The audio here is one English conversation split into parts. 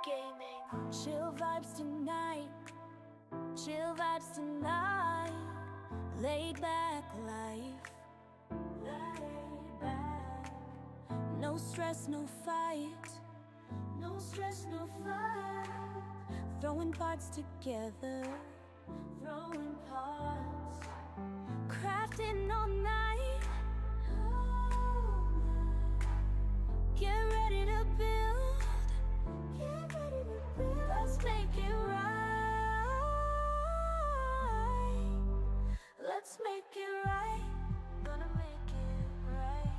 Gaming. Chill vibes tonight. Chill vibes tonight. Laid back life. Laid back. No stress, no fight. No stress, no fight. Throwing parts together. Throwing parts. Crafting all night. Get ready to build. Get ready to build. Let's make it right. Let's make it right. Gonna make it right.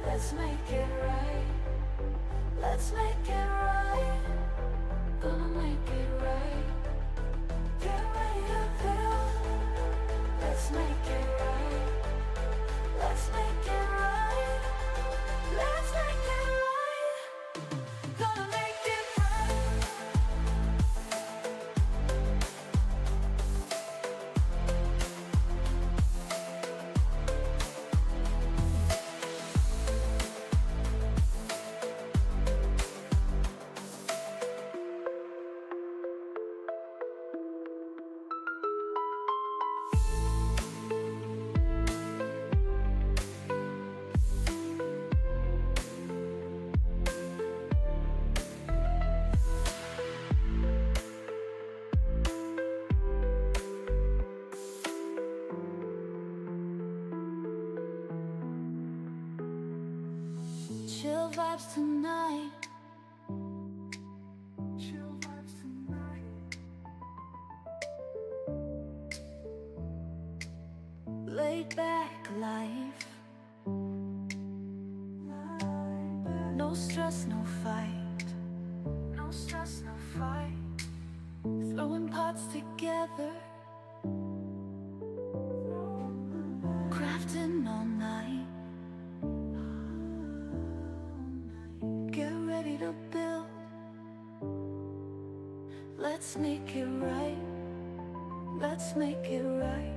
Let's make it right. Let's make it right. Gonna make it right. Get ready to build. Let's make it right. Let's make it right. Let's make it right. Gonna make it right. Chill vibes tonight. Chill vibes tonight. Laid back life. No stress, no fight. No stress, no fight. Throwing parts together. Crafting all night. Ready to build. Let's make it right. Let's make it right.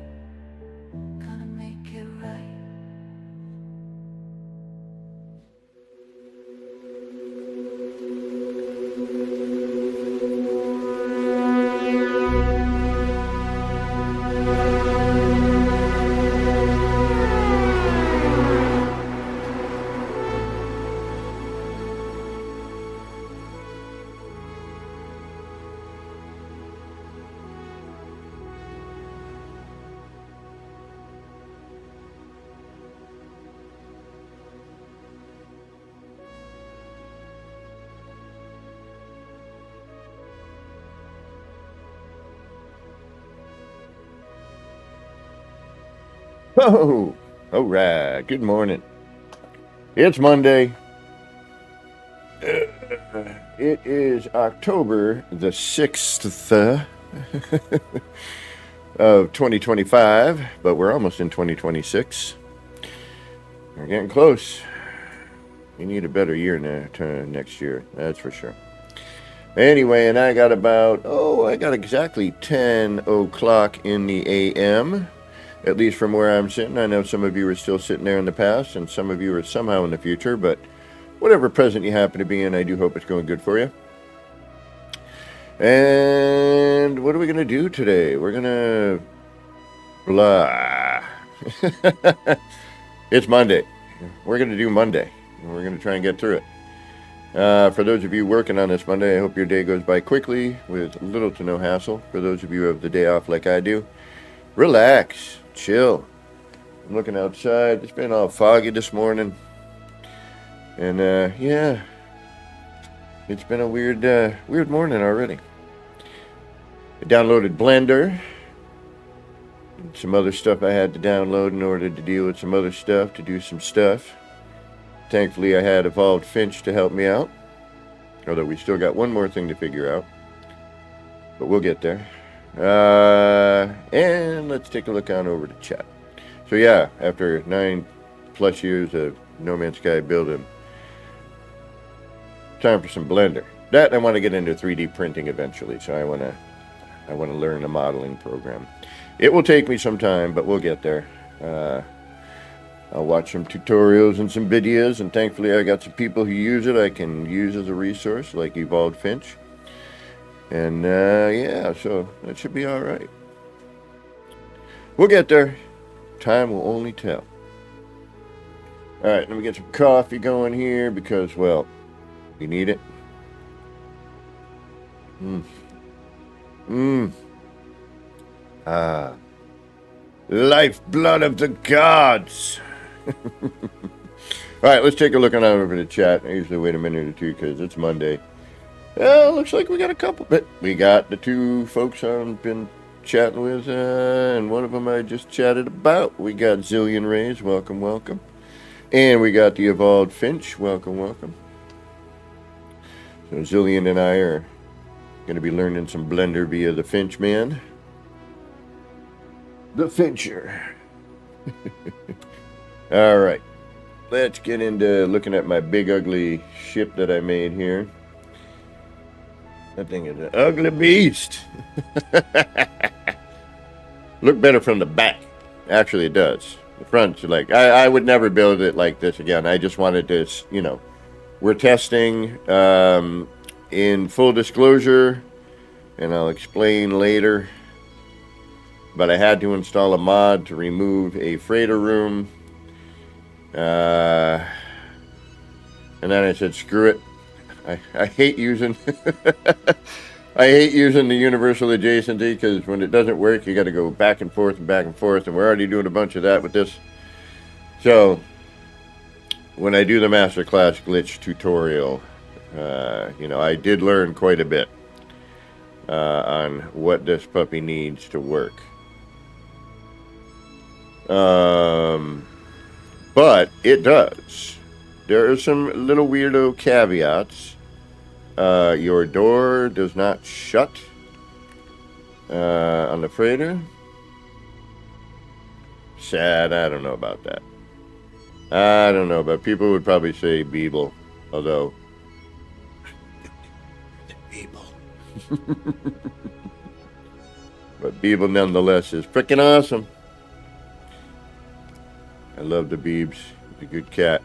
Gonna make it right. Oh, all right. Good morning. It's Monday. It is October the 6th of 2025, but we're almost in 2026. We're getting close. We need a better year next year, that's for sure. Anyway, and I got exactly 10 o'clock in the a.m., at least from where I'm sitting. I know some of you are still sitting there in the past, and some of you are somehow in the future, but whatever present you happen to be in, I do hope it's going good for you. And what are we going to do today? We're going to blah. It's Monday. We're going to do Monday. We're going to try and get through it. For those of you working on this Monday, I hope your day goes by quickly with little to no hassle. For those of you who have the day off like I do, relax, chill. I'm looking outside. It's been all foggy this morning. And, yeah. It's been a weird morning already. I downloaded Blender. Some other stuff I had to download in order to deal with some other stuff, to do some stuff. Thankfully, I had Evolved Finch to help me out. Although we still got one more thing to figure out. But we'll get there. And let's take a look on over to chat. So yeah, after 9+ years of No Man's Sky building, time for some Blender. That I want to get into 3D printing eventually, so I want to learn a modeling program. It will take me some time, but we'll get there. I'll watch some tutorials and some videos, and thankfully I got some people who use it I can use as a resource, like Evolved Finch. And yeah, so that should be all right. We'll get there. Time will only tell. All right, let me get some coffee going here because, well, we need it. Lifeblood of the gods. All right, let's take a look on over the chat. I usually wait a minute or two because it's Monday. Looks like we got a couple. But we got the two folks I've been chatting with, and one of them I just chatted about. We got Zillion Rays, welcome, welcome. And we got the Evolved Finch, welcome, welcome. So Zillion and I are going to be learning some Blender via the Finch man. The Fincher. All right. Let's get into looking at my big ugly ship that I made here. That thing is an ugly beast. Look better from the back. Actually, it does. The front's like, I would never build it like this again. I just wanted to, you know, we're testing in full disclosure, and I'll explain later. But I had to install a mod to remove a freighter room. And then I said, screw it. I hate using I hate using the universal adjacency because when it doesn't work, you got to go back and forth, and we're already doing a bunch of that with this. So when I do the masterclass glitch tutorial, you know, I did learn quite a bit on what this puppy needs to work. But it does. There are some little weirdo caveats. Your door does not shut on the freighter. Sad. I don't know about that. I don't know, but people would probably say Beeble, although Beeble. But Beeble nonetheless is freaking awesome. I love the Beebs. He's a good cat.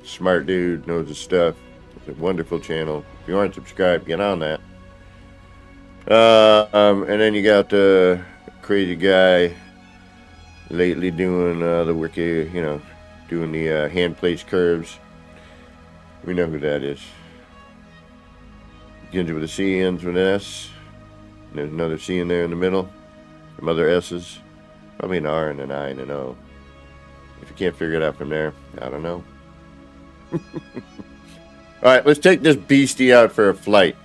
Smart dude, knows his stuff. It's a wonderful channel. If you aren't subscribed, get on that. And then you got the crazy guy lately doing the wiki, you know, doing the hand placed curves. We know who that is. Begins with a C, ends with an S. And there's another C in there in the middle. Some other S's. Probably an R and an I and an O. If you can't figure it out from there, I don't know. Alright, let's take this beastie out for a flight.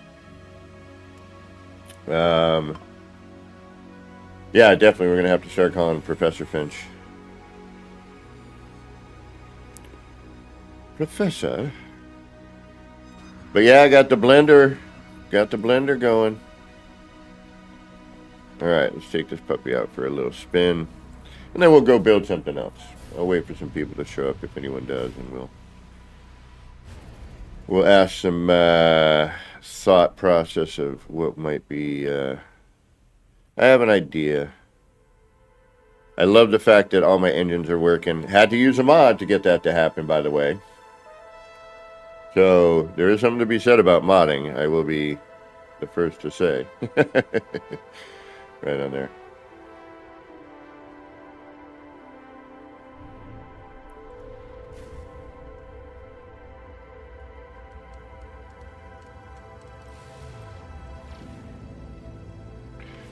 Yeah, definitely we're going to have to start calling Professor Finch. Professor? But yeah, I got the blender. Got the blender going. Alright, let's take this puppy out for a little spin. And then we'll go build something else. I'll wait for some people to show up if anyone does, and we'll ask some thought process of what might be. I have an idea. I love the fact that all my engines are working. Had to use a mod to get that to happen, by the way. So there is something to be said about modding. I will be the first to say. Right on there.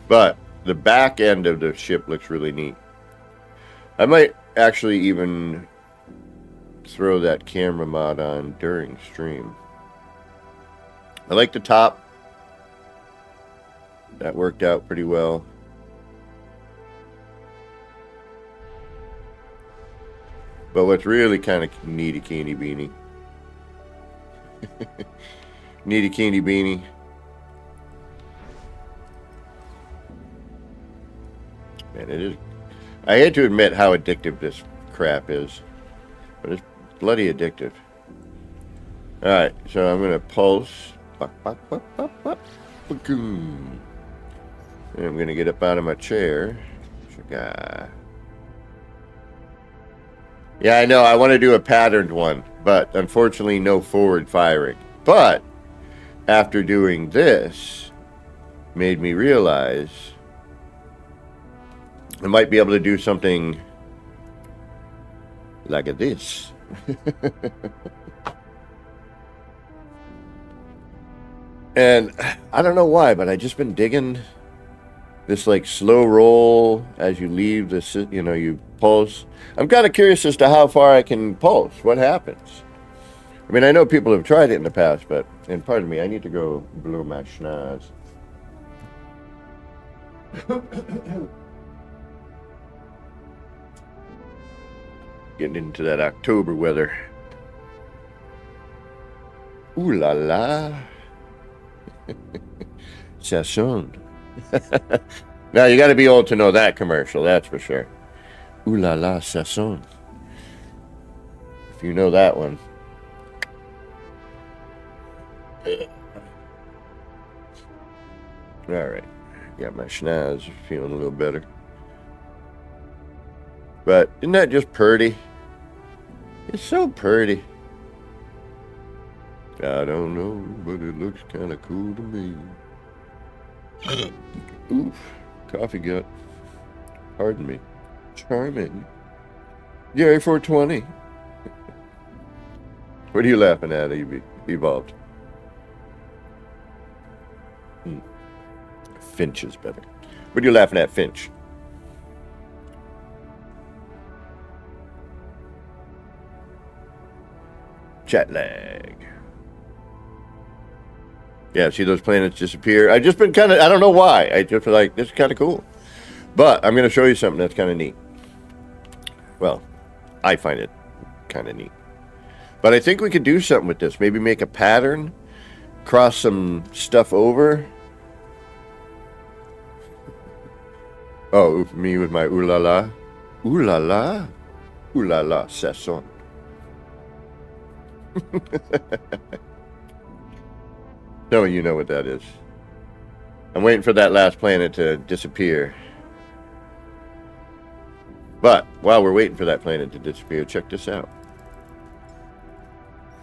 But the back end of the ship looks really neat. I might actually even throw that camera mod on during stream. I like the top. That worked out pretty well. But what's really kind of neaty candy beanie. Neaty candy beanie. Man, it is. I hate to admit how addictive this crap is, but it's bloody addictive. Alright, so I'm going to pulse. And I'm going to get up out of my chair. Yeah, I know. I want to do a patterned one, but unfortunately no forward firing. But after doing this, made me realize I might be able to do something like this. And I don't know why, but I just been digging this like slow roll as you leave this, you know, you pulse. I'm kind of curious as to how far I can pulse. What happens? I mean, I know people have tried it in the past, but, and pardon me, I need to go blow my schnoz. Getting into that October weather. Ooh la la. Sasson. Now you got to be old to know that commercial, that's for sure. Ooh la la, Sasson. If you know that one. All right, got my schnoz feeling a little better. But isn't that just pretty? It's so pretty. I don't know, but it looks kind of cool to me. Oof, coffee gut. Pardon me. Charming. Gary 420. What are you laughing at, Evolved? Finch is better. What are you laughing at, Finch? Chat lag. Yeah, see those planets disappear. I just been kind of, I don't know why. I just feel like, this is kind of cool. But I'm going to show you something that's kind of neat. Well, I find it kind of neat. But I think we could do something with this. Maybe make a pattern, cross some stuff over. Oh, me with my ooh la la. Ooh la la. Ooh la la, Sasson. Some of you know what that is. I'm waiting for that last planet to disappear. But while we're waiting for that planet to disappear, check this out.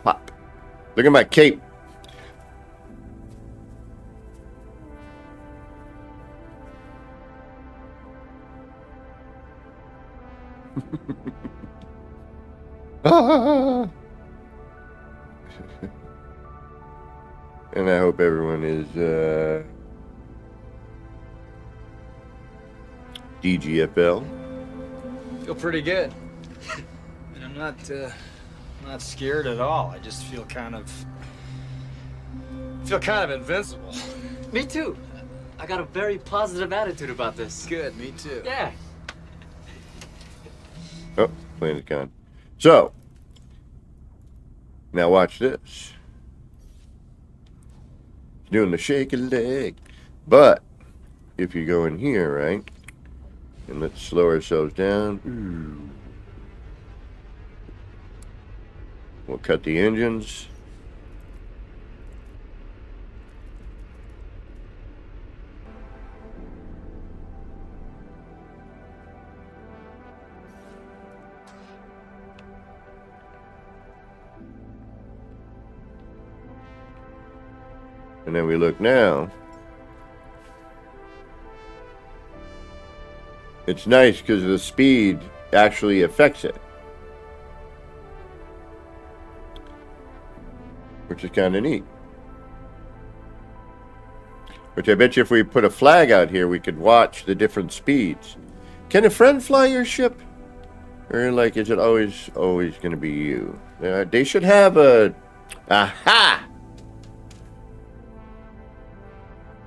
Pop. Look at my cape. Ah. And I hope everyone is DGFL. Feel pretty good. And I'm not scared at all. I just feel kind of invincible. Me too. I got a very positive attitude about this. Good, me too. Yeah. Oh, planet's gone. So, now watch this. Doing the shake a leg. But, if you go in here, right, and let's slow ourselves down. Ooh. We'll cut the engines. And then we look now. It's nice because the speed actually affects it. Which is kind of neat. Which I bet you if we put a flag out here, we could watch the different speeds. Can a friend fly your ship? Or like, is it always going to be you? They should have a... Aha!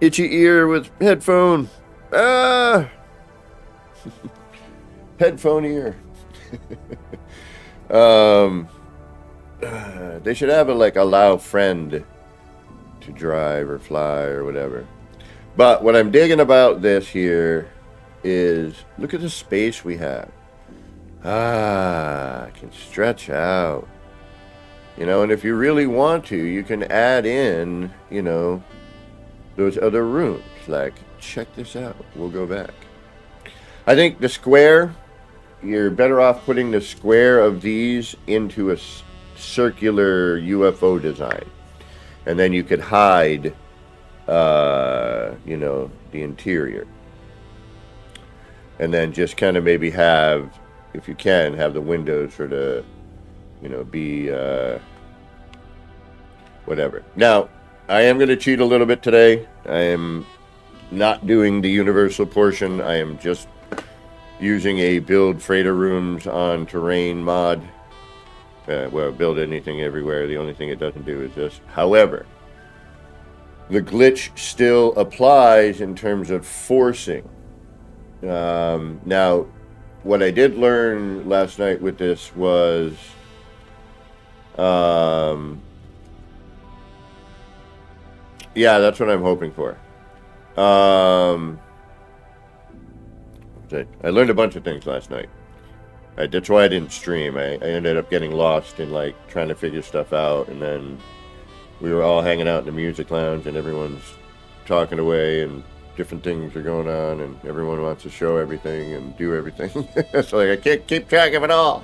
Itchy ear with headphone. Ah! Headphone ear. They should have it like allow friend to drive or fly or whatever. But what I'm digging about this here is look at the space we have. I can stretch out. You know, and if you really want to, you can add in, you know, those other rooms. Like, check this out. We'll go back. I think the square, you're better off putting the square of these into a circular UFO design. And then you could hide, you know, the interior. And then just kind of maybe have, if you can, have the windows sort of, you know, be whatever. Now, I am going to cheat a little bit today. I am not doing the universal portion. I am just using a build freighter rooms on terrain mod. Well, build anything everywhere. The only thing it doesn't do is this. However, the glitch still applies in terms of forcing. Now, what I did learn last night with this was yeah, that's what I'm hoping for. I learned a bunch of things last night. That's why I didn't stream. I ended up getting lost in like trying to figure stuff out, and then we were all hanging out in the music lounge, and everyone's talking away, and different things are going on, and everyone wants to show everything and do everything. So like, I can't keep track of it all.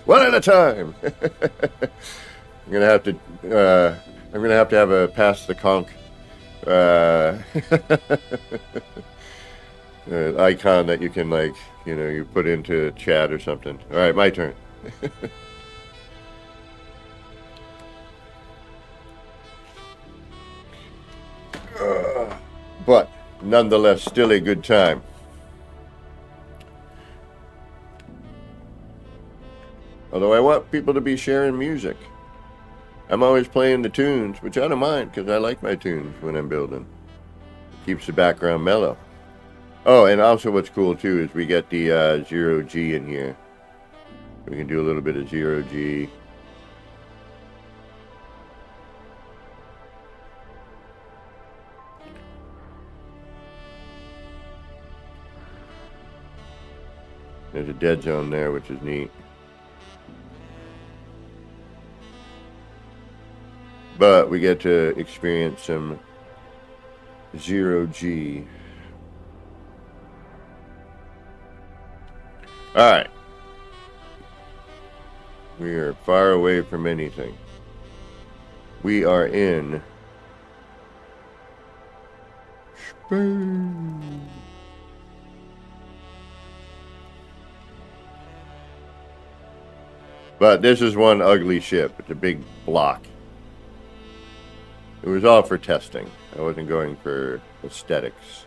One at a time. I'm gonna have to have a pass the conch icon that you can, like, you know, you put into chat or something. All right, my turn. But nonetheless, still a good time. Although I want people to be sharing music. I'm always playing the tunes, which I don't mind because I like my tunes when I'm building. Keeps the background mellow. Oh, and also what's cool too is we get the 0 G in here. We can do a little bit of 0 G. There's a dead zone there, which is neat. But we get to experience some 0 G. Alright. We are far away from anything. We are in Spain. But this is one ugly ship. It's a big block. It was all for testing. I wasn't going for aesthetics.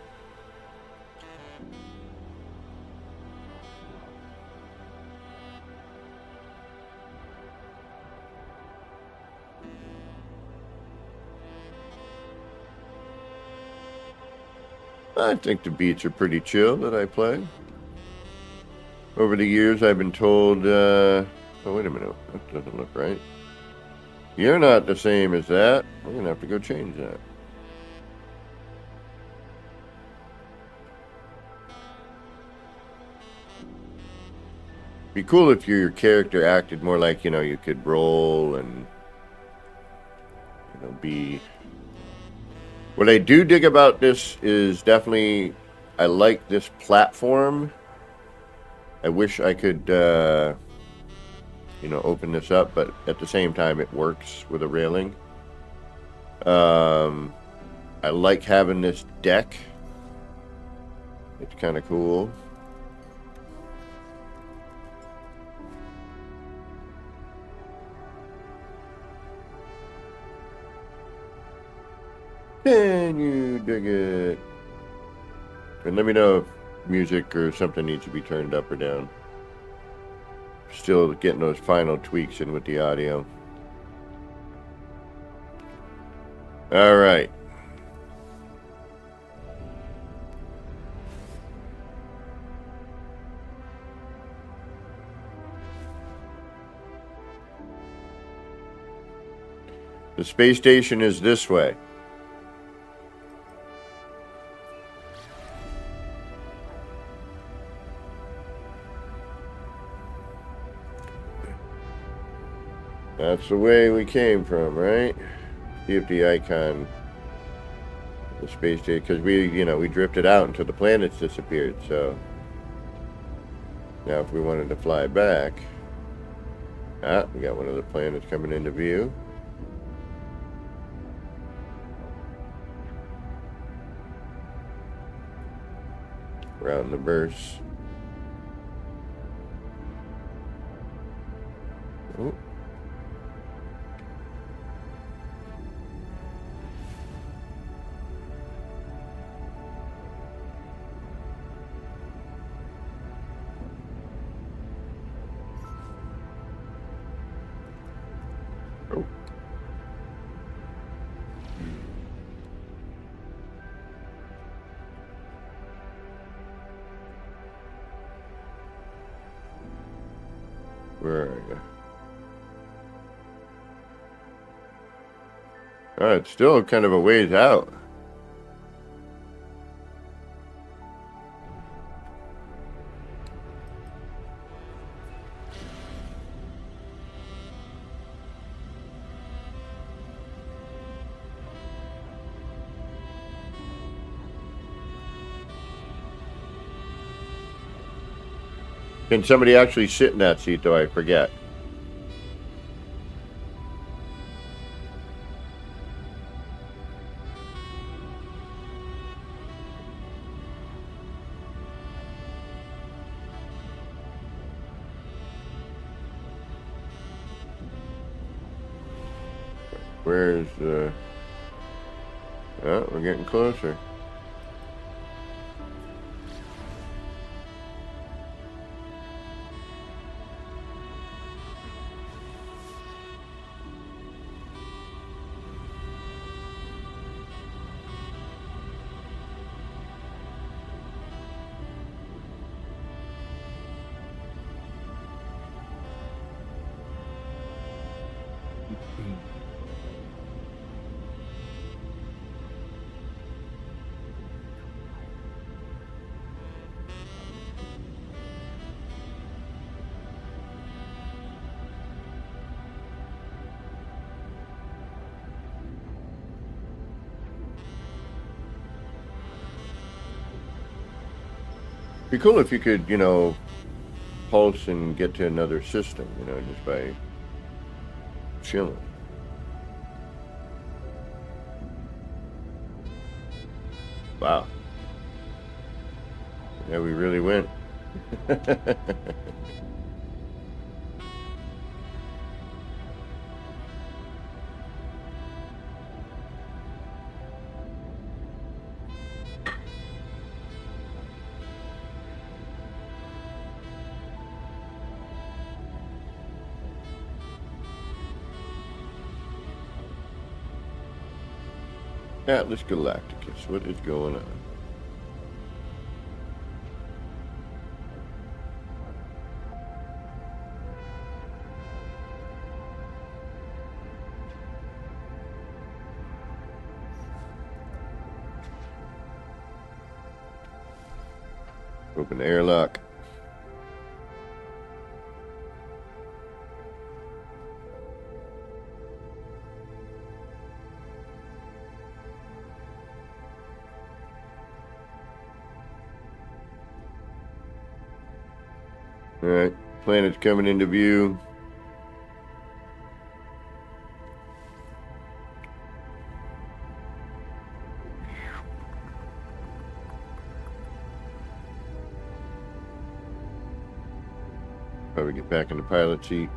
I think the beats are pretty chill that I play. Over the years, I've been told, oh, wait a minute, that doesn't look right. You're not the same as that. We're going to have to go change that. Be cool if your character acted more like, you know, you could roll and, you know, be... What I do dig about this is definitely, I like this platform. I wish I could, you know, open this up, but at the same time it works with a railing. I like having this deck. It's kind of cool. Can you dig it? And let me know if music or something needs to be turned up or down. Still getting those final tweaks in with the audio. All right. The space station is this way. That's the way we came from, right? See if the icon, the space station, because we drifted out until the planets disappeared. So now, if we wanted to fly back, we got one of the planets coming into view. We're out in the burst. Oh. Where are you? Oh, it's still kind of a ways out. Can somebody actually sit in that seat, though? I forget. Where's the... Oh, we're getting closer. Be cool if you could, pulse and get to another system, just by chilling. Wow. Yeah, we really went. Atlas Galacticus, what is going on? Open the airlock. All right, planet's coming into view. Probably get back in the pilot seat.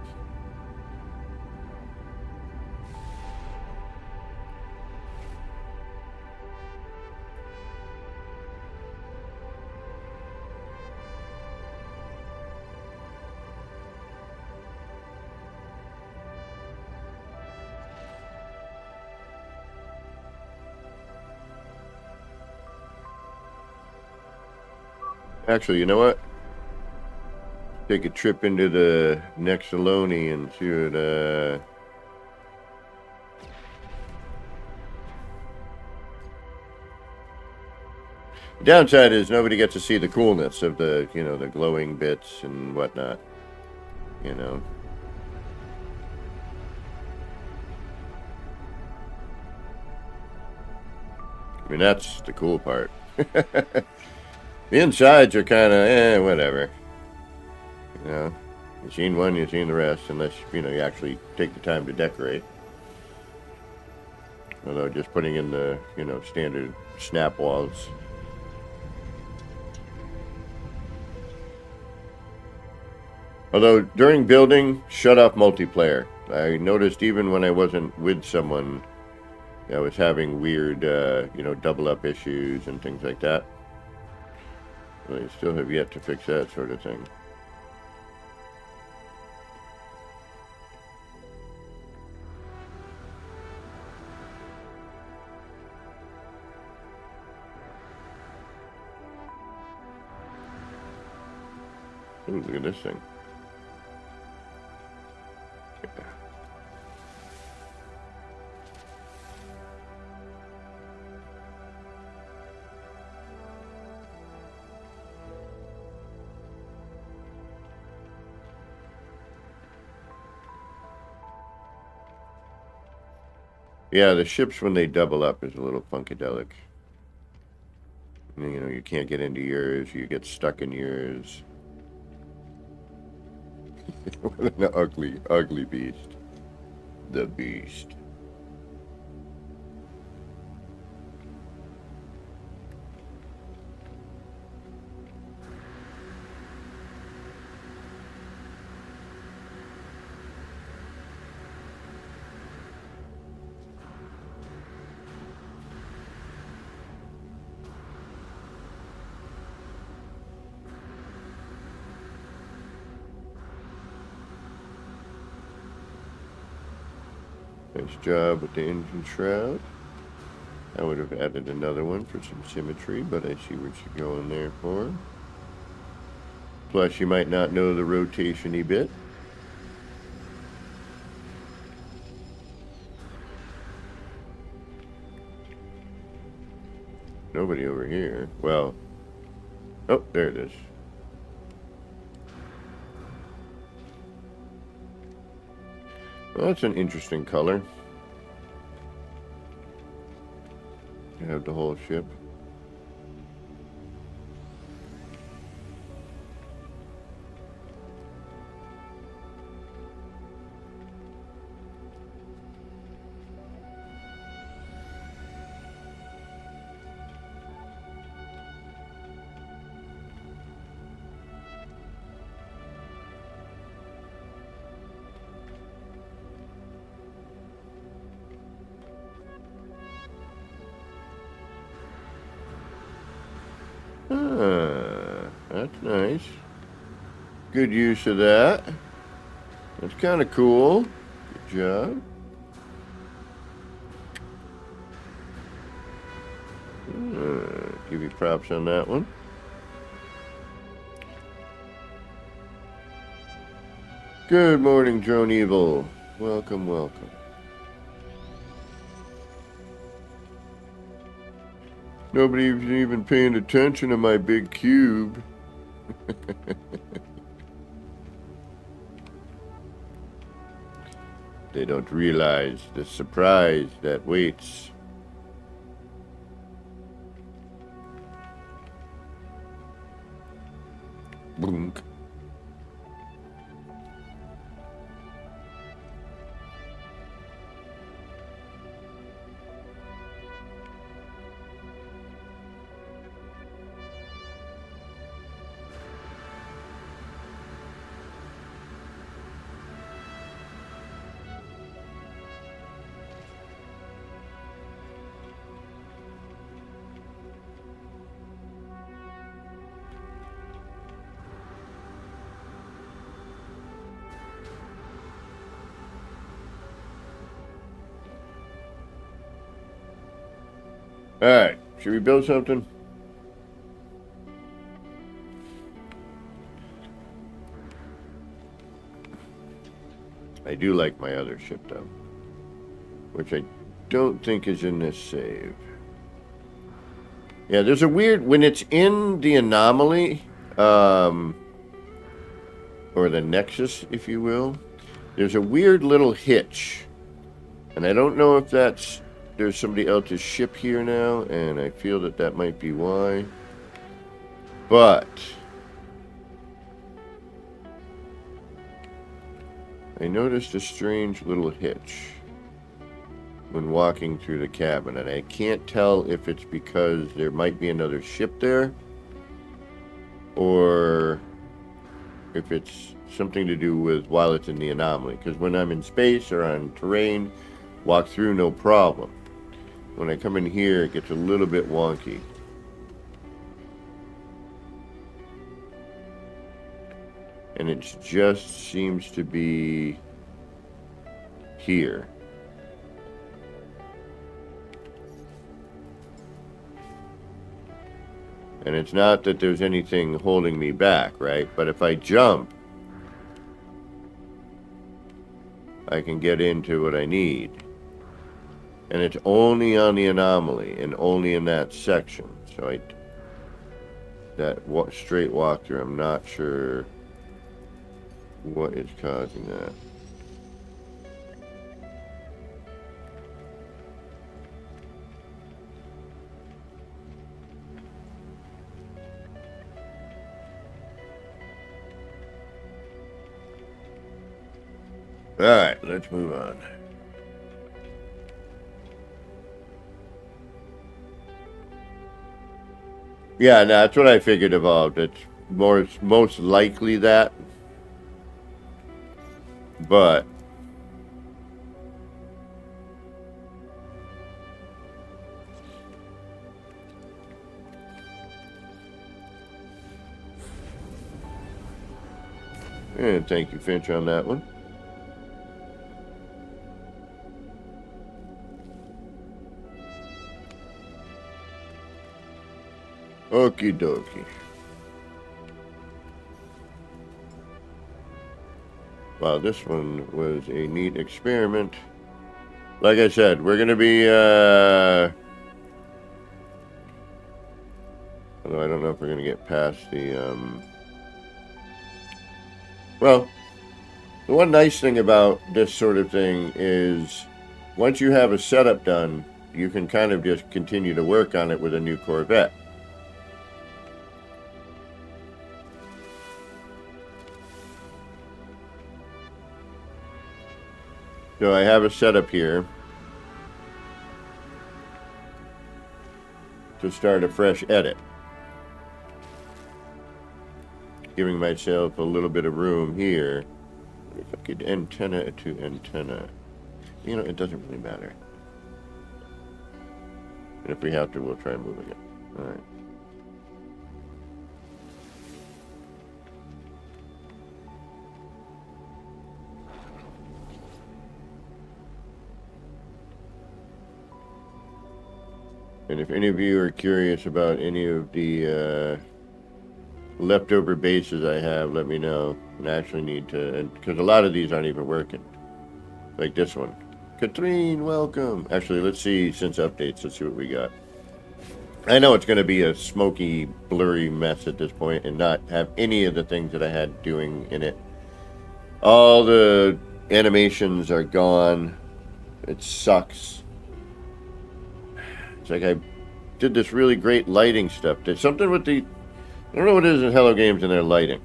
Actually, you know what? Take a trip into the next Aloni and see what, The downside is nobody gets to see the coolness of the, you know, the glowing bits and whatnot. You know. I mean, that's the cool part. The insides are kind of, whatever. You know, you've seen one, you've seen the rest, unless, you know, you actually take the time to decorate. Although just putting in the, you know, standard snap walls. Although, during building, shut off multiplayer. I noticed even when I wasn't with someone, I was having weird, you know, double up issues and things like that. Well, I still have yet to fix that sort of thing. Ooh, look at this thing. Yeah, the ships when they double up is a little funkadelic. You know, you can't get into yours, you get stuck in yours. What an ugly, ugly beast. The beast. Nice job with the engine shroud. I would have added another one for some symmetry, but I see what you're going there for. Plus, you might not know the rotation-y bit. Nobody over here. Well, oh, there it is. Well, that's an interesting color. You have the whole ship. That's nice. Good use of that. That's kind of cool. Good job. Give you props on that one. Good morning, Drone Evil. Welcome, welcome. Nobody's even paying attention to my big cube. They don't realize the surprise that waits. Boonk. Alright, should we build something? I do like my other ship though, which I don't think is in this save. Yeah, there's a weird, when it's in the anomaly, or the nexus, if you will, there's a weird little hitch. And I don't know if that's, there's somebody else's ship here now, and I feel that that might be why. But I noticed a strange little hitch when walking through the cabin, and I can't tell if it's because there might be another ship there, or if it's something to do with while it's in the anomaly. Because when I'm in space or on terrain, walk through no problem. When I come in here, it gets a little bit wonky. And it just seems to be here. And it's not that there's anything holding me back, right? But if I jump, I can get into what I need. And it's only on the anomaly and only in that section. So that straight walkthrough, I'm not sure what is causing that. Alright, let's move on. Yeah, no, that's what I figured evolved. It's most likely that. But and thank you, Finch, on that one. Okie dokie. Wow, this one was a neat experiment. Like I said, we're gonna be although I don't know if we're gonna get past the well, the one nice thing about this sort of thing is once you have a setup done, you can kind of just continue to work on it with a new Corvette. So I have a setup here to start a fresh edit, giving myself a little bit of room here. If I could antenna to antenna, you know, it doesn't really matter. And if we have to, we'll try moving it. All right. And if any of you are curious about any of the leftover bases I have, let me know. And I actually need to, because a lot of these aren't even working. Like this one. Katrine, welcome. Actually, let's see, since updates, let's see what we got. I know it's going to be a smoky, blurry mess at this point and not have any of the things that I had doing in it. All the animations are gone. It sucks. It's like I did this really great lighting stuff. There's something with the, I don't know what it is in Hello Games and their lighting.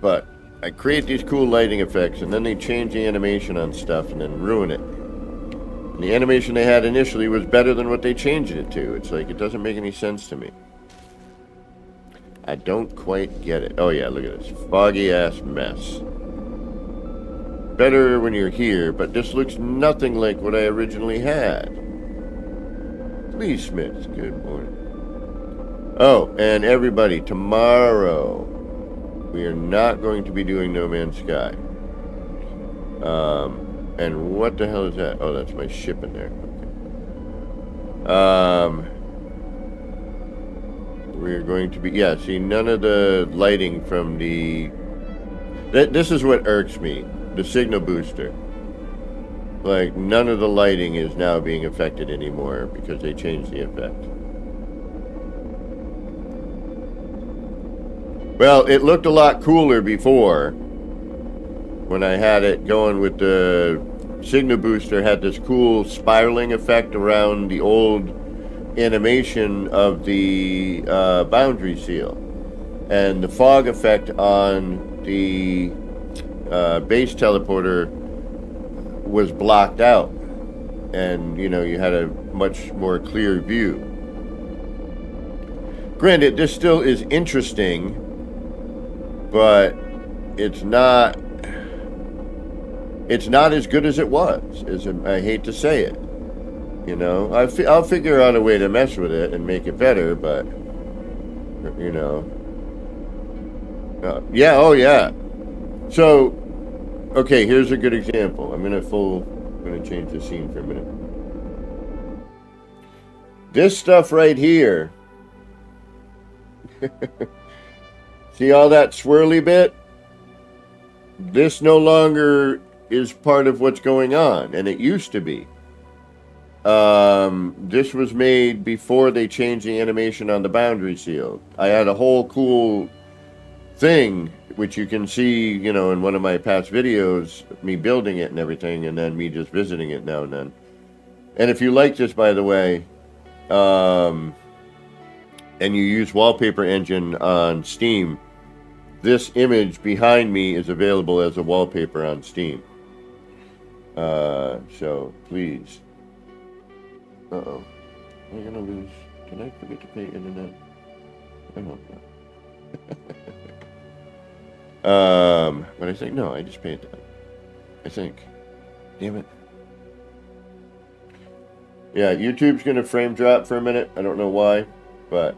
But I create these cool lighting effects and then they change the animation on stuff and then ruin it. And the animation they had initially was better than what they changed it to. It's like, it doesn't make any sense to me. I don't quite get it. Oh yeah, look at this foggy ass mess. Better when you're here, but this looks nothing like what I originally had. Lee Smith, good morning. Oh, and everybody, tomorrow we are not going to be doing No Man's Sky. And what the hell is that? Oh, that's my ship in there. Okay. We're going to be, yeah, see, none of the lighting from the, this is what irks me. The signal booster. Like, none of the lighting is now being affected anymore because they changed the effect. Well, it looked a lot cooler before when I had it going with the signal booster. Had this cool spiraling effect around the old animation of the boundary seal, and the fog effect on the base teleporter was blocked out, and you had a much more clear view. Granted, this still is interesting, but it's not as good as it was. I hate to say it. I'll figure out a way to mess with it and make it better, but yeah, oh yeah. So, okay, here's a good example. I'm gonna change the scene for a minute. This stuff right here. See all that swirly bit? This no longer is part of what's going on, and it used to be. This was made before they changed the animation on the boundary seal. I had a whole cool thing, which you can see, in one of my past videos, me building it and everything, and then me just visiting it now and then. And if you like this, by the way, and you use Wallpaper Engine on Steam, this image behind me is available as a wallpaper on Steam. So please. Uh-oh. Am I gonna lose? Did I forget to pay internet? I hope not. But I think, no, I just paid that. I think. Damn it. Yeah, YouTube's gonna frame drop for a minute. I don't know why, but.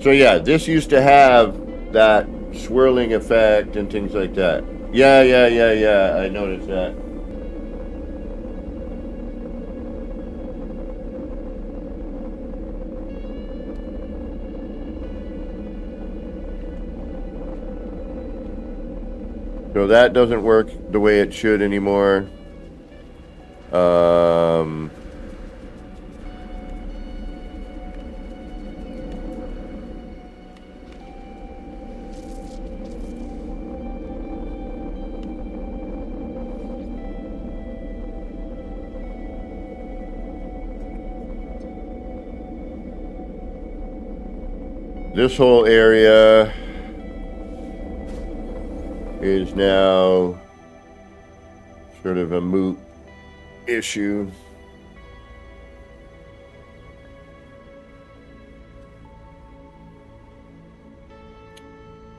So yeah, this used to have that swirling effect and things like that. Yeah, I noticed that. So that doesn't work the way it should anymore. This whole area is now sort of a moot issue.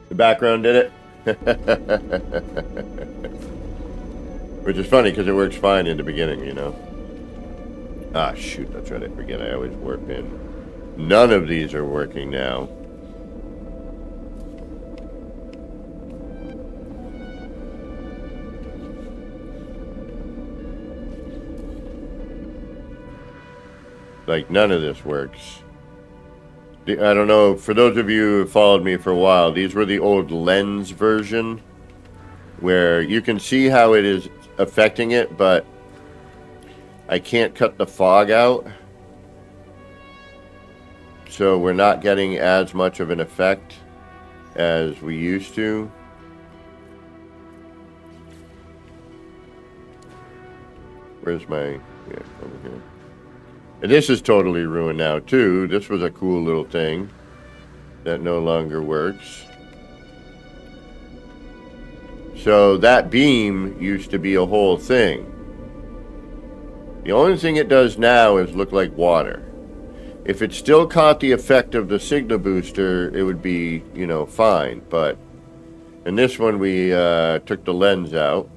The background did it. Which is funny because it works fine in the beginning, Ah, shoot, that's right, I forget. I always warp in. None of these are working now. Like, none of this works. I don't know, for those of you who have followed me for a while, these were the old lens version, where you can see how it is affecting it, but I can't cut the fog out. So we're not getting as much of an effect as we used to. Where's my... Yeah, over here. And this is totally ruined now, too. This was a cool little thing that no longer works. So that beam used to be a whole thing. The only thing it does now is look like water. If it still caught the effect of the signal booster, it would be, fine. But in this one, we took the lens out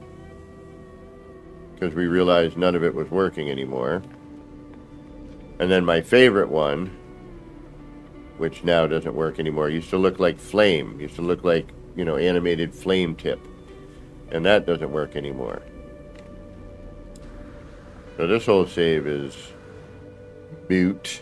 because we realized none of it was working anymore. And then my favorite one, which now doesn't work anymore, used to look like flame. Used to look like, animated flame tip. And that doesn't work anymore. So this whole save is moot.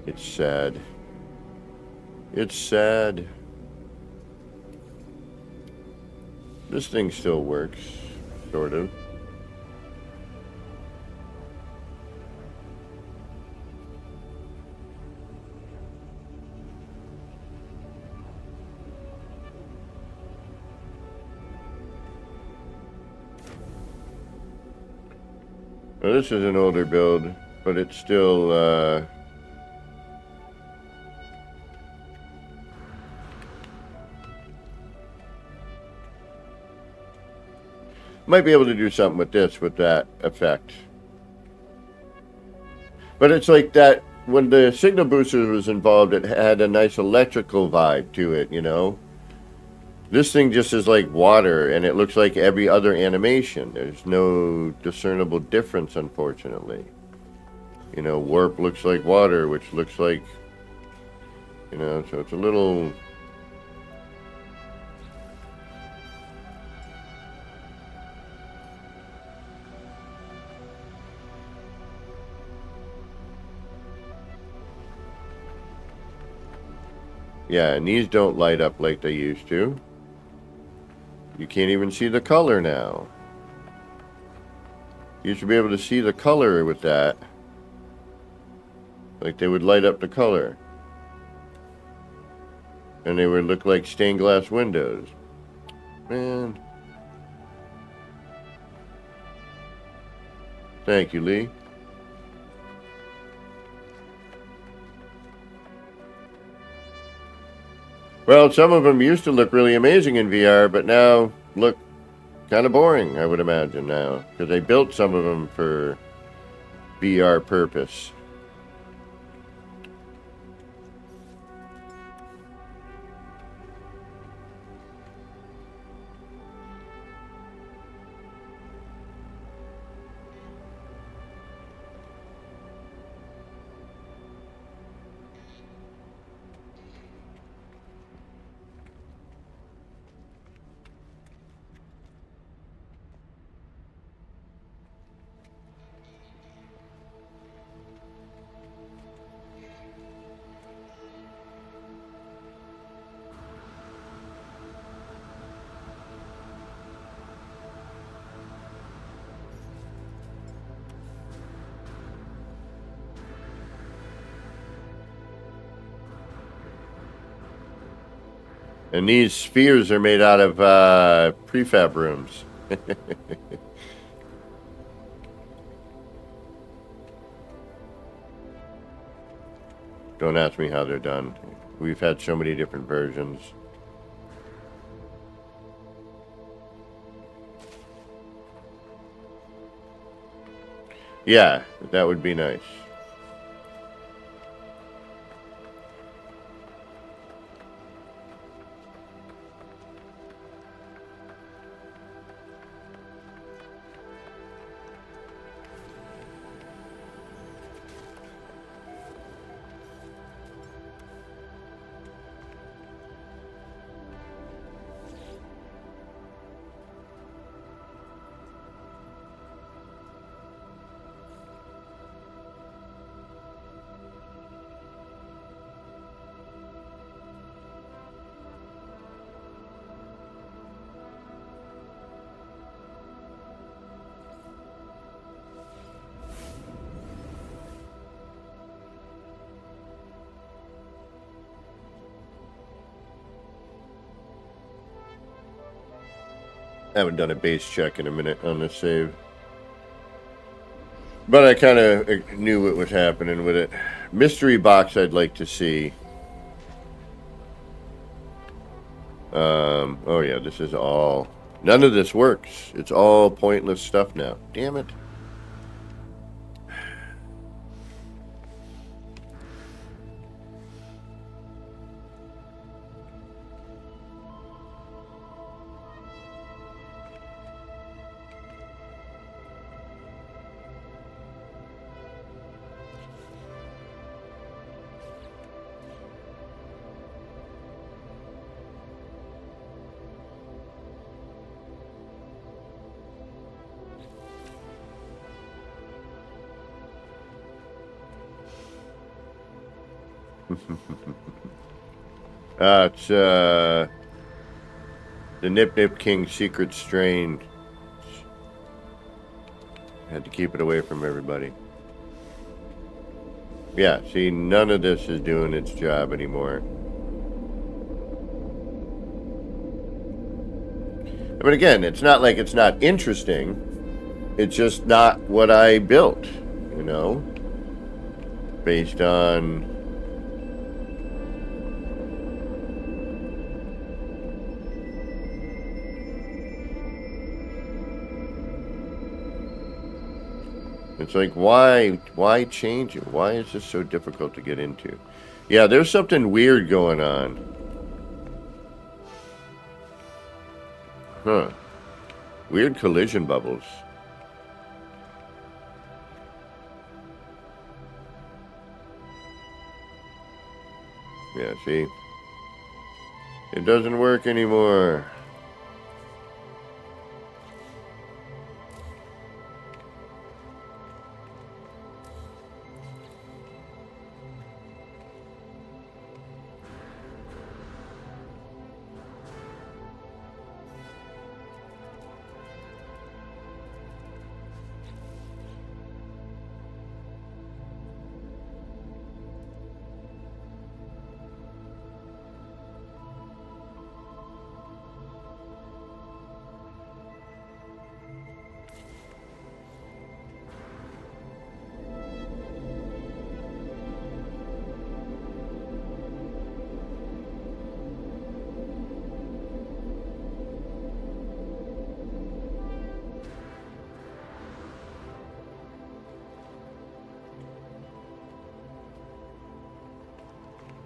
It's sad. It's sad. This thing still works, sort of. Well, this is an older build, but it's still, might be able to do something with this, with that effect. But it's like that, when the signal booster was involved, it had a nice electrical vibe to it, you know? This thing just is like water, and it looks like every other animation. There's no discernible difference, unfortunately. You know, warp looks like water, which looks like, you know, so it's a little... Yeah, and these don't light up like they used to. You can't even see the color now. You should be able to see the color with that. Like they would light up the color. And they would look like stained glass windows. Man. Thank you, Lee. Well, some of them used to look really amazing in VR, but now look kind of boring, I would imagine now. Because they built some of them for VR purpose. And these spheres are made out of prefab rooms. Don't ask me how they're done. We've had so many different versions. Yeah, that would be nice. I haven't done a base check in a minute on this save. But I kind of knew what was happening with it. Mystery box I'd like to see. Oh yeah, this is all... None of this works. It's all pointless stuff now. Damn it. It's the Nip Nip King secret strain. Had to keep it away from everybody. Yeah, see, none of this is doing its job anymore. But again, it's not like it's not interesting. It's just not what I built, you know? Based on... It's like, why change it? Why is this so difficult to get into? Yeah, there's something weird going on. Huh. Weird collision bubbles. Yeah, see? It doesn't work anymore.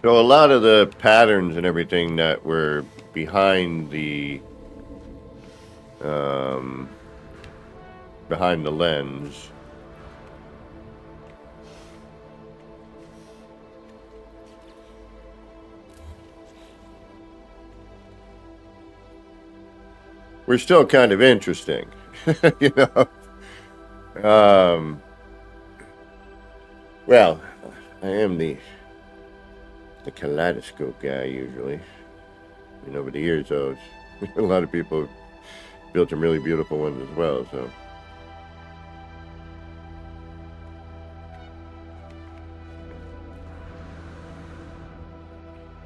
So a lot of the patterns and everything that were behind the lens were still kind of interesting, you know. Well, I am the kaleidoscope guy usually. And over the years, though, a lot of people built some really beautiful ones as well. So,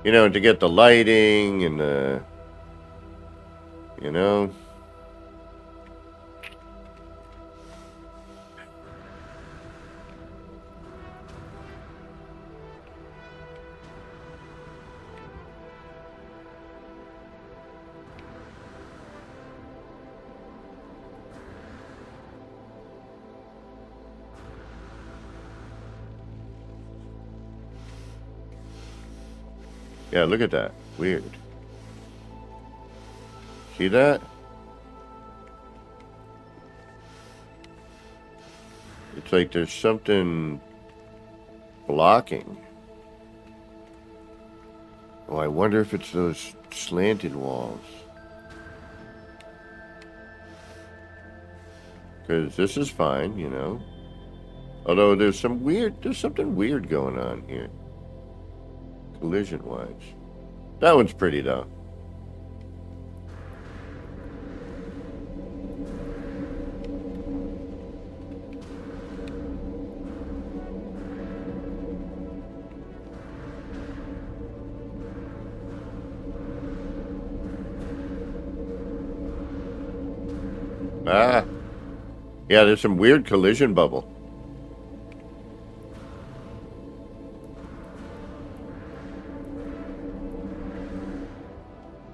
you know, to get the lighting and the, you know. Yeah, look at that. Weird. See that? It's like there's something blocking. Oh, I wonder if it's those slanted walls. Because this is fine, you know. Although there's something weird going on here. Collision-wise. That one's pretty, though. Ah. Yeah, there's some weird collision bubble.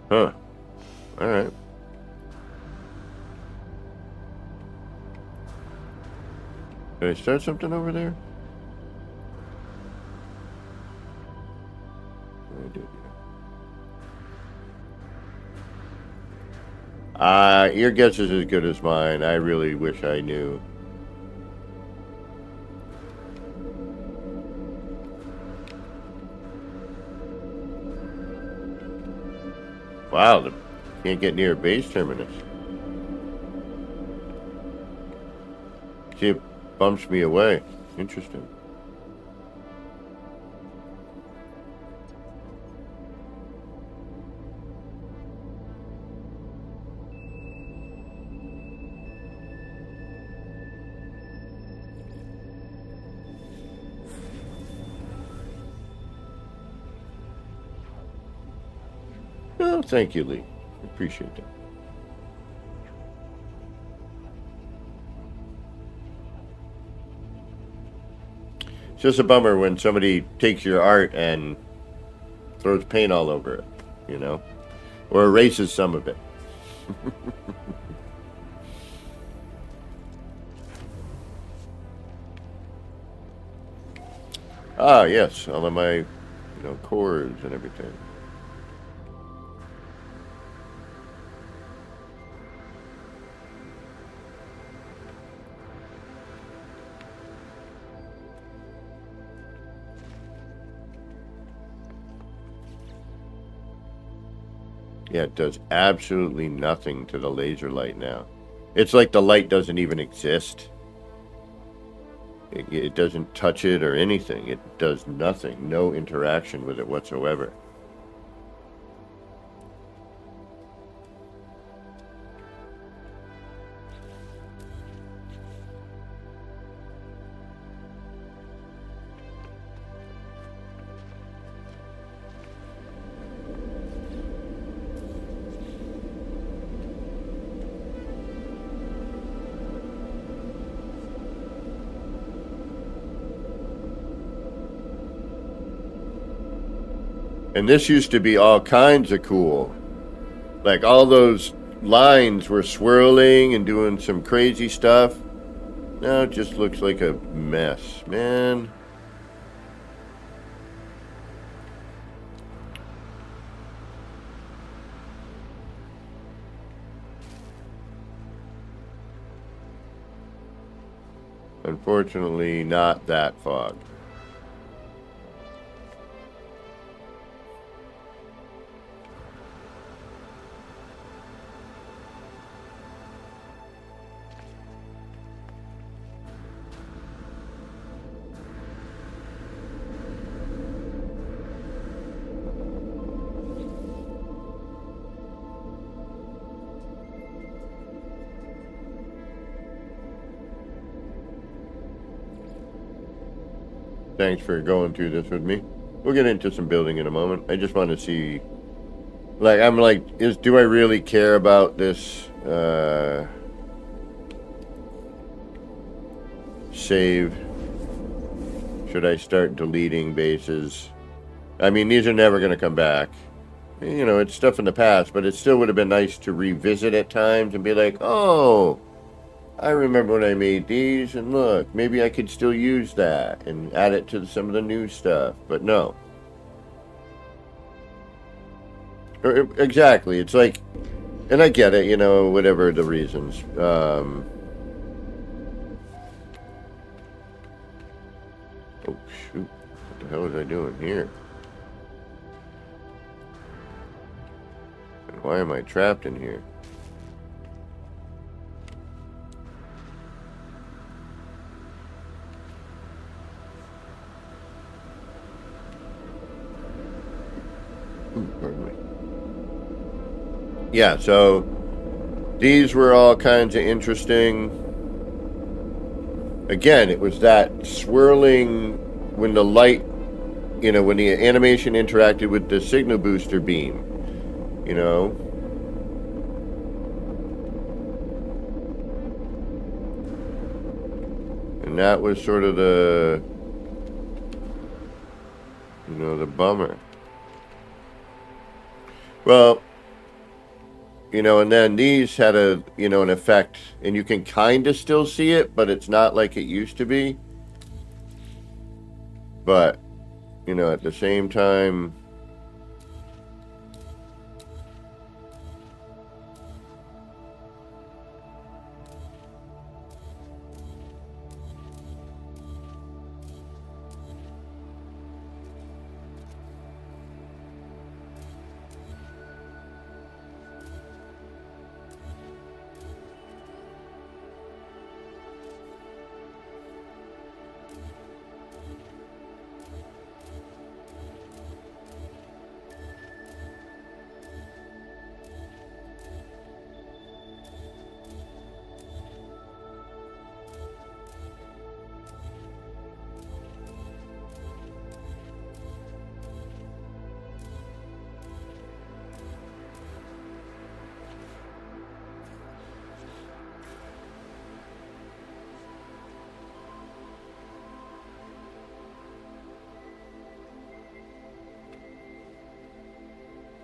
Huh. Alright. Did I start something over there? What did I do? Your guess is as good as mine. I really wish I knew. Wow, can't get near a base terminus. See, it bumps me away. Interesting. Oh, thank you, Lee. Appreciate that. It's just a bummer when somebody takes your art and throws paint all over it, you know, or erases some of it. Ah, yes, all of my, cores and everything. Yeah, it does absolutely nothing to the laser light now. It's like the light doesn't even exist. It doesn't touch it or anything. It does nothing. No interaction with it whatsoever. And this used to be all kinds of cool. Like all those lines were swirling and doing some crazy stuff. Now it just looks like a mess, man. Unfortunately, not that fog. Thanks for going through this with me. We'll get into some building in a moment. I just want to see, do I really care about this save? Should I start deleting bases? I mean, these are never going to come back. It's stuff in the past, but it still would have been nice to revisit at times and be like, oh, I remember when I made these, and look, maybe I could still use that and add it to some of the new stuff, but no. Exactly, it's like, and I get it, whatever the reasons. Oh, shoot, what the hell was I doing here? And why am I trapped in here? Pardon me. Yeah, so these were all kinds of interesting. Again, it was that swirling when the light, when the animation interacted with the signal booster beam, And that was sort of the bummer. Well, and then these had an effect, and you can kind of still see it, but it's not like it used to be. But, at the same time,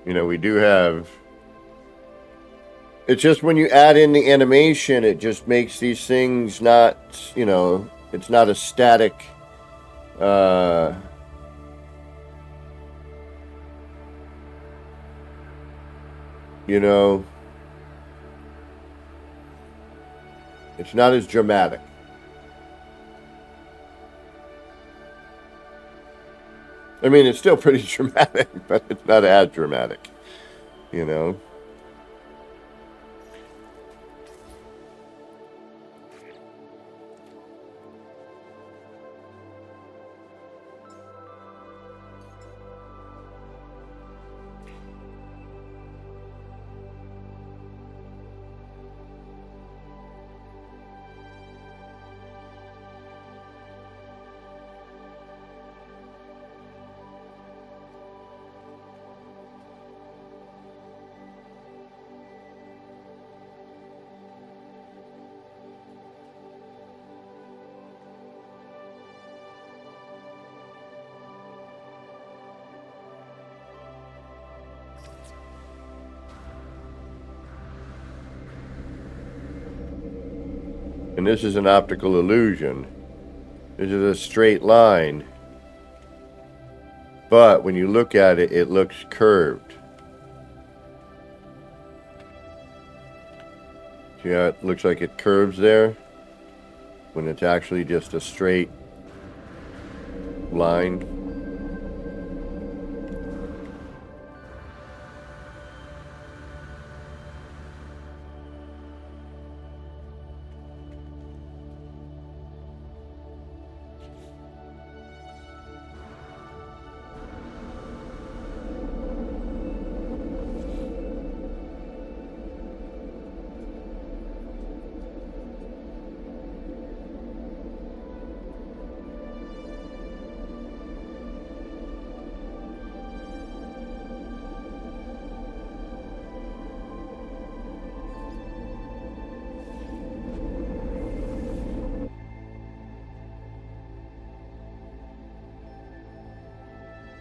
You know, we do have... It's just when you add in the animation, it just makes these things not, you know, it's not a static, you know, it's not as dramatic. I mean, it's still pretty dramatic, but it's not as dramatic, you know. And this is an optical illusion. This is a straight line. But when you look at it, it looks curved. See how it looks like it curves there? When it's actually just a straight line.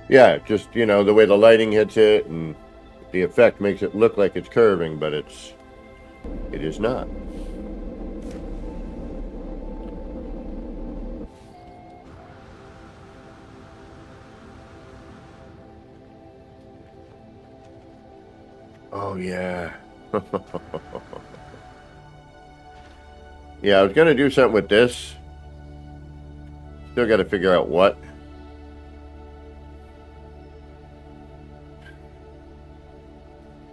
Yeah, just, you know, the way the lighting hits it and the effect makes it look like it's curving, but it is not. Oh, yeah. Yeah, I was going to do something with this. Still got to figure out what.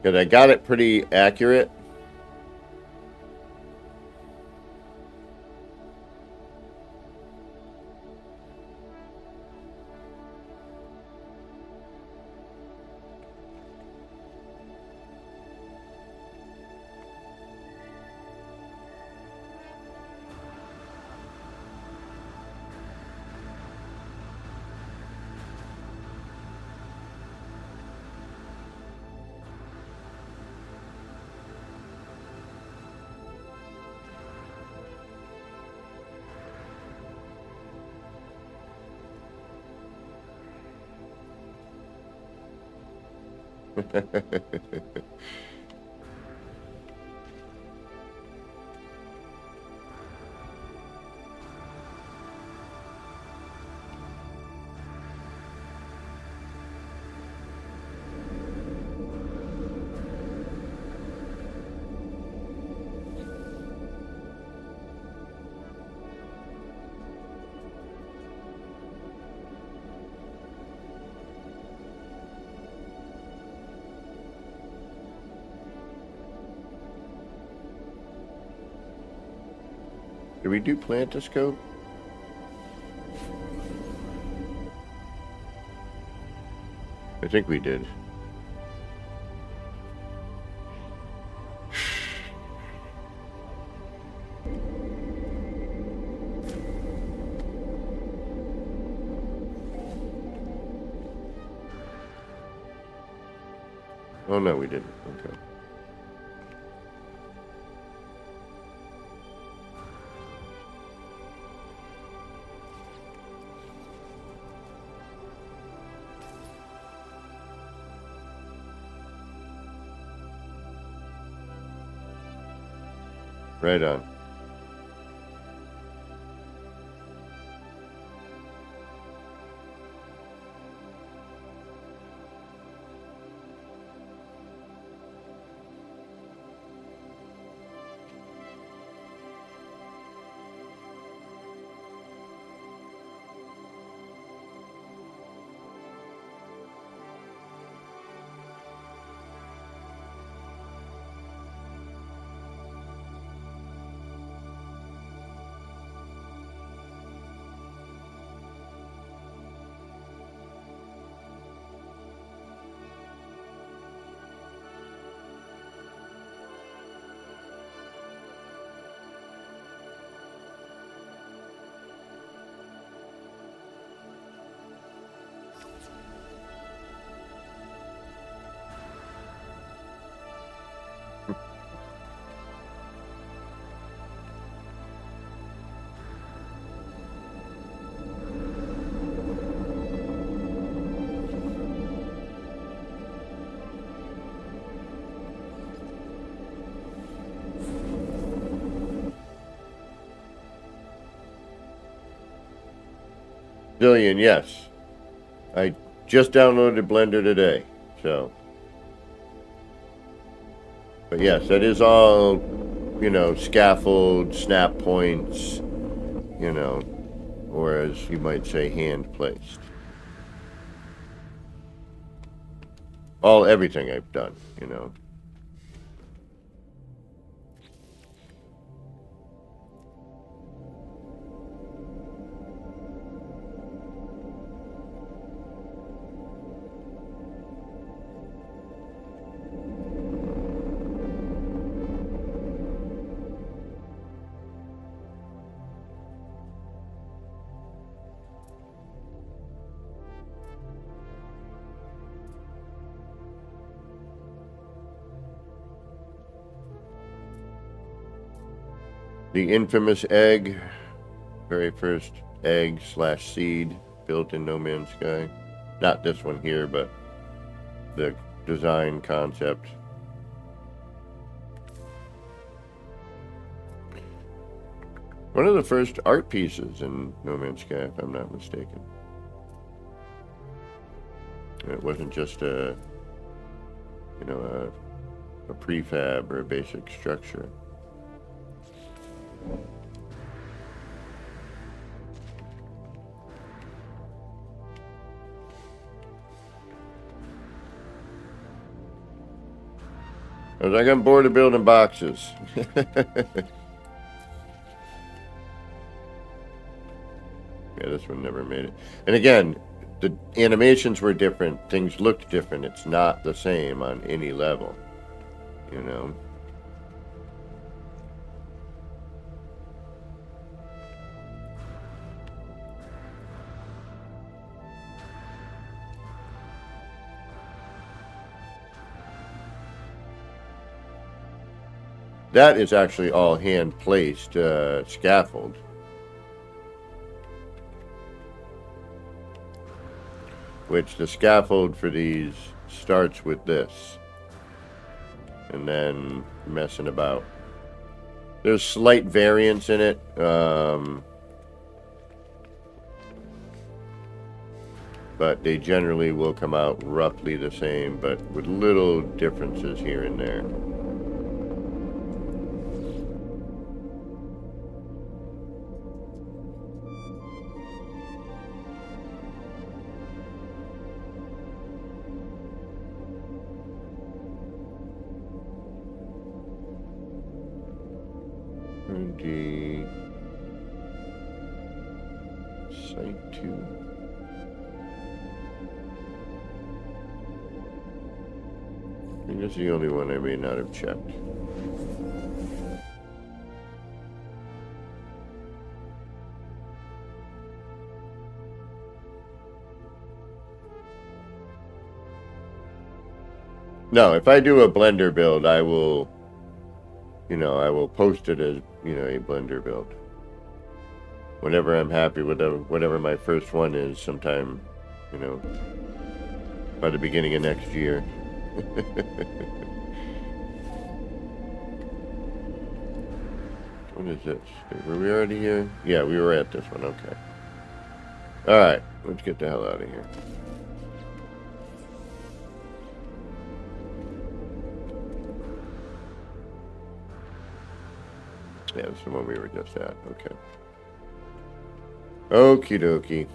Because I got it pretty accurate. Did we do plantoscope? I think we did. Oh no, we didn't. Okay. Right on. Zillion, yes. I just downloaded Blender today, so. But yes, that is all, you know, scaffold, snap points, you know, or as you might say, hand placed. Everything I've done, you know. The infamous egg, very first egg / seed built in No Man's Sky. Not this one here, but the design concept. One of the first art pieces in No Man's Sky, if I'm not mistaken. It wasn't just a, you know, a prefab or a basic structure. I was like, I'm bored of building boxes. Yeah, this one never made it. And again, the animations were different. Things looked different. It's not the same on any level, you know. That is actually all hand-placed scaffold. Which the scaffold for these starts with this. And then messing about. There's slight variance in it. But they generally will come out roughly the same, but with little differences here and there. The Site 2. I think that's the only one I may not have checked. No, if I do a Blender build, I will, you know, I will post it as, you know, a Blender build. Whenever I'm happy with whatever my first one is, sometime, you know, by the beginning of next year. What is this? Were we already here? Yeah, we were at this one. Okay. Alright, let's get the hell out of here. Yeah, this is the one we were just at. Okay. Okie dokie.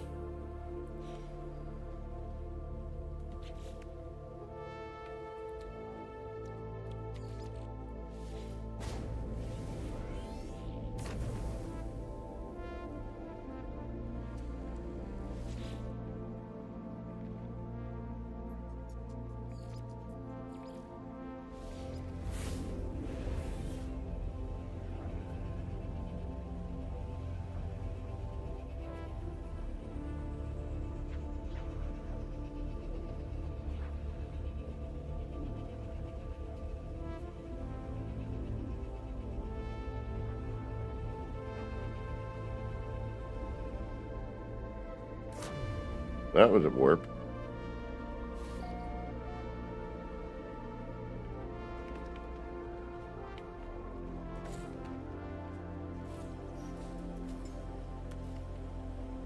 That was a warp.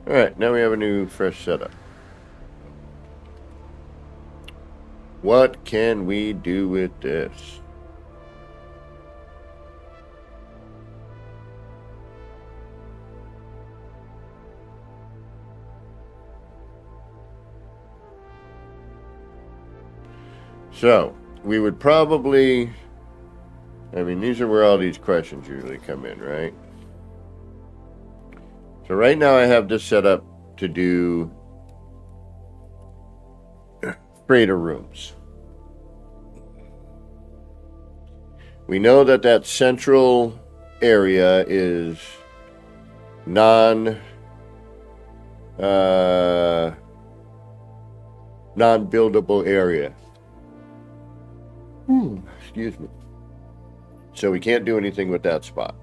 Alright, now we have a new fresh setup. What can we do with this? So, we would probably... I mean, these are where all these questions usually come in, right? So right now I have this set up to do freighter rooms. We know that that central area is non-buildable area. Excuse me. So we can't do anything with that spot.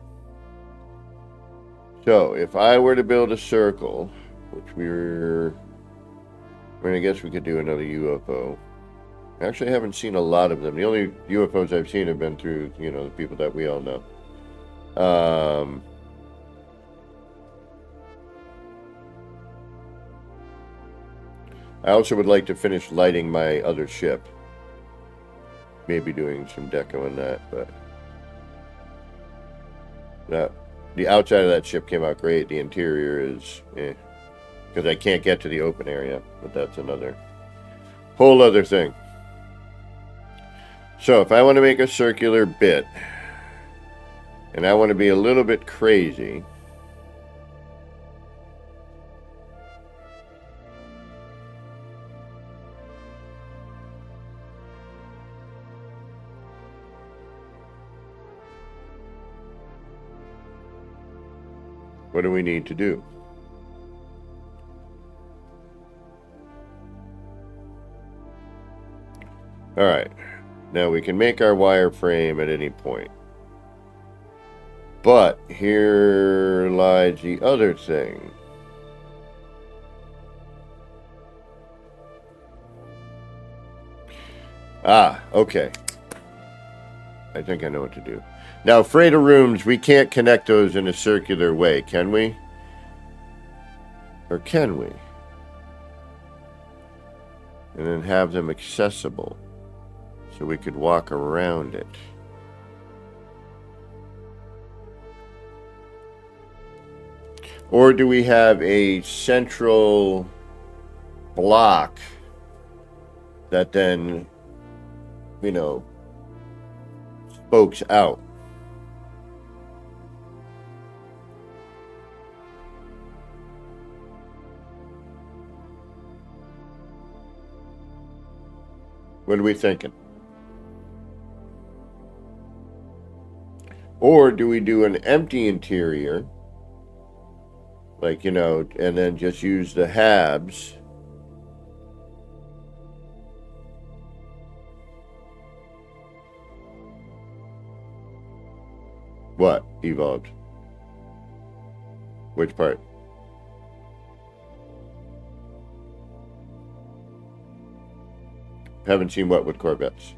So if I were to build a circle, which I mean, I guess we could do another UFO. Actually, I haven't seen a lot of them. The only UFOs I've seen have been through, you know, the people that we all know. I also would like to finish lighting my other ship. Maybe doing some deco in that, but the outside of that ship came out great. The interior is because I can't get to the open area, but that's another whole other thing. So if I want to make a circular bit and I want to be a little bit crazy, what do we need to do? All right. Now we can make our wireframe at any point. But here lies the other thing. Ah, okay. I think I know what to do. Now, freighter rooms, we can't connect those in a circular way, can we? Or can we? And then have them accessible so we could walk around it. Or do we have a central block that then, you know, spokes out? What are we thinking? Or do we do an empty interior, like, you know, and then just use the halves? What evolved? Which part? Haven't seen what with Corvettes?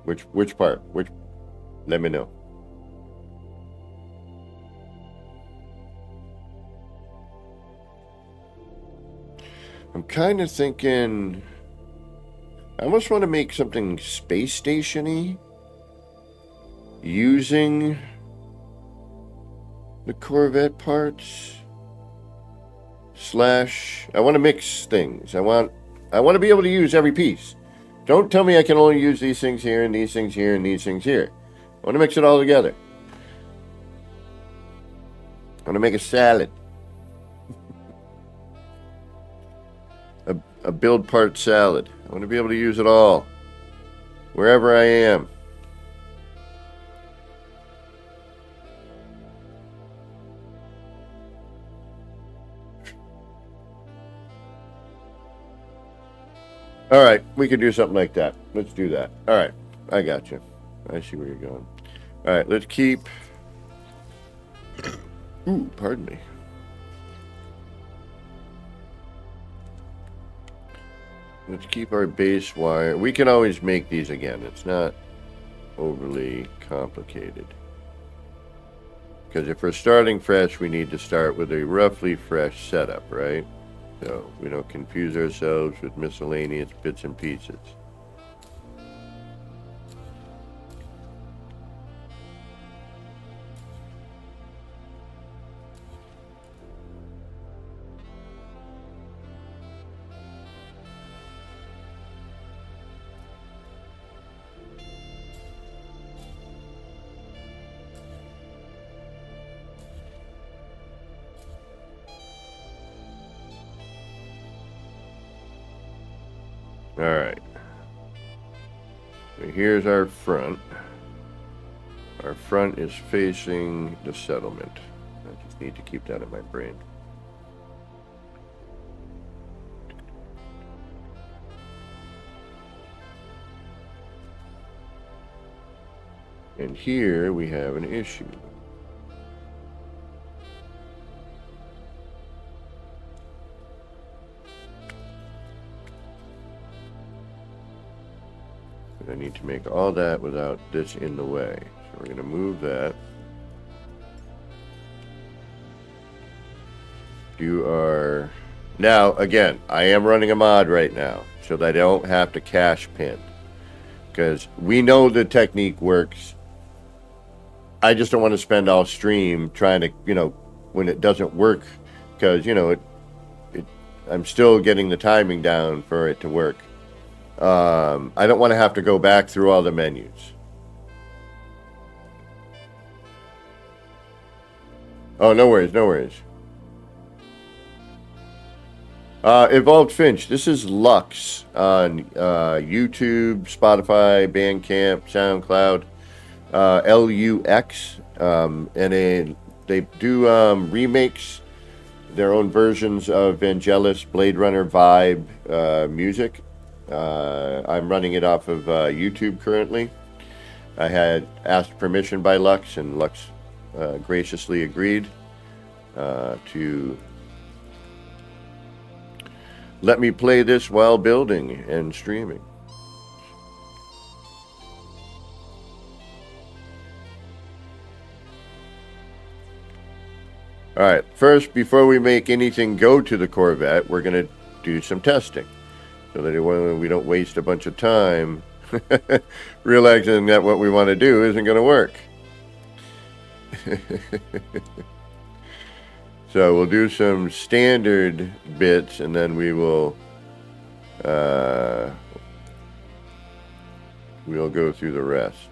Which part? Which? Let me know. I'm kind of thinking... I almost want to make something space station-y using the Corvette parts. Slash... I want to mix things. I want to be able to use every piece. Don't tell me I can only use these things here and these things here and these things here. I want to mix it all together. I want to make a salad. A build part salad. I want to be able to use it all. Wherever I am. Alright, we could do something like that. Let's do that. Alright, I got you. I see where you're going. Alright, let's keep... Ooh, pardon me. Let's keep our base wire. We can always make these again. It's not overly complicated. Because if we're starting fresh, we need to start with a roughly fresh setup, right? So we don't confuse ourselves with miscellaneous bits and pieces. Alright. So here's our front. Our front is facing the settlement. I just need to keep that in my brain. And here we have an issue. I need to make all that without this in the way. So we're going to move that. You are... Now, again, I am running a mod right now so that I don't have to cache pin. Because we know the technique works. I just don't want to spend all stream trying to, when it doesn't work. Because, I'm still getting the timing down for it to work. I don't want to have to go back through all the menus. Oh, no worries, no worries. Evolved Finch, this is Lux on YouTube, Spotify, Bandcamp, SoundCloud, LUX, and they do remakes, their own versions of Vangelis, Blade Runner vibe music. I'm running it off of YouTube currently. I had asked permission by Lux, and Lux graciously agreed to let me play this while building and streaming. Alright, first, before we make anything go to the Corvette, we're going to do some testing. So that we don't waste a bunch of time realizing that what we want to do isn't going to work. So we'll do some standard bits and then we'll go through the rest.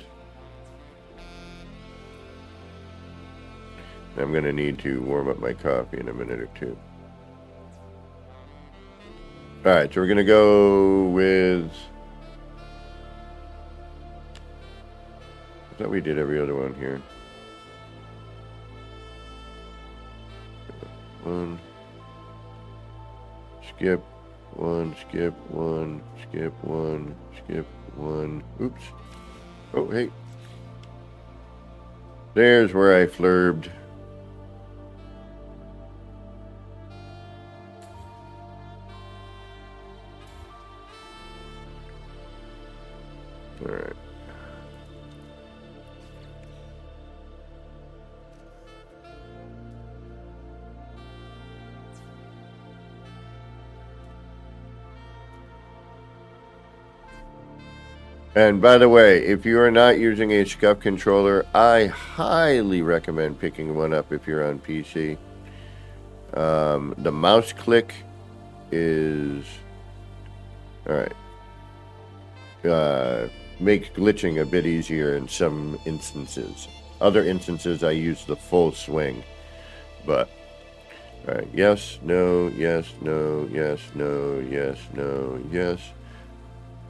I'm going to need to warm up my coffee in a minute or two. Alright, so we're going to go with... I thought we did every other one here. One. Skip. One. Skip. One. Skip. One. Skip. One. Oops. Oh, hey. There's where I flurbed. All right. And by the way, if you are not using a SCUF controller, I highly recommend picking one up if you're on PC. The mouse click is... Alright. Makes glitching a bit easier in some instances. Other instances, I use the full swing. But, alright, yes, no, yes, no, yes, no, yes, no, yes.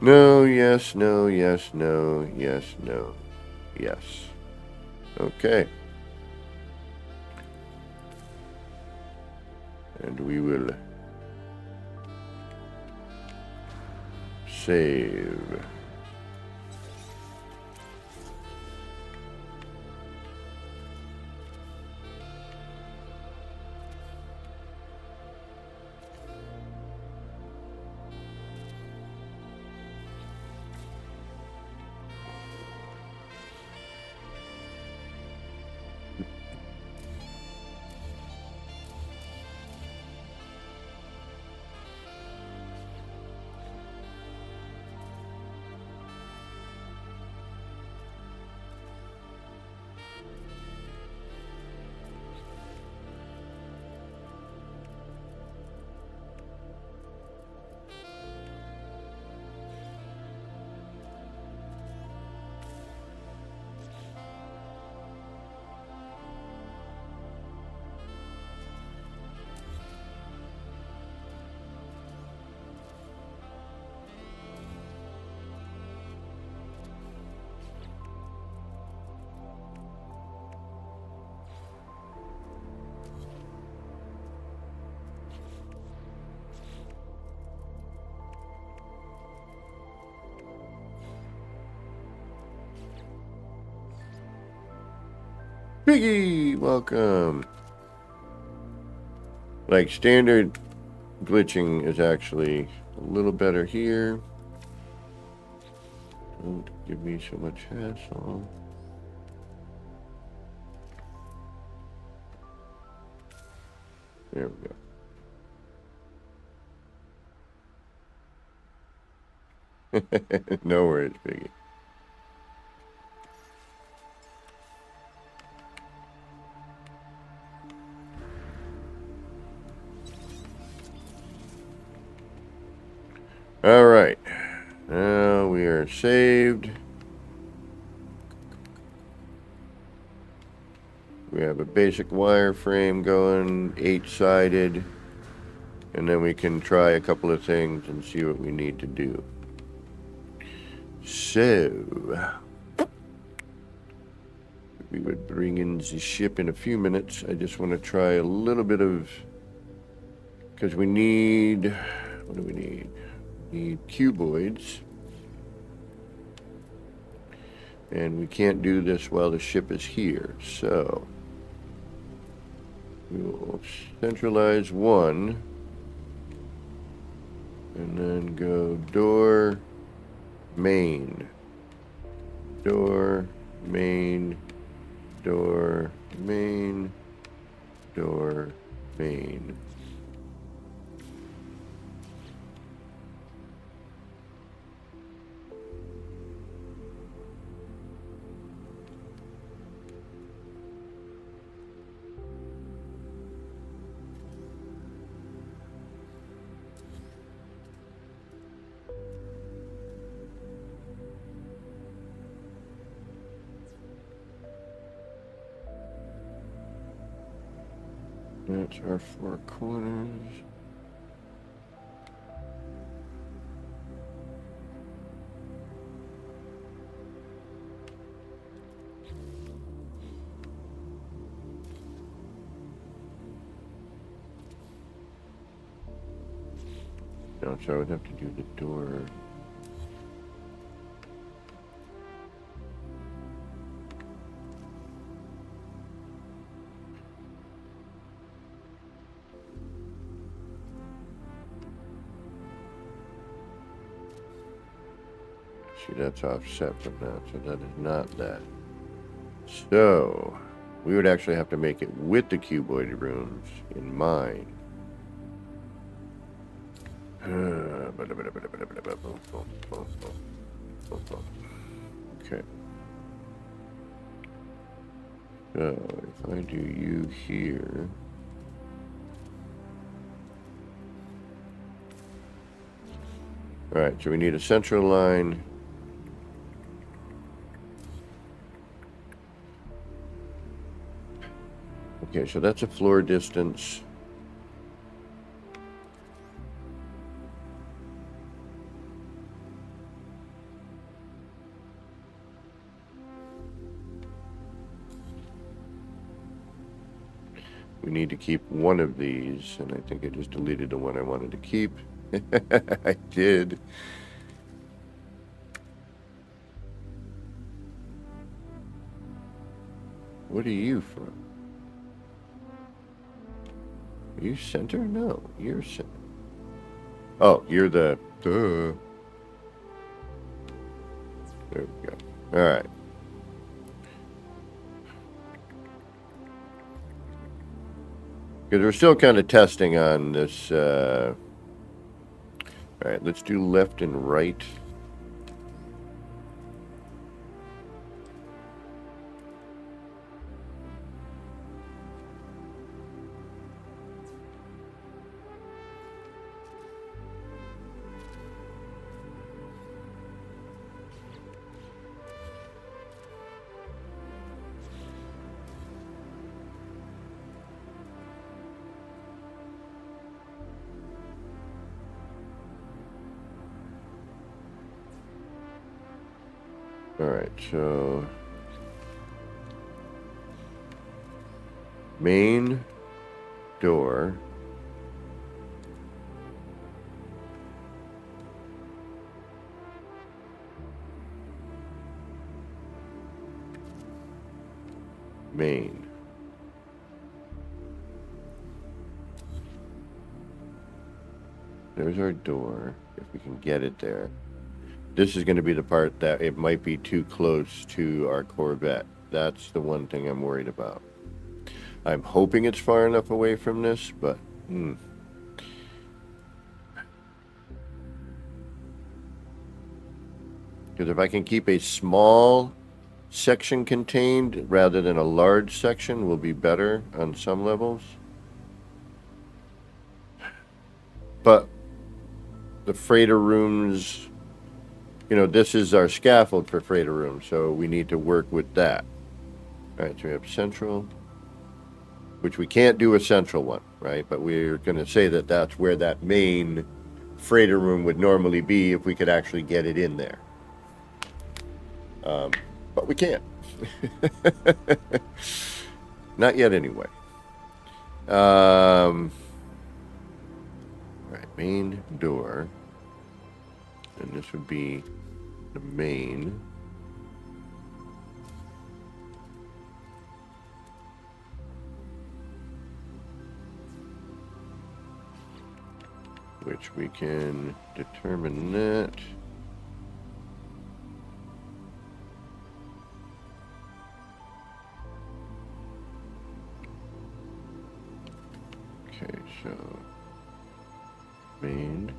No, yes, no, yes, no, yes, no, yes. Okay. And we will save. Piggy, welcome. Like, standard glitching is actually a little better here. Don't give me so much hassle. There we go. No worries, Piggy. All right, now we are saved. We have a basic wireframe going, 8-sided, and then we can try a couple of things and see what we need to do. So, we would bring in the ship in a few minutes. I just want to try a little bit of, because we need, what do we need? Need cuboids, and we can't do this while the ship is here, so we will centralize one and then go door, main, door, main, door, main, door, main. That's our 4 corners. No, so I would have to do the door. See, that's offset from that, so that is not that. So, we would actually have to make it with the cuboid rooms in mind. Okay. So if I do you here. Alright, so we need a central line. Okay, so that's a floor distance. We need to keep one of these, and I think I just deleted the one I wanted to keep. I did. What are you from? Are you center? No, you're center. Oh, you're the... Duh. There we go. All right. Because we're still kind of testing on this. All right, let's do left and right. All right, so main door. Main. There's our door, if we can get it there. This is going to be the part that it might be too close to our Corvette. That's the one thing I'm worried about. I'm hoping it's far enough away from this, but... Because if I can keep a small section contained rather than a large section, will be better on some levels. But the freighter rooms... You know, this is our scaffold for freighter room, so we need to work with that. All right, so we have central, which we can't do a central one, right? But we're going to say that that's where that main freighter room would normally be if we could actually get it in there. But we can't. Not yet, anyway. All right, main door. And this would be the main. Which we can determine that. Okay, so main.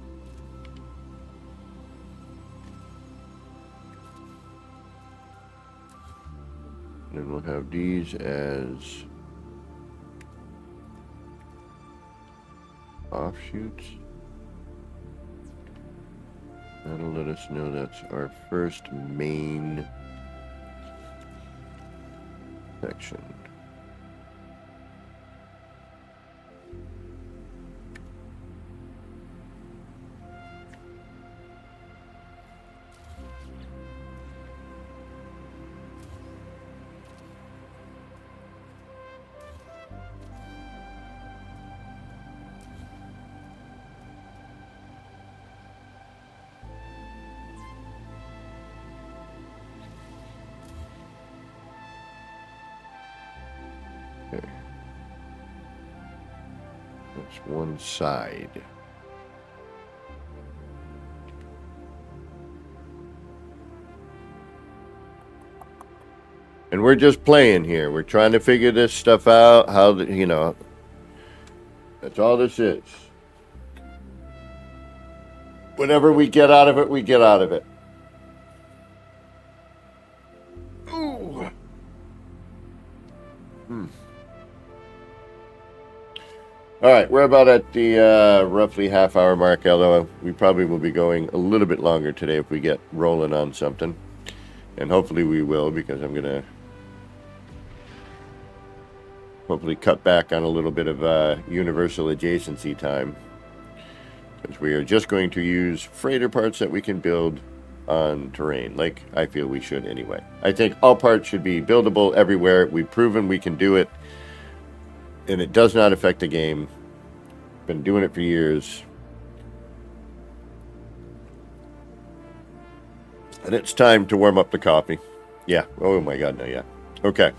And we'll have these as offshoots. That'll let us know that's our first main section. Okay. That's one side. And we're just playing here. We're trying to figure this stuff out. How, you know, that's all this is. Whatever we get out of it, we get out of it. All right, we're about at the roughly half-hour mark, although we probably will be going a little bit longer today if we get rolling on something. And hopefully we will, because I'm going to hopefully cut back on a little bit of universal adjacency time. Because we are just going to use freighter parts that we can build on terrain, like I feel we should anyway. I think all parts should be buildable everywhere. We've proven we can do it, and it does not affect the game. Been doing it for years. And it's time to warm up the coffee. Yeah. Oh my God, no, yeah. Okay.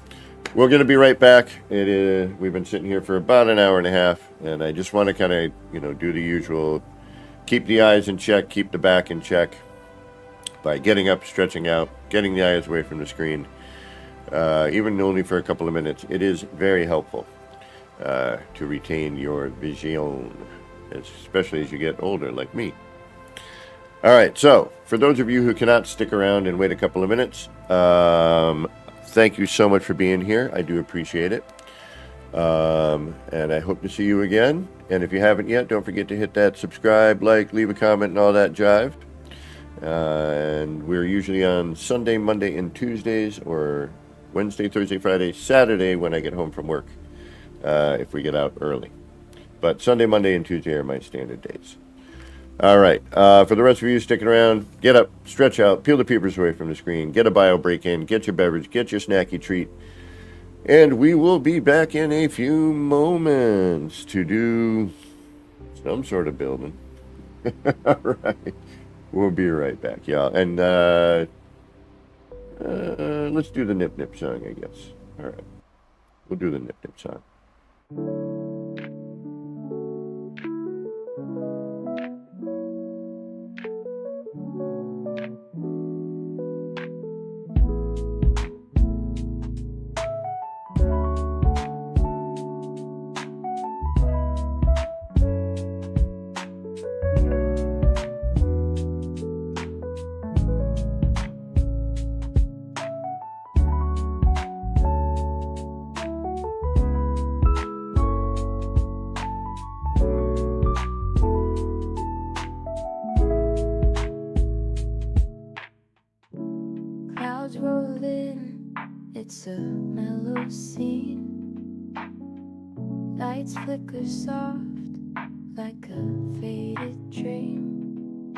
We're going to be right back. We've been sitting here for about an hour and a half, and I just want to kind of, do the usual, keep the eyes in check, keep the back in check by getting up, stretching out, getting the eyes away from the screen, even only for a couple of minutes. It is very helpful to retain your vision, especially as you get older like me. All right, so for those of you who cannot stick around and wait a couple of minutes, thank you so much for being here. I do appreciate it. And I hope to see you again. And if you haven't yet, don't forget to hit that subscribe, like, leave a comment, and all that jive. And we're usually on Sunday, Monday, and Tuesdays, or Wednesday, Thursday, Friday, Saturday when I get home from work, if we get out early. But Sunday, Monday, and Tuesday are my standard days. All right. For the rest of you sticking around, get up, stretch out, peel the peepers away from the screen, get a bio break in, get your beverage, get your snacky treat, and we will be back in a few moments to do some sort of building. All right. We'll be right back, y'all. And let's do the Nip Nip song, I guess. All right. We'll do the Nip Nip song. Clouds roll in, it's a mellow scene. Lights flicker soft like a faded dream.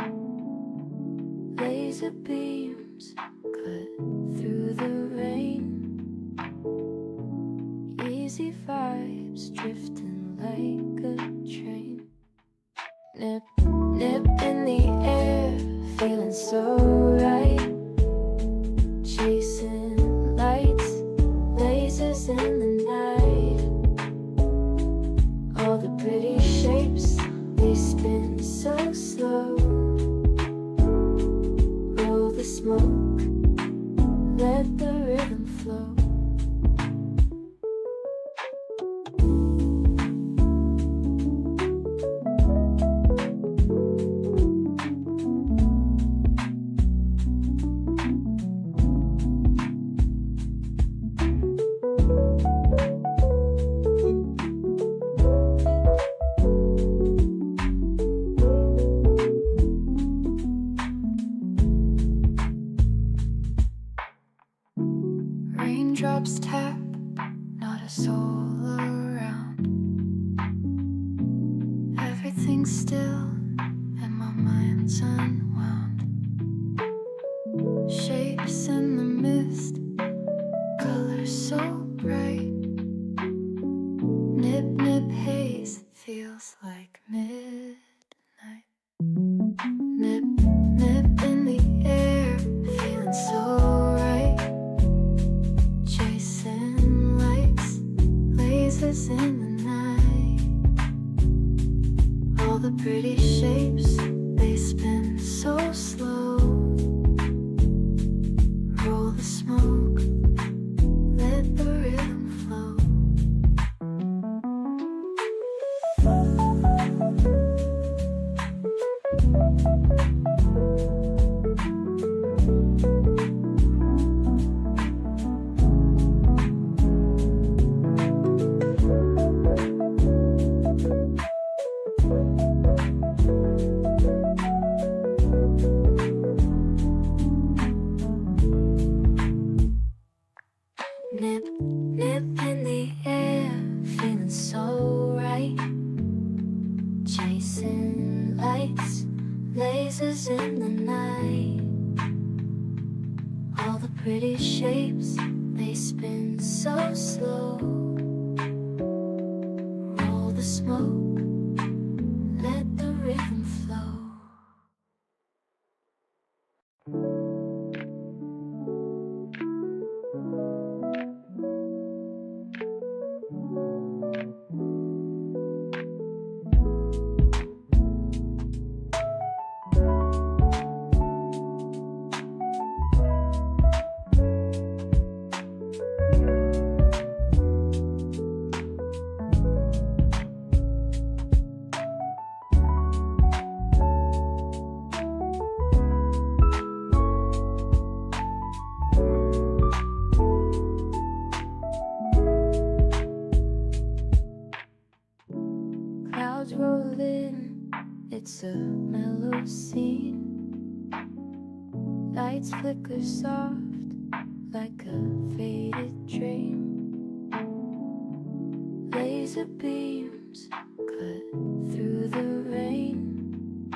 Laser beams cut through the rain. Easy vibes drifting like a train. Nip, nip in the air, feeling so right. Chasing lights, lasers in the night. All the pretty shapes, they spin so slow. Roll the smoke, let the rhythm flow. Raindrops tap, not a soul around. Everything's still and my mind's unwound. Shapes in the mist, colors so bright. Nip, nip haze, feels like midnight. Nip, nip in the air, feeling so right. Chasing lights, lasers in the night. All the pretty shapes, they spin so slow. Roll the smoke, let the rhythm flow. blazes in the night. All the pretty shapes, they spin so slow. Roll the smoke, let the rhythm flow. Clouds roll in, it's a mellow scene. Lights flicker soft like a faded dream. Laser beams cut through the rain.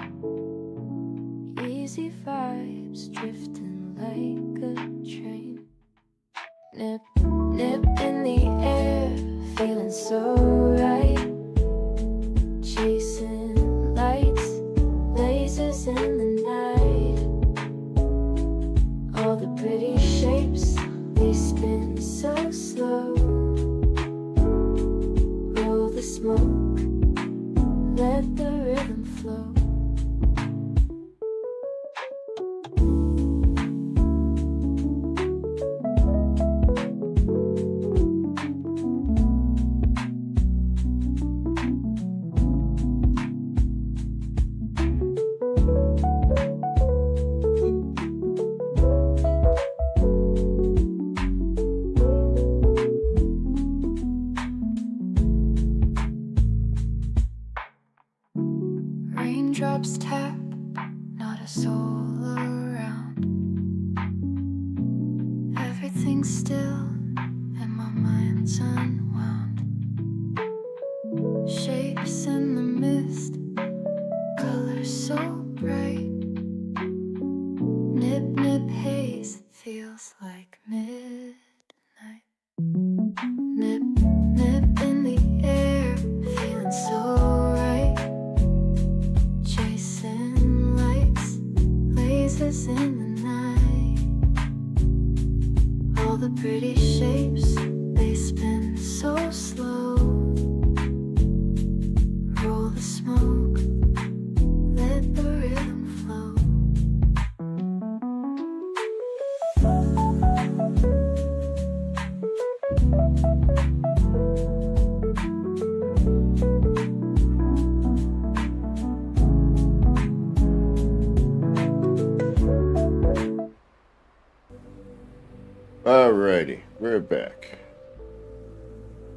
Easy vibes drifting like a train. Nip, nip in the air, feeling so right. Chasing lights, lasers in the night. All the pretty shapes, they spin so slow. Roll the smoke, let the rhythm flow. Raindrops tap, not a soul around. Everything's still and my mind's unwound. Shapes in the mist, colors so bright. Nip, nip haze, feels like midnight. Nip, nip in the air, feeling so right. Chasing lights, lasers in the night. All the pretty shapes, they spin so slow. Roll the smoke, let the rhythm flow. Alrighty, we're back.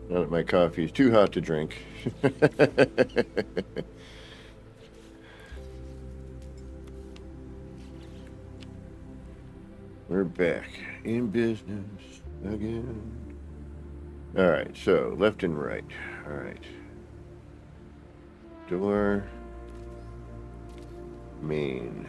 Now that my coffee is too hot to drink. We're back in business again. Alright, so left and right. Alright. Door. Main.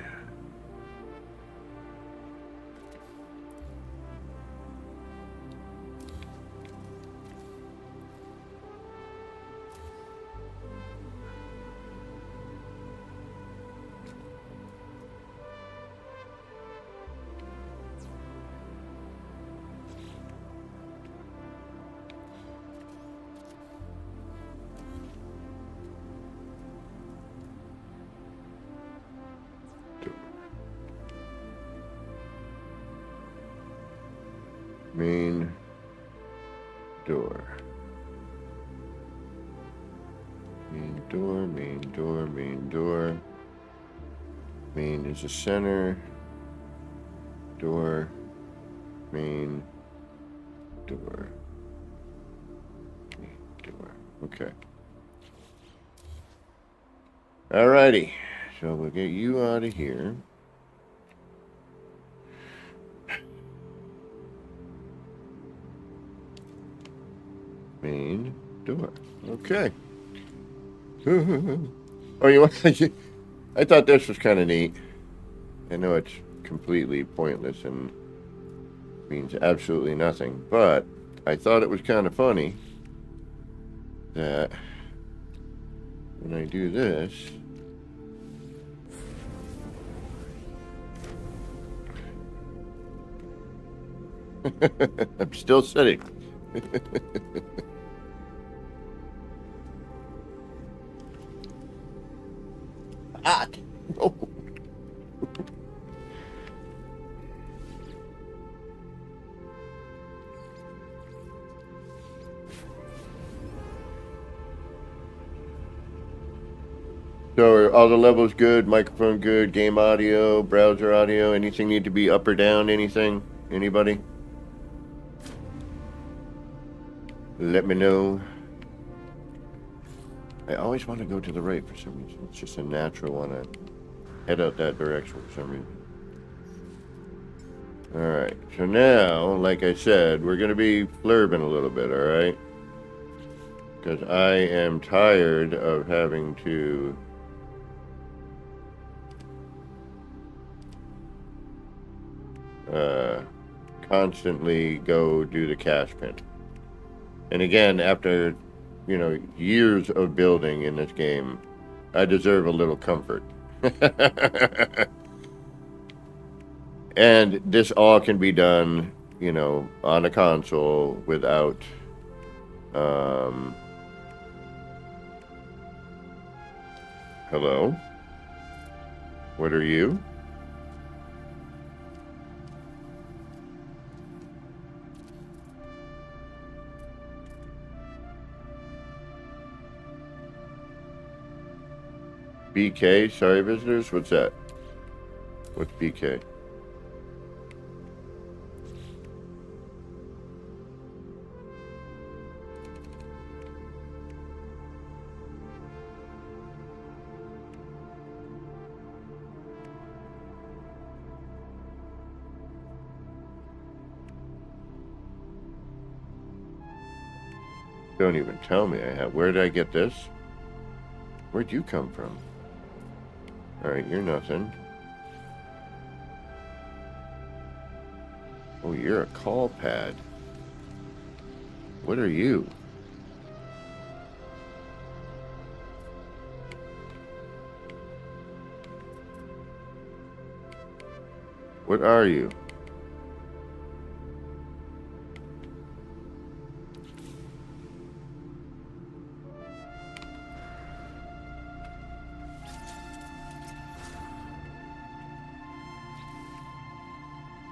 Main door. Main door, main door, main door. Main is the center. Door. Main door. Main door. Okay. Alrighty. So we'll get you out of here. Main door. Okay. Oh, you want I thought this was kind of neat. I know it's completely pointless and means absolutely nothing, but I thought it was kind of funny that when I do this, I'm still sitting. Hot. Oh. So are all the levels good? Microphone good? Game audio? Browser audio? Anything need to be up or down? Anything? Anybody? Let me know. I always want to go to the right for some reason. It's just a natural one. I head out that direction for some reason. Alright, so now, like I said, we're going to be flurbing a little bit, alright? Because I am tired of having to constantly go do the cash pin. And again, after, you know, years of building in this game, I deserve a little comfort. And this all can be done, you know, on a console without hello? What are you? BK, sorry visitors, what's that? What's BK? Don't even tell me I have. Where did I get this? Where'd you come from? Alright, you're nothing. Oh, you're a call pad. What are you? What are you?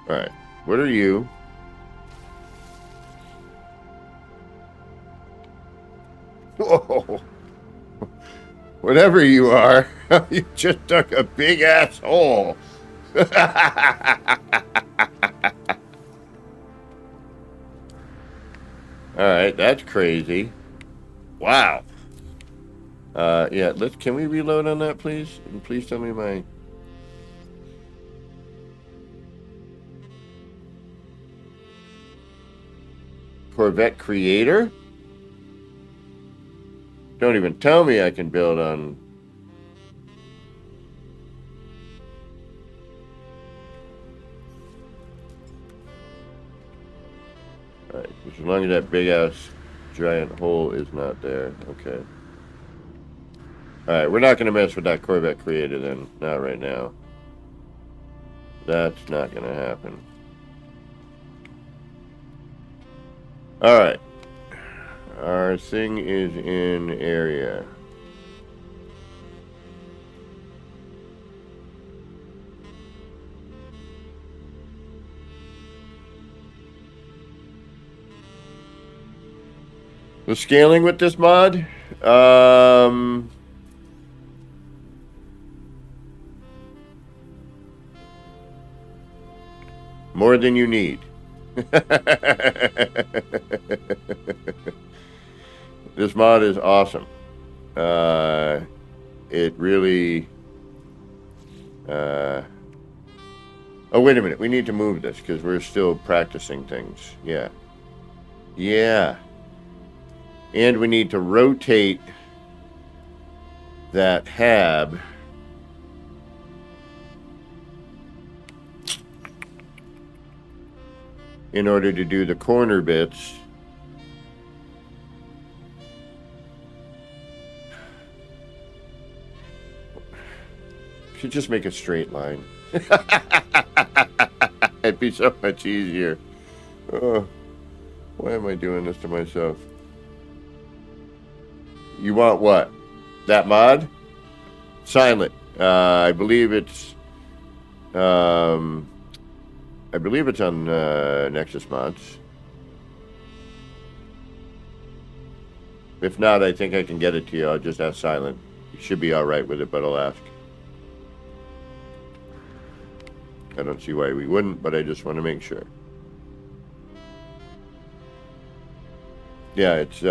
Alright, what are you? Whoa! Whatever you are, you just dug a big ass hole. Alright, that's crazy. Wow. Yeah, can we reload on that, please? And please tell me my... Corvette creator? Don't even tell me I can build on... Alright, as long as that big ass giant hole is not there. Okay. Alright, we're not going to mess with that Corvette creator then. Not right now. That's not going to happen. Alright. Our thing is in area. The scaling with this mod? More than you need. This mod is awesome. It really... oh, wait a minute. We need to move this because we're still practicing things. Yeah. Yeah. And we need to rotate that hab in order to do the corner bits. Should just make a straight line. It'd be so much easier. Oh, why am I doing this to myself? You want what? That mod? Silent. I believe it's on Nexus mods. If not, I think I can get it to you. I'll just ask Silent. You should be all right with it, but I'll ask. I don't see why we wouldn't, but I just want to make sure. Yeah, it's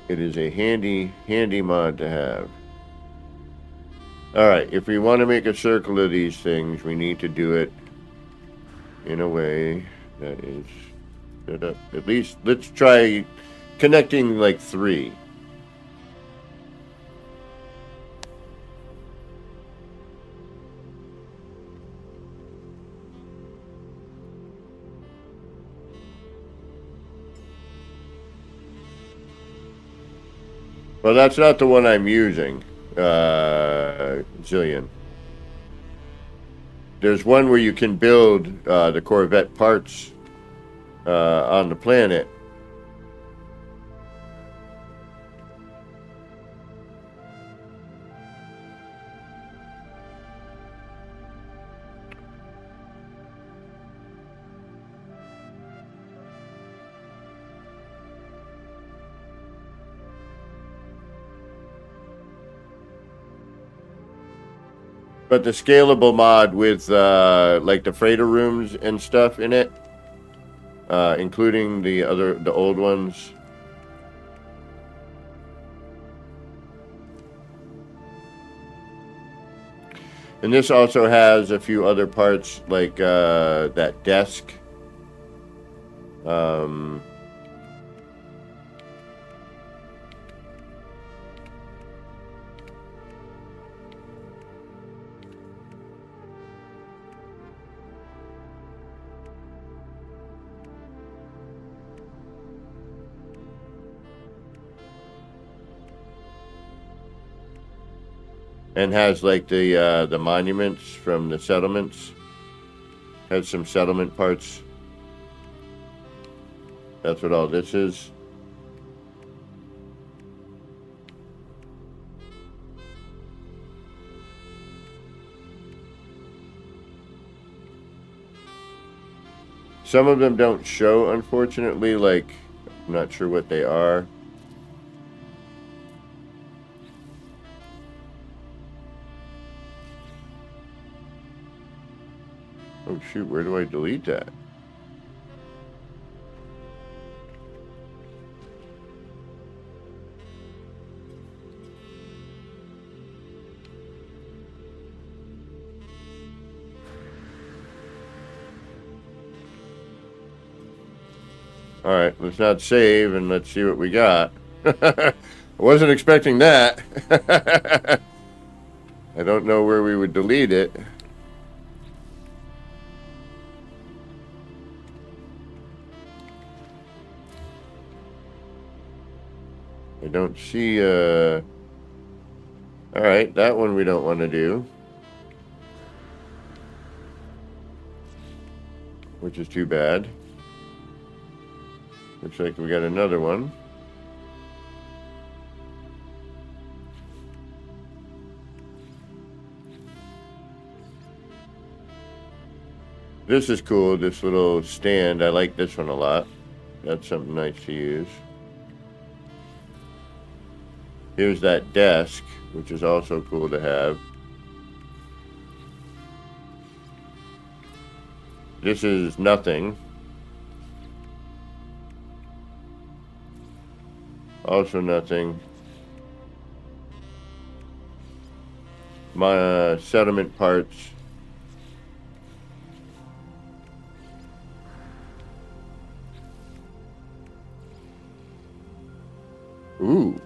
it is a handy mod to have. All right, if we want to make a circle of these things, we need to do it in a way that is set up. At least let's try connecting like 3. Well, that's not the one I'm using, Zillion. There's one where you can build the Corvette parts on the planet. But the scalable mod with like the freighter rooms and stuff in it, including the old ones. And this also has a few other parts like that desk. And has like the monuments from the settlements. Has some settlement parts. That's what all this is. Some of them don't show, unfortunately. Like, I'm not sure what they are. Oh shoot, where do I delete that? Alright, let's not save and let's see what we got. I wasn't expecting that. I don't know where we would delete it. I don't see, alright, that one we don't want to do. Which is too bad. Looks like we got another one. This is cool, this little stand. I like this one a lot. That's something nice to use. Here's that desk, which is also cool to have. This is nothing. Also nothing. My settlement parts. Ooh.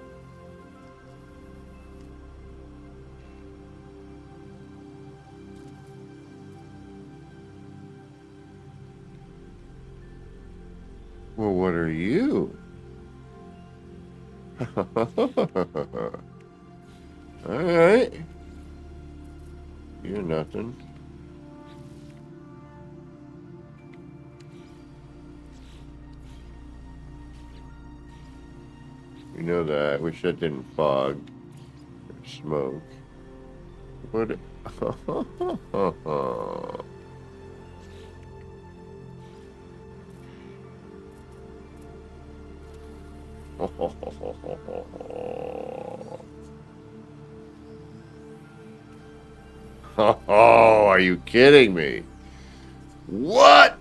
you? Alright. You're nothing. You know that. I wish that didn't fog or smoke. What? Oh, are you kidding me? What?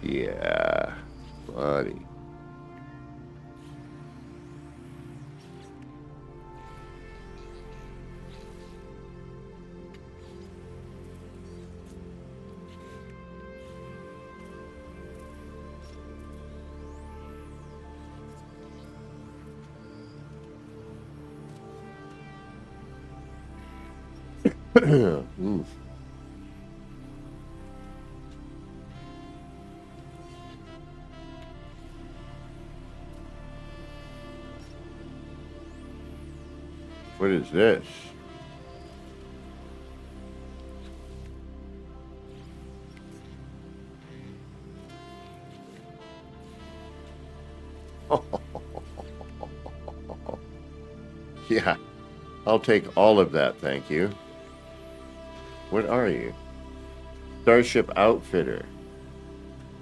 Yeah, buddy. Oof. What is this? Yeah, I'll take all of that, thank you. What are you? Starship Outfitter.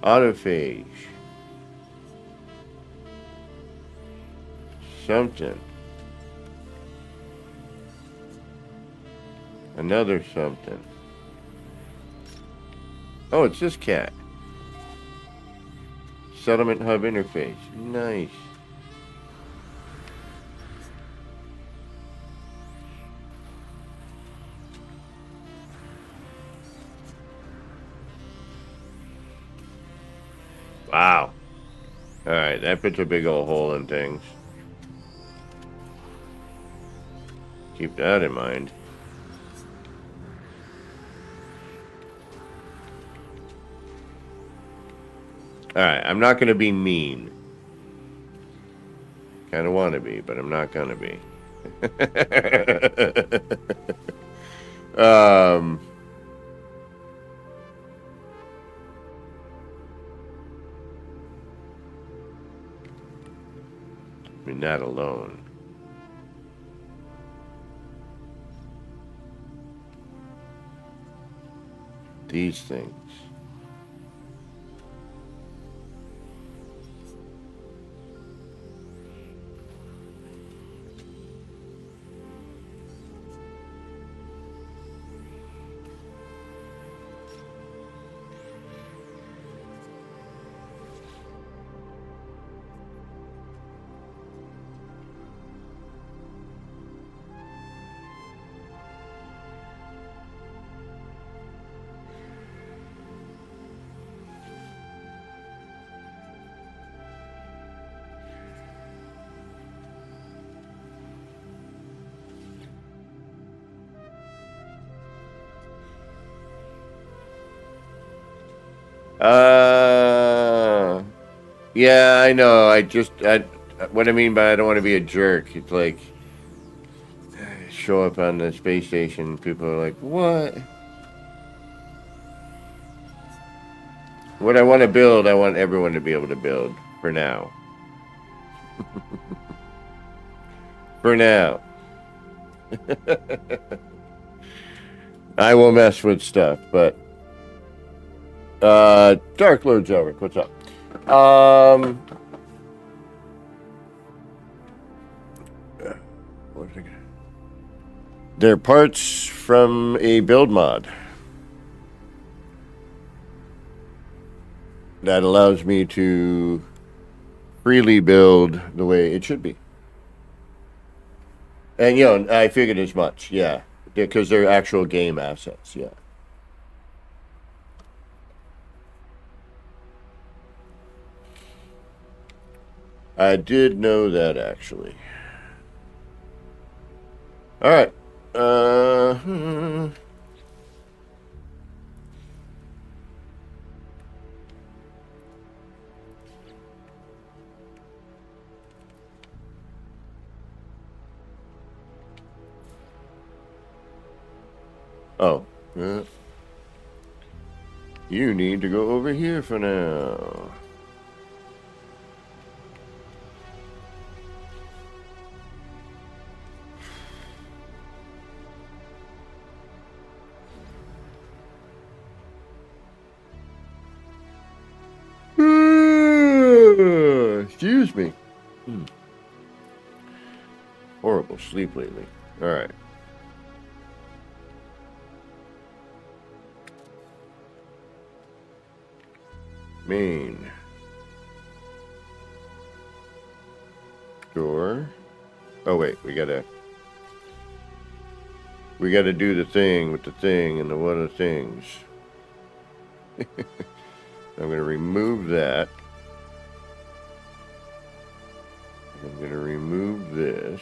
Autophage. Something. Another something. Oh, it's this cat. Settlement Hub interface. Nice. Wow. Alright, that puts a big old hole in things. Keep that in mind. Alright, I'm not going to be mean. Kind of want to be, but I'm not going to be. I mean, not alone. These things. Yeah, I know. What I mean by I don't want to be a jerk. It's like, show up on the space station, people are like, what? What I want to build, I want everyone to be able to build, for now. For now. I will mess with stuff, but... Dark Lord Jelric, what's up? They're parts from a build mod. that allows me to freely build the way it should be. And, you know, I figured as much, yeah. Because they're actual game assets, yeah. I did know that, actually. Alright. Oh. You need to go over here for now. Excuse me. Horrible sleep lately. Alright. Main. Door. Oh wait, we gotta do the thing with the thing and the one of the things. I'm gonna remove that. I'm gonna remove this.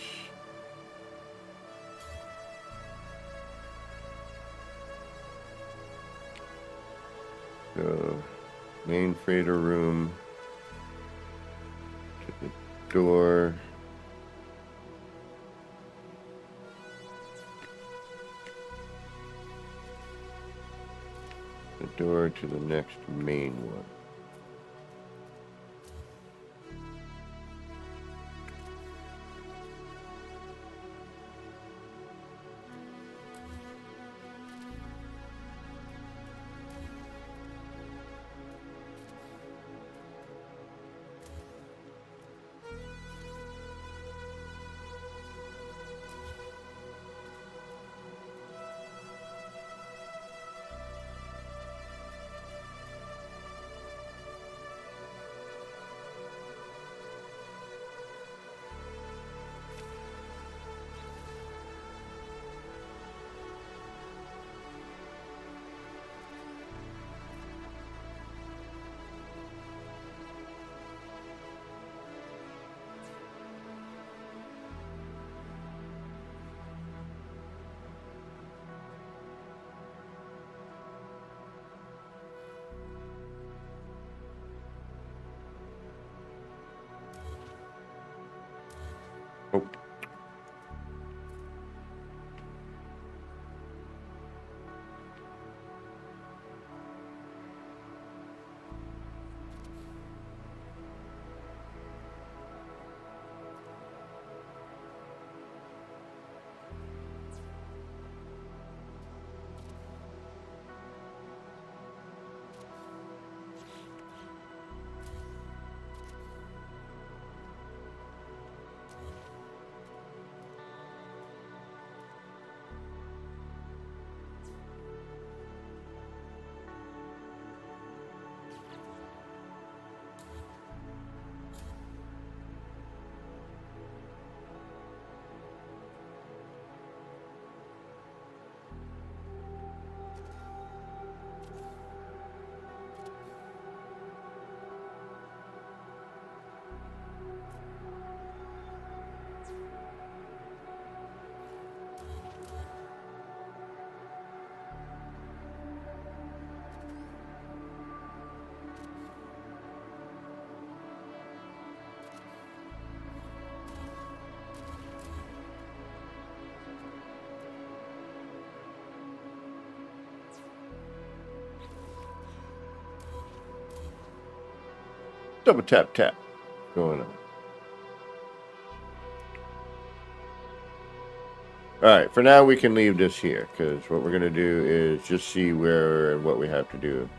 So, main freighter room to the door. The door to the next main one. Oh. Double tap tap going on. Alright, for now we can leave this here, because what we're going to do is just see where and what we have to do.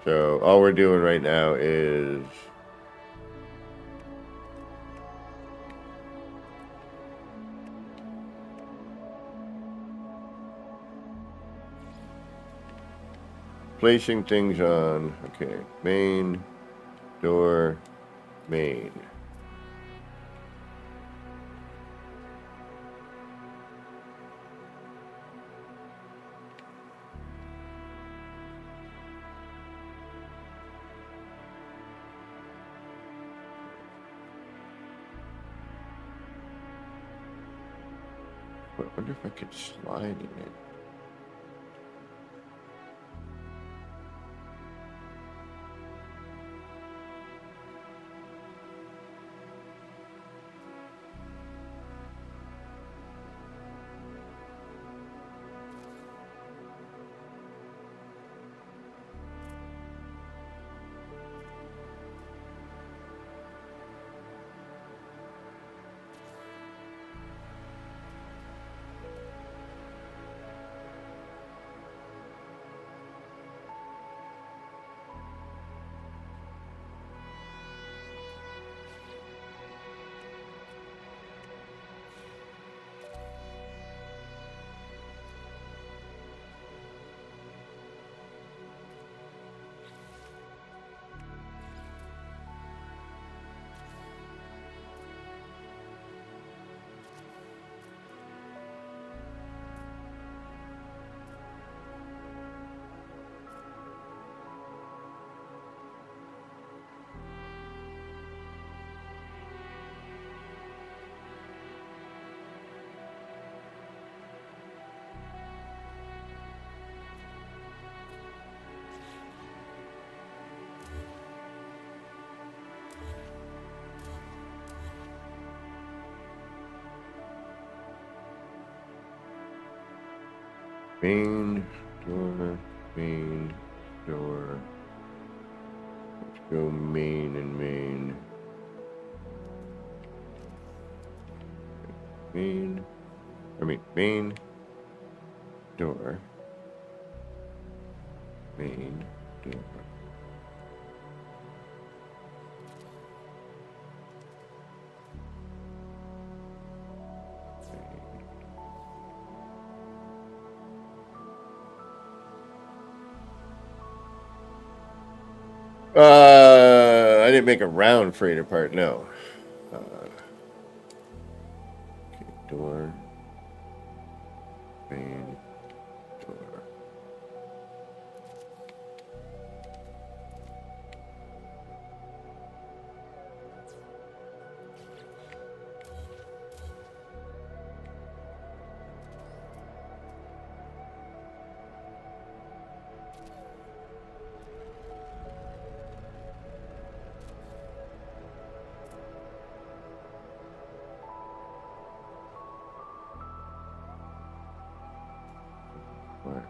So all we're doing right now is Placing things on. Okay. Main. Door. Main. I wonder if I could slide in it. Main door, main door. Let's go main and main. Main. Main door. Main door. I didn't make a round freighter part, no. Okay, door. Main door. What?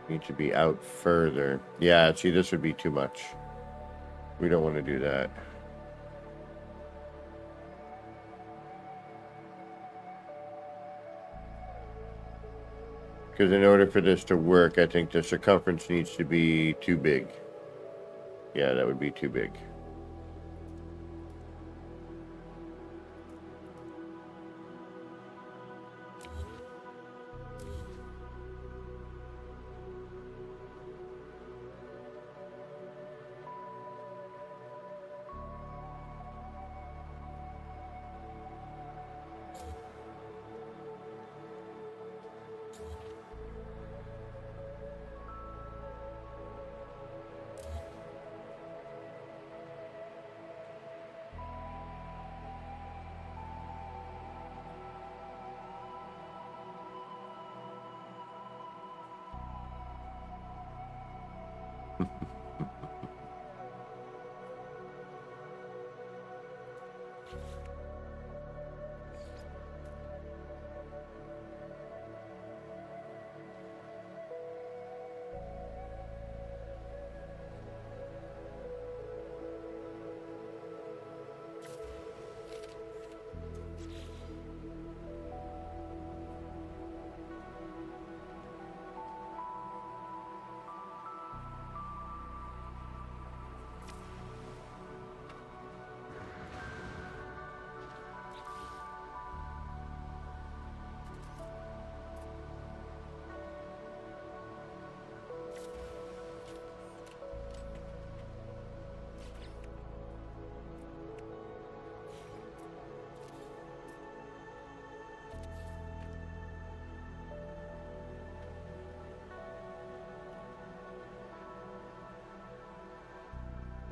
Need to be out further. Yeah, see, this would be too much. We don't want to do that. Because in order for this to work, I think the circumference needs to be too big. Yeah, that would be too big.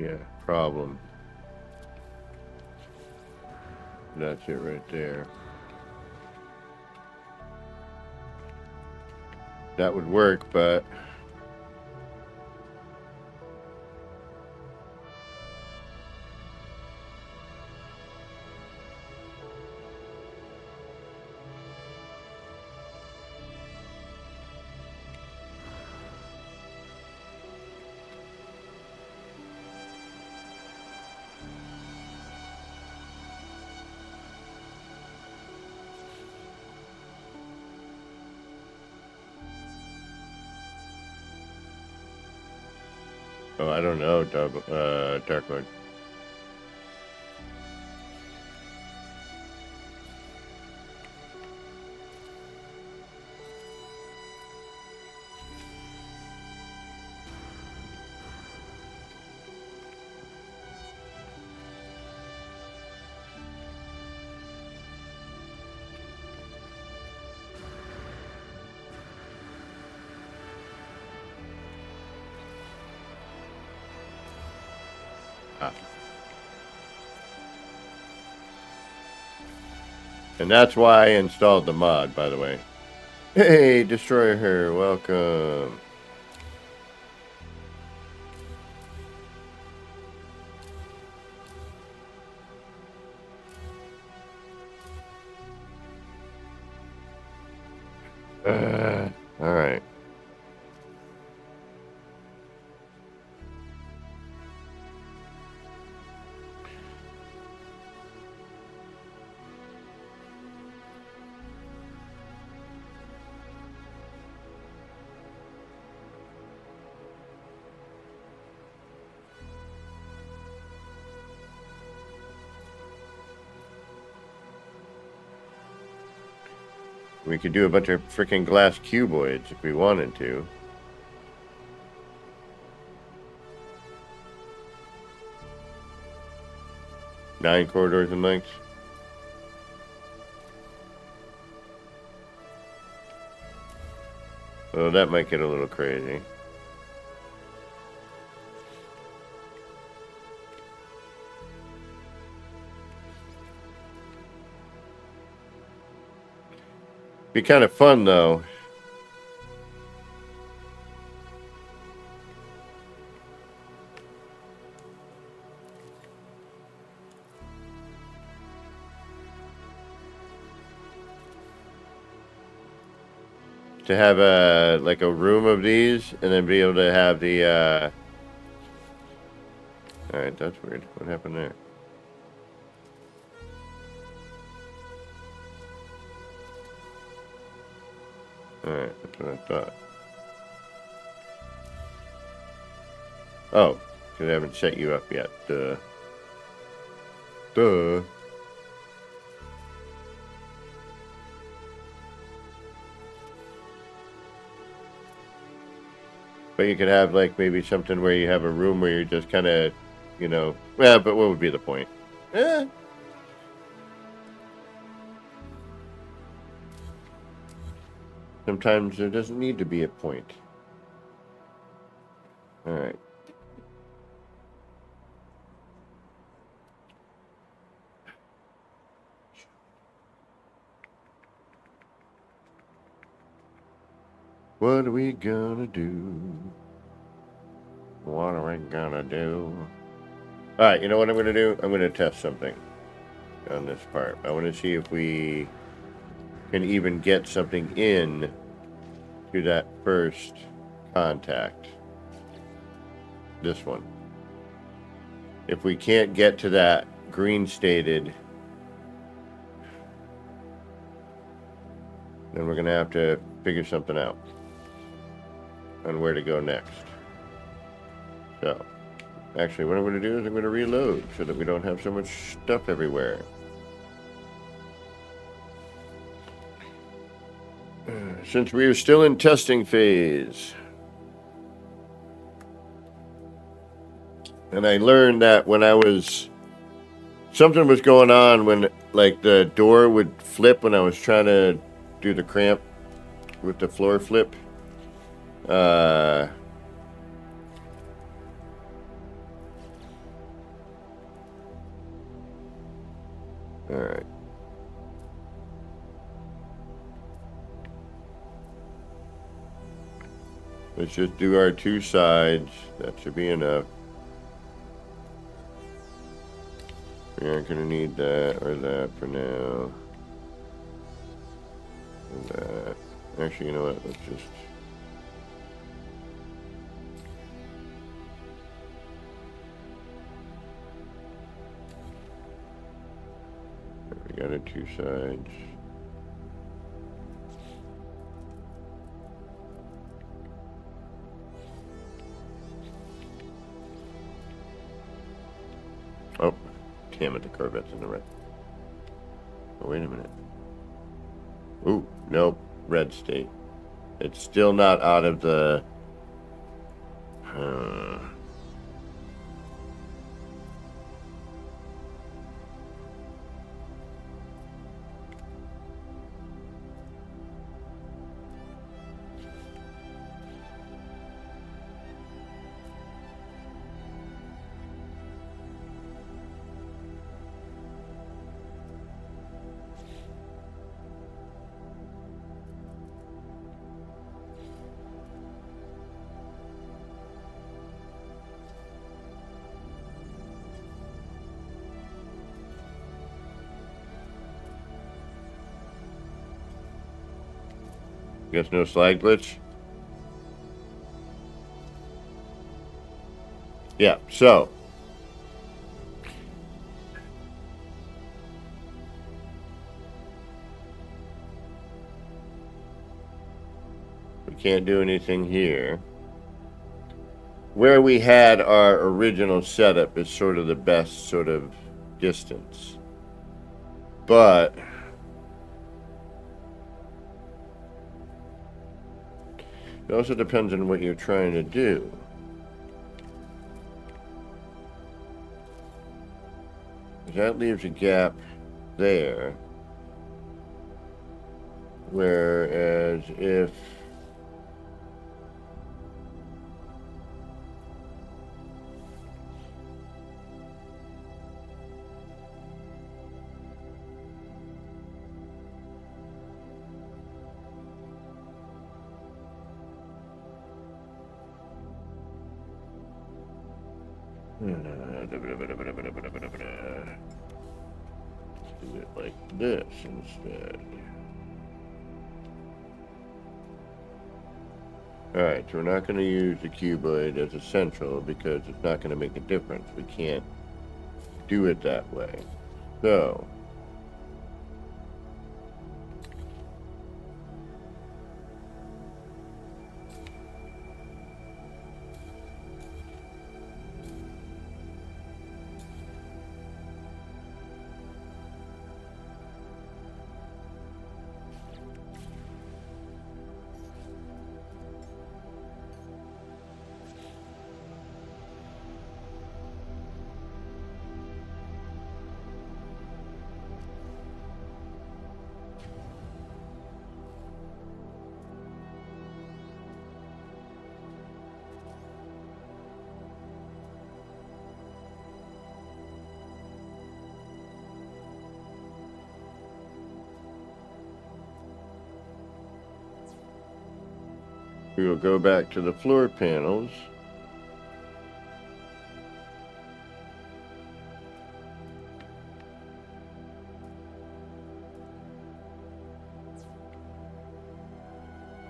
Yeah, problem. That's it right there. That would work, but oh, I don't know, Darkwood. Ah. And that's why I installed the mod, by the way. Hey, Destroy Her, welcome. All right. We could do a bunch of freaking glass cuboids if we wanted to. Nine corridors in length. Well, that might get a little crazy. Be kind of fun, though. To have a like a room of these, and then be able to have the. All right, that's weird. What happened there? Alright, that's what I thought. Oh, because I haven't set you up yet. Duh. But you could have, like, maybe something where you have a room where you're just kind of, you know... Well, but what would be the point? Sometimes there doesn't need to be a point. Alright. What are we gonna do? What are we gonna do? Alright, you know what I'm gonna do? I'm gonna test something on this part. I want to see if we can even get something in to that first contact. This one. If we can't get to that green stated, then we're going to have to figure something out on where to go next. So, actually, what I'm going to do is I'm going to reload so that we don't have so much stuff everywhere. Since we are still in testing phase, and I learned that when I was, something was going on when, like, the door would flip when I was trying to do the cramp with the floor flip. Alright. Let's just do our 2 sides. That should be enough. We aren't going to need that or that for now. And that. Actually, you know what? Let's just... We got it 2 sides. Oh, damn it, the Corvette's in the red. Oh, wait a minute. Ooh, nope, red state. It's still not out of the... Guess no slide glitch? Yeah, so. We can't do anything here. Where we had our original setup is sort of the best sort of distance. But it also depends on what you're trying to do. That leaves a gap there. Whereas if do it like this instead. Alright, so we're not going to use the cuboid as a central because it's not going to make a difference. We can't do it that way. So, we will go back to the floor panels.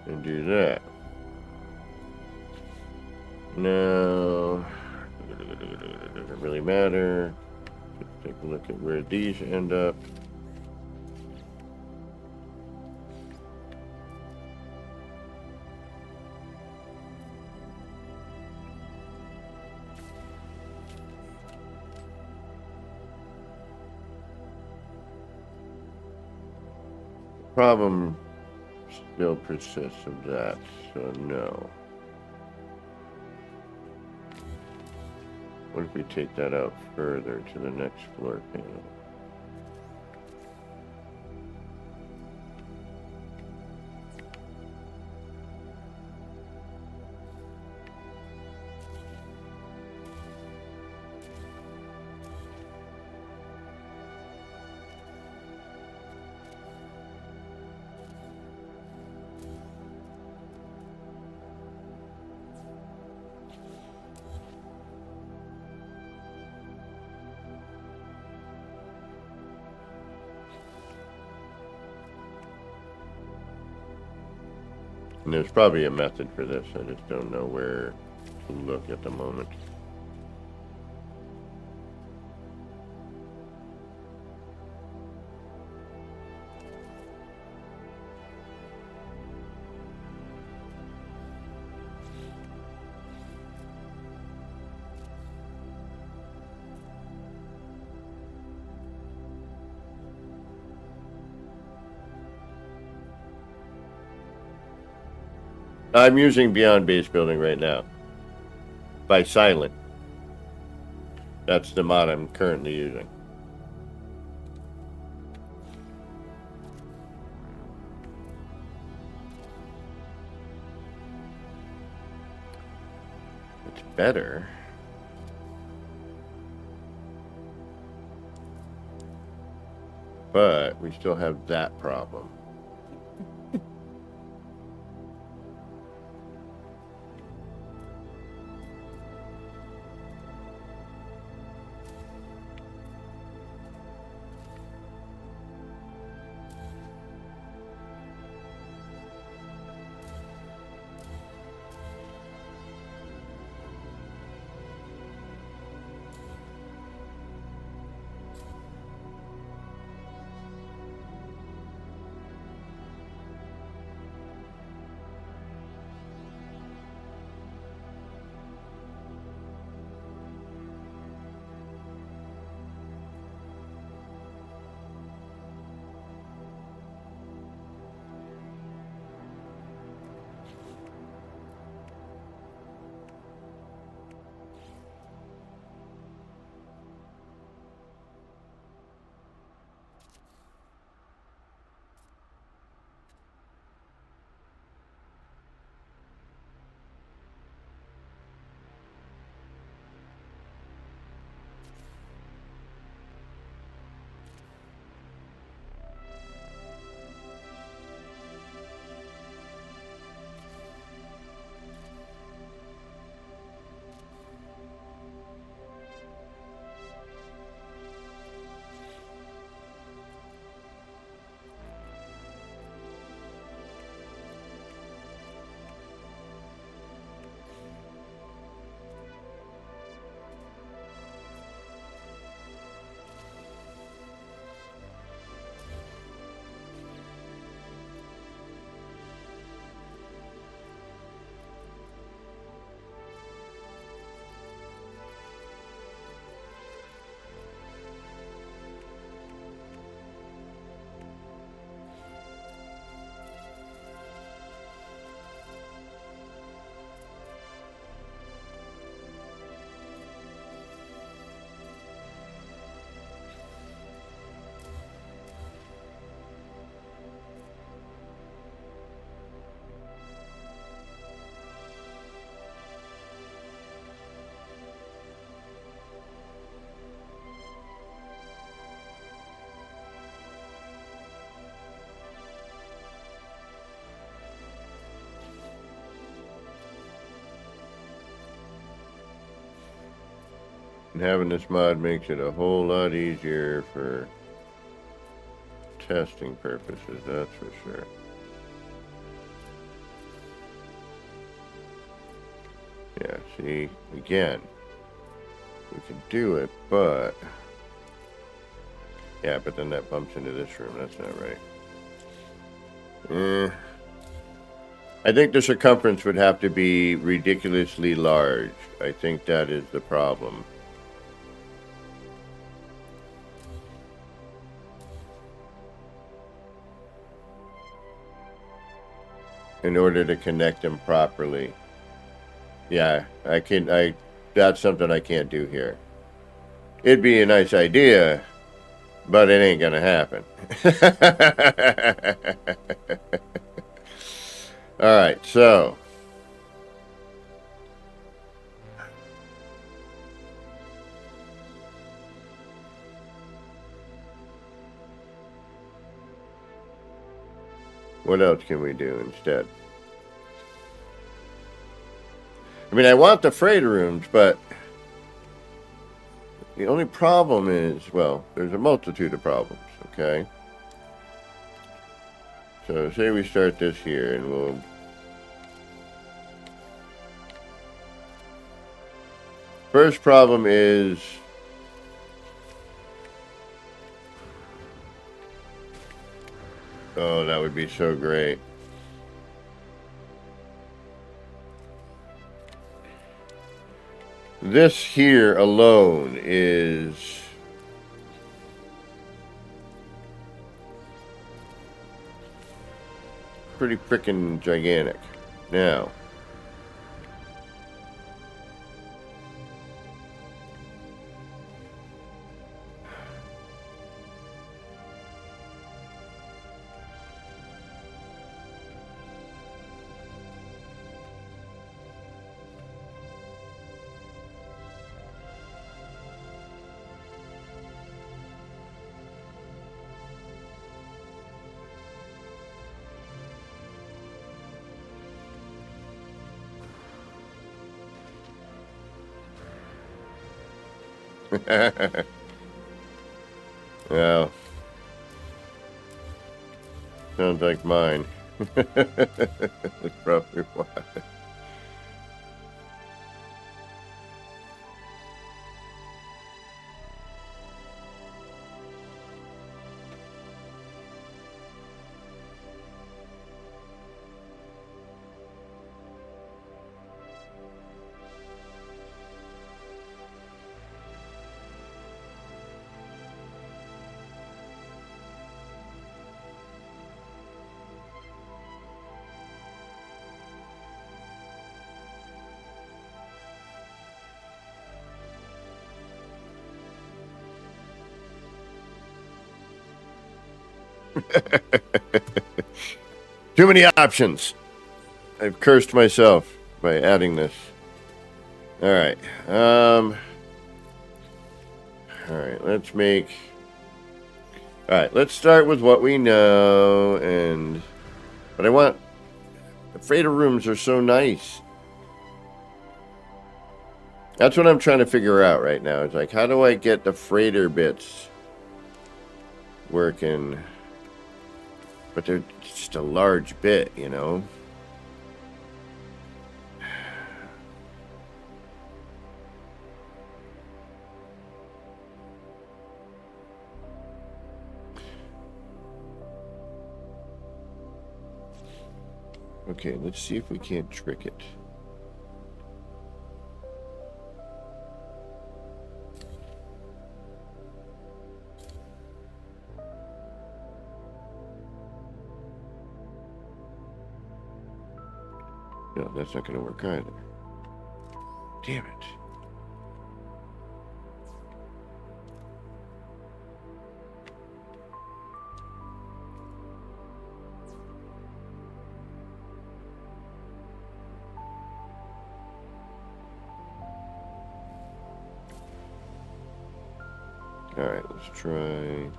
And do that. Now, doesn't really matter. Let's take a look at where these end up. Problem still persists of that, so no. What if we take that out further to the next floor panel? And there's probably a method for this. I just don't know where to look at the moment. I'm using Beyond Base Building right now. By Silent. That's the mod I'm currently using. It's better. But we still have that problem. And having this mod makes it a whole lot easier for testing purposes, that's for sure. Yeah, see, again, we can do it, but... Yeah, but then that bumps into this room, that's not right. I think the circumference would have to be ridiculously large. I think that is the problem. In order to connect them properly. Yeah, that's something I can't do here. It'd be a nice idea, but it ain't gonna happen. Alright, so. What else can we do instead? I mean, I want the freighter rooms, but the only problem is, well, there's a multitude of problems, okay? So say we start this here, and we'll First problem is oh, that would be so great. This here alone is pretty freaking gigantic. Now, well, sounds like mine. That's probably why. Too many options. I've cursed myself by adding this. All right. All right. Let's make. All right. Let's start with what we know, but I want. The freighter rooms are so nice. That's what I'm trying to figure out right now. It's like, how do I get the freighter bits working? But they're just a large bit, you know? Okay, let's see if we can't trick it. No, that's not going to work either. Damn it. All right, let's try.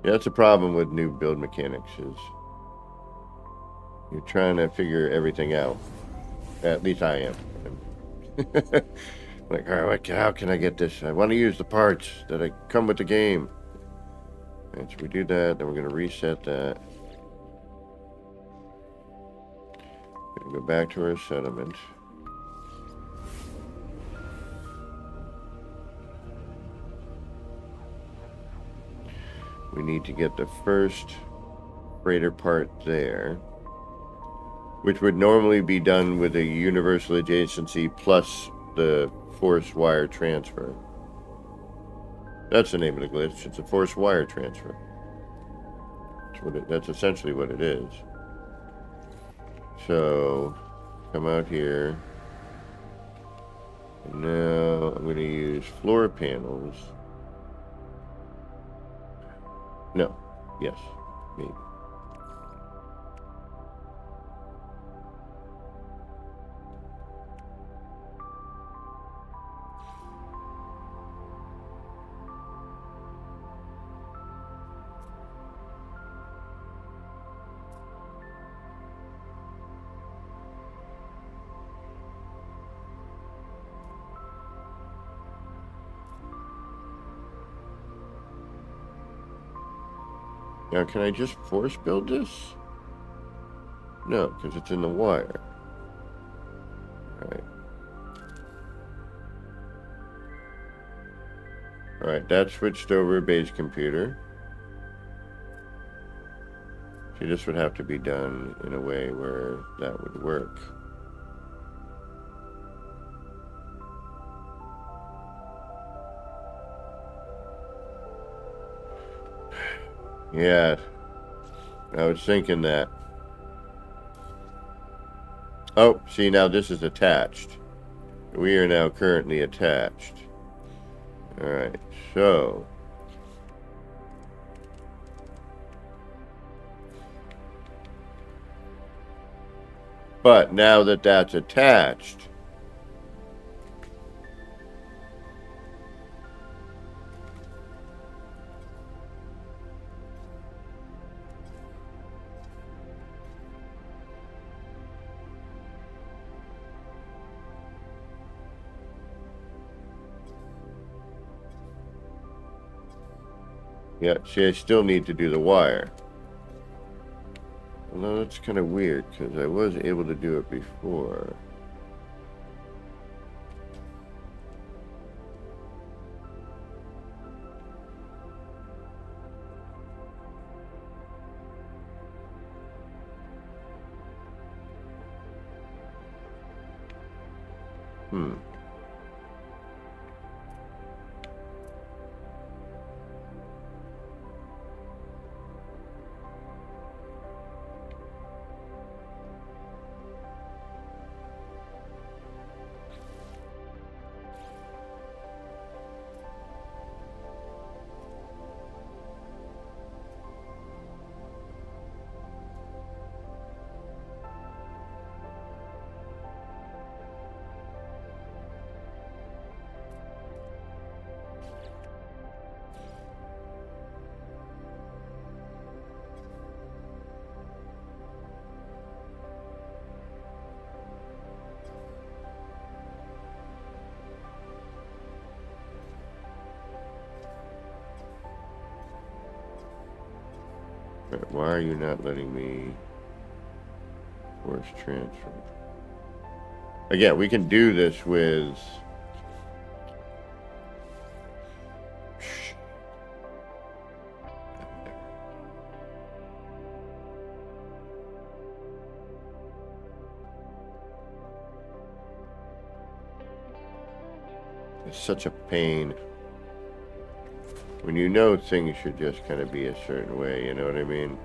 Yeah, that's a problem with new build mechanics is you're trying to figure everything out. At least I am. Like, all right, how can I get this? I want to use the parts that come with the game. And so we do that, then we're going to reset that. Gonna go back to our settlement. We need to get the first freighter part there, which would normally be done with a universal adjacency plus the force wire transfer. That's the name of the glitch. It's a force wire transfer. That's essentially what it is. So, come out here. And now I'm going to use floor panels. No. Yes. Maybe. Now, can I just force build this? No, because it's in the wire. Alright, that switched over base computer. See, this would have to be done in a way where that would work. Yeah, I was thinking that. Oh, see, now this is attached. We are now currently attached. Alright, so... But now that that's attached... Yeah, see, I still need to do the wire. Although that's kind of weird, because I was able to do it before. Why are you not letting me force transfer? Again, we can do this with... It's such a pain. When you know things should just kind of be a certain way, you know what I mean?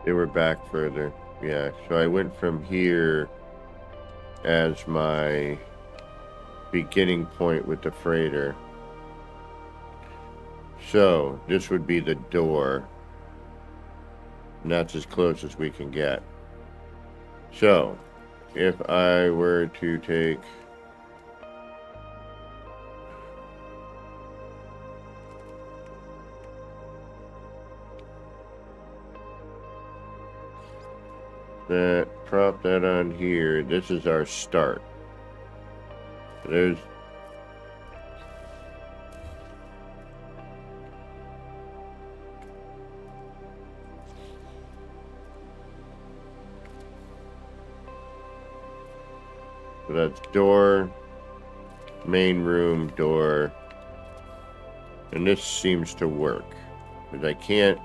They were back further. Yeah, so I went from here as my beginning point with the freighter. So, this would be the door. And that's as close as we can get. So, if I were to take... that, prop that on here. This is our start. There's so that's door, main room, door, and this seems to work, but I can't.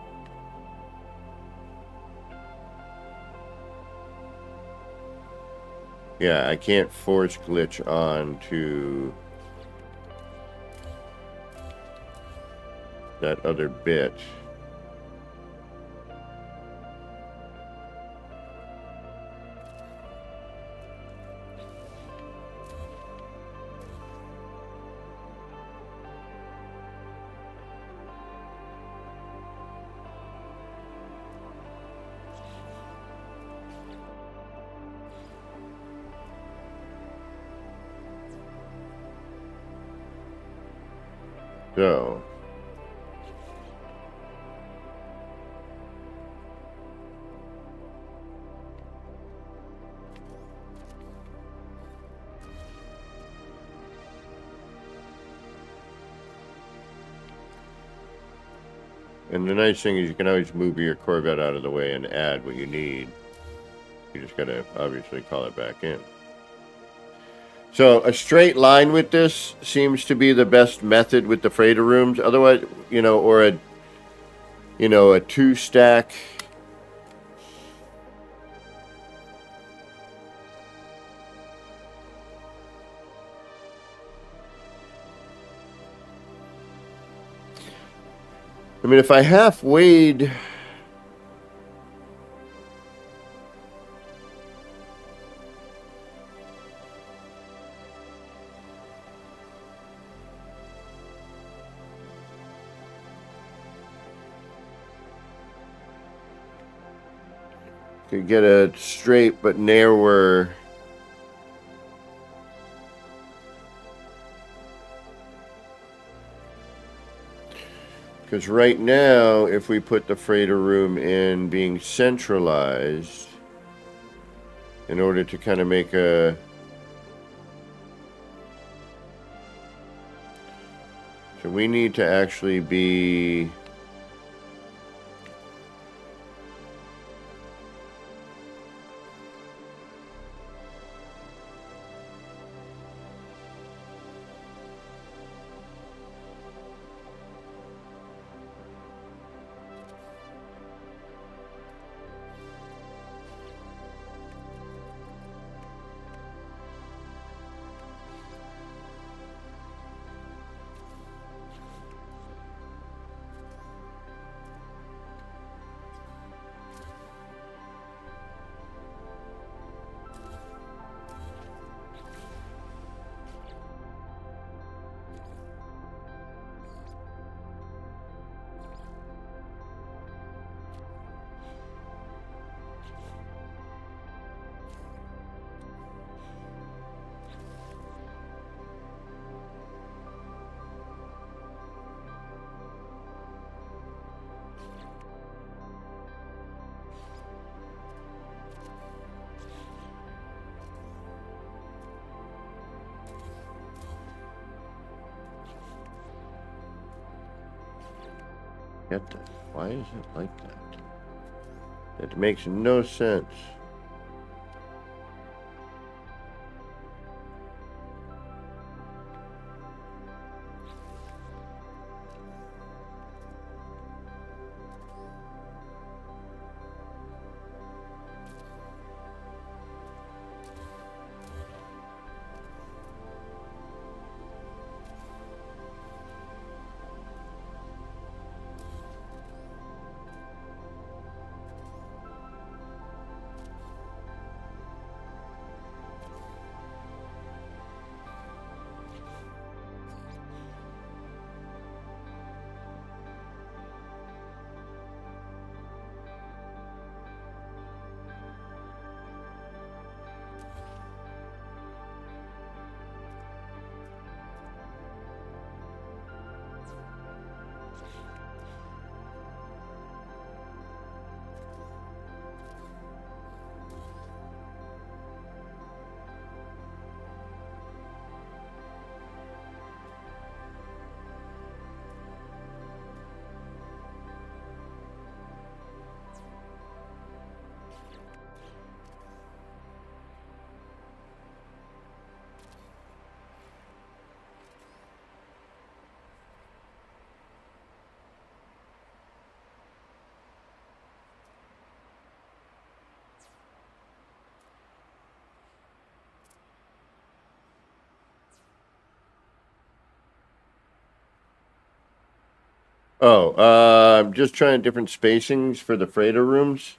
Yeah, I can't force glitch on to that other bit. So and the nice thing is you can always move your Corvette out of the way and add what you need. You just gotta obviously call it back in. So a straight line with this seems to be the best method with the freighter rooms. Otherwise, or a two stack. I mean, if I half weighed. Could get a straight but narrower. Because right now, if we put the freighter room in being centralized, in order to kind of make a... So we need to actually be... Why is it like that? That makes no sense. Oh, I'm just trying different spacings for the freighter rooms.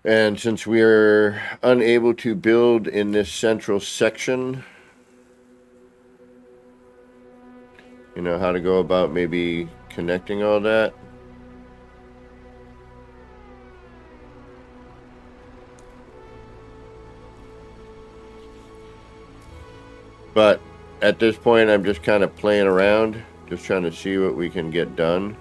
And since we're unable to build in this central section, you know, how to go about maybe connecting all that. But at this point, I'm just kind of playing around, just trying to see what we can get done.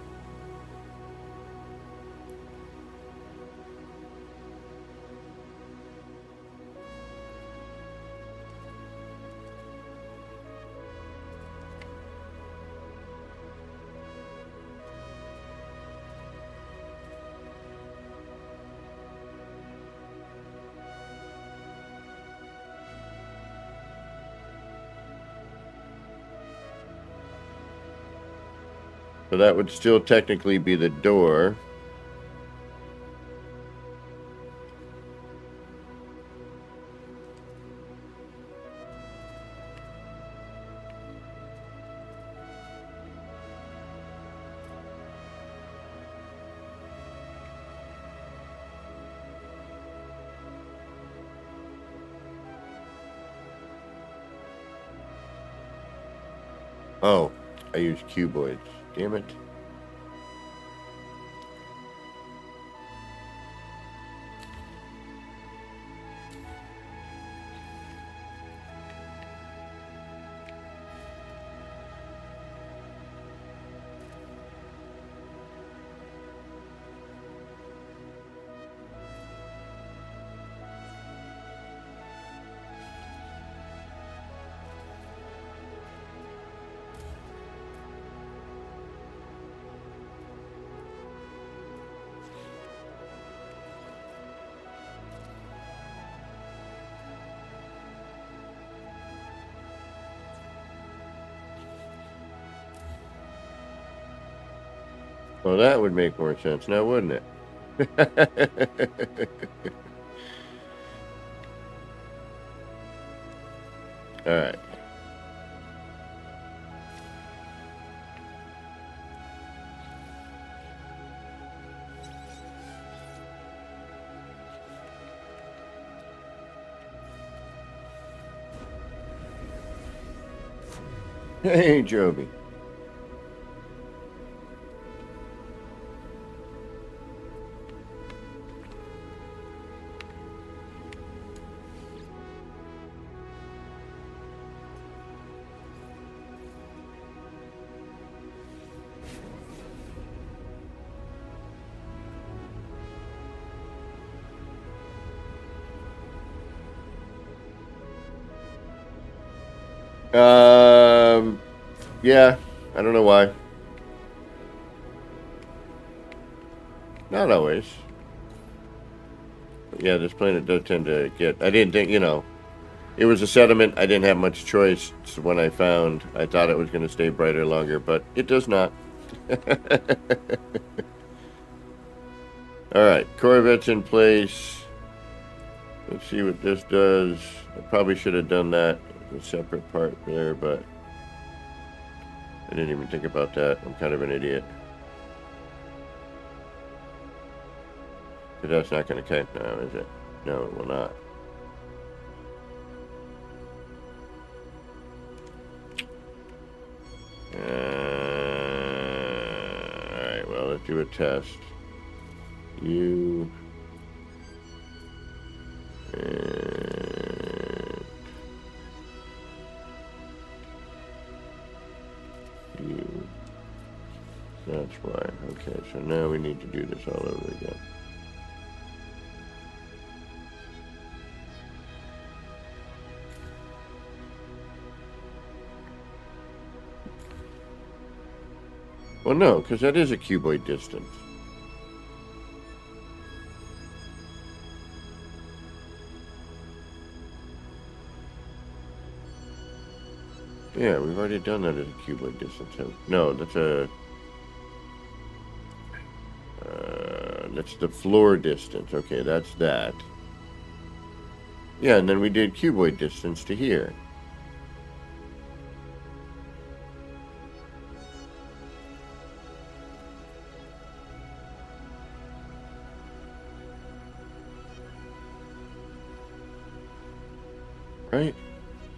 So that would still technically be the door. Oh, I used cuboids. Damn it. Well, that would make more sense now, wouldn't it? All right. Hey, Joby. Yeah, I don't know why. Not always. But yeah, this planet does tend to get... I didn't think, you know, it was a sediment. I didn't have much choice. So when I found, I thought it was going to stay brighter longer, but it does not. All right, Corvette's in place. Let's see what this does. I probably should have done that as a separate part there, but I didn't even think about that. I'm kind of an idiot. But that's not going to count now, is it? No, it will not. Alright, well, let's do a test. You... And... You... That's why. Okay, so now we need to do this all over again. Well, no, because that is a cuboid distance. Yeah, we've already done that as a cuboid distance. No, that's a... that's the floor distance. Okay, that's that. Yeah, and then we did cuboid distance to here. right?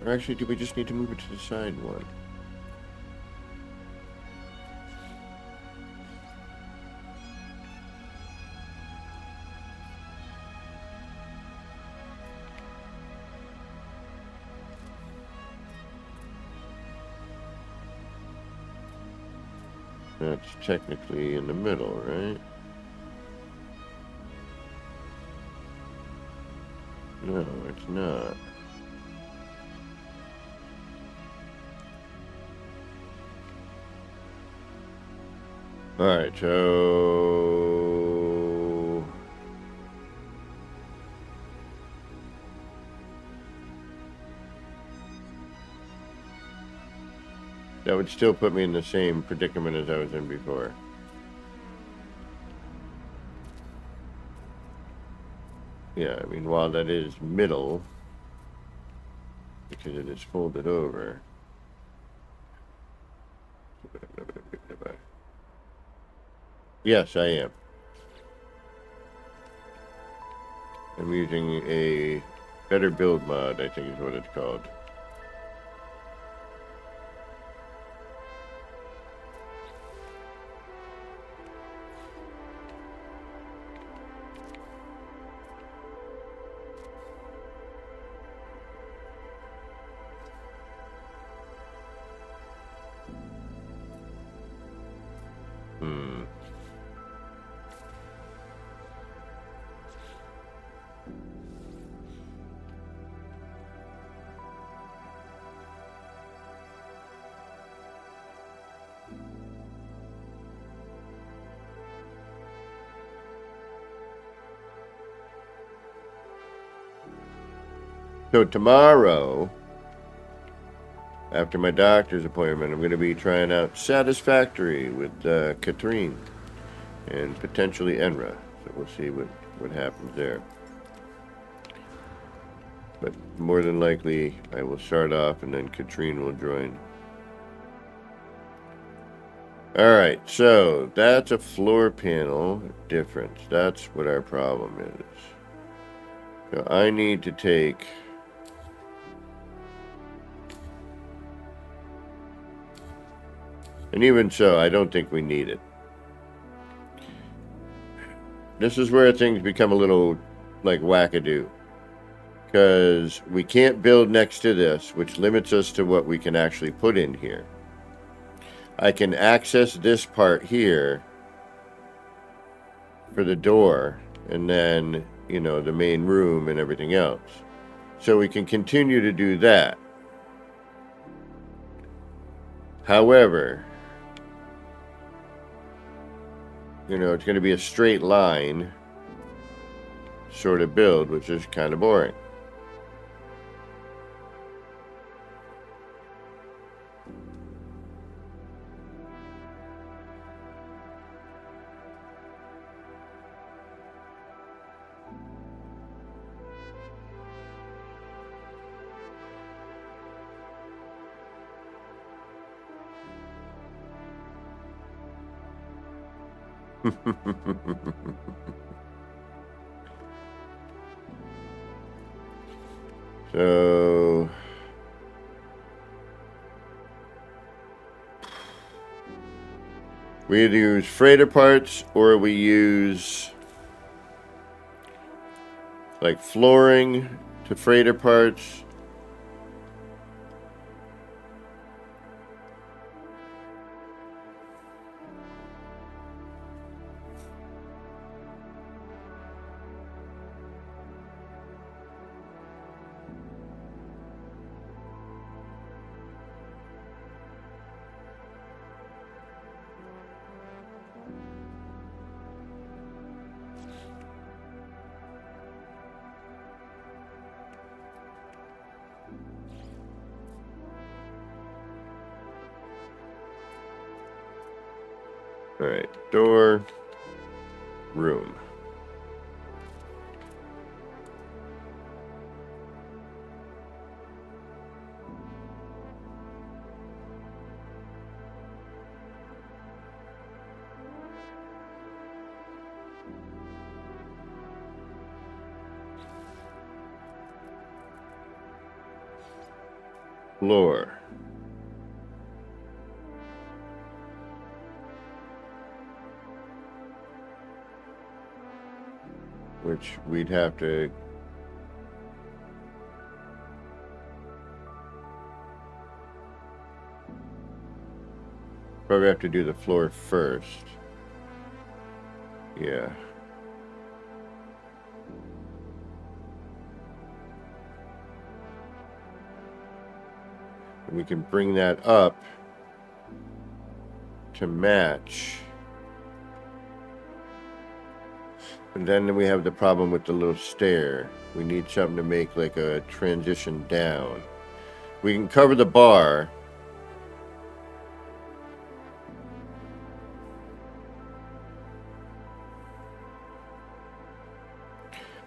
Or actually, do we just need to move it to the side one? That's technically in the middle, right? No, it's not. Alright, so... that would still put me in the same predicament as I was in before. Yeah, I mean, while that is middle, because it is folded over. Yes, I am. I'm using a better build mod, I think is what it's called. So tomorrow, after my doctor's appointment, I'm going to be trying out Satisfactory with Katrine and potentially Enra. So we'll see what happens there. But more than likely, I will start off and then Katrine will join. Alright, so that's a floor panel difference. That's what our problem is. So I need to take... and even so, I don't think we need it. This is where things become a little like wackadoo. Because we can't build next to this, which limits us to what we can actually put in here. I can access this part here for the door, and then, you know, the main room and everything else. So we can continue to do that. However, you know, it's going to be a straight line sort of build, which is kind of boring. So we either use freighter parts or we use like flooring to freighter parts. All right, door, room. floor. Which we'd have to probably have to do the floor first. Yeah. And we can bring that up to match. And then we have the problem with the little stair. We need something to make like a transition down. We can cover the bar.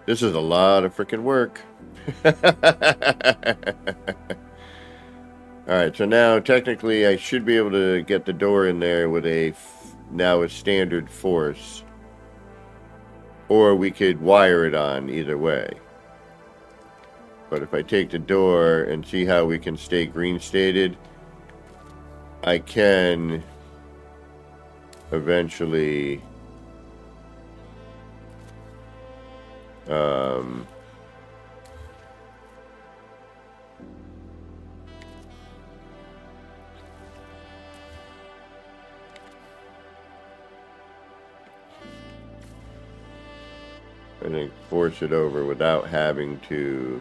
This is a lot of freaking work. Alright, so now technically I should be able to get the door in there with now a standard force. Or we could wire it on either way. But if I take the door and see how we can stay green stated, I can eventually I think force it over without having to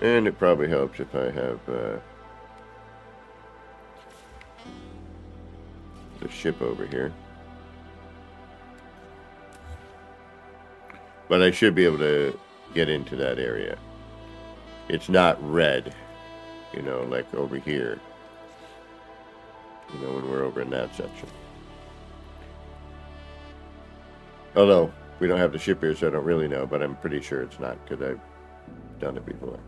and it probably helps if I have the ship over here. But I should be able to get into that area. It's not red, you know, like over here. You know, when we're over in that section. Although, we don't have the ship here, so I don't really know, but I'm pretty sure it's not, because I've done it before.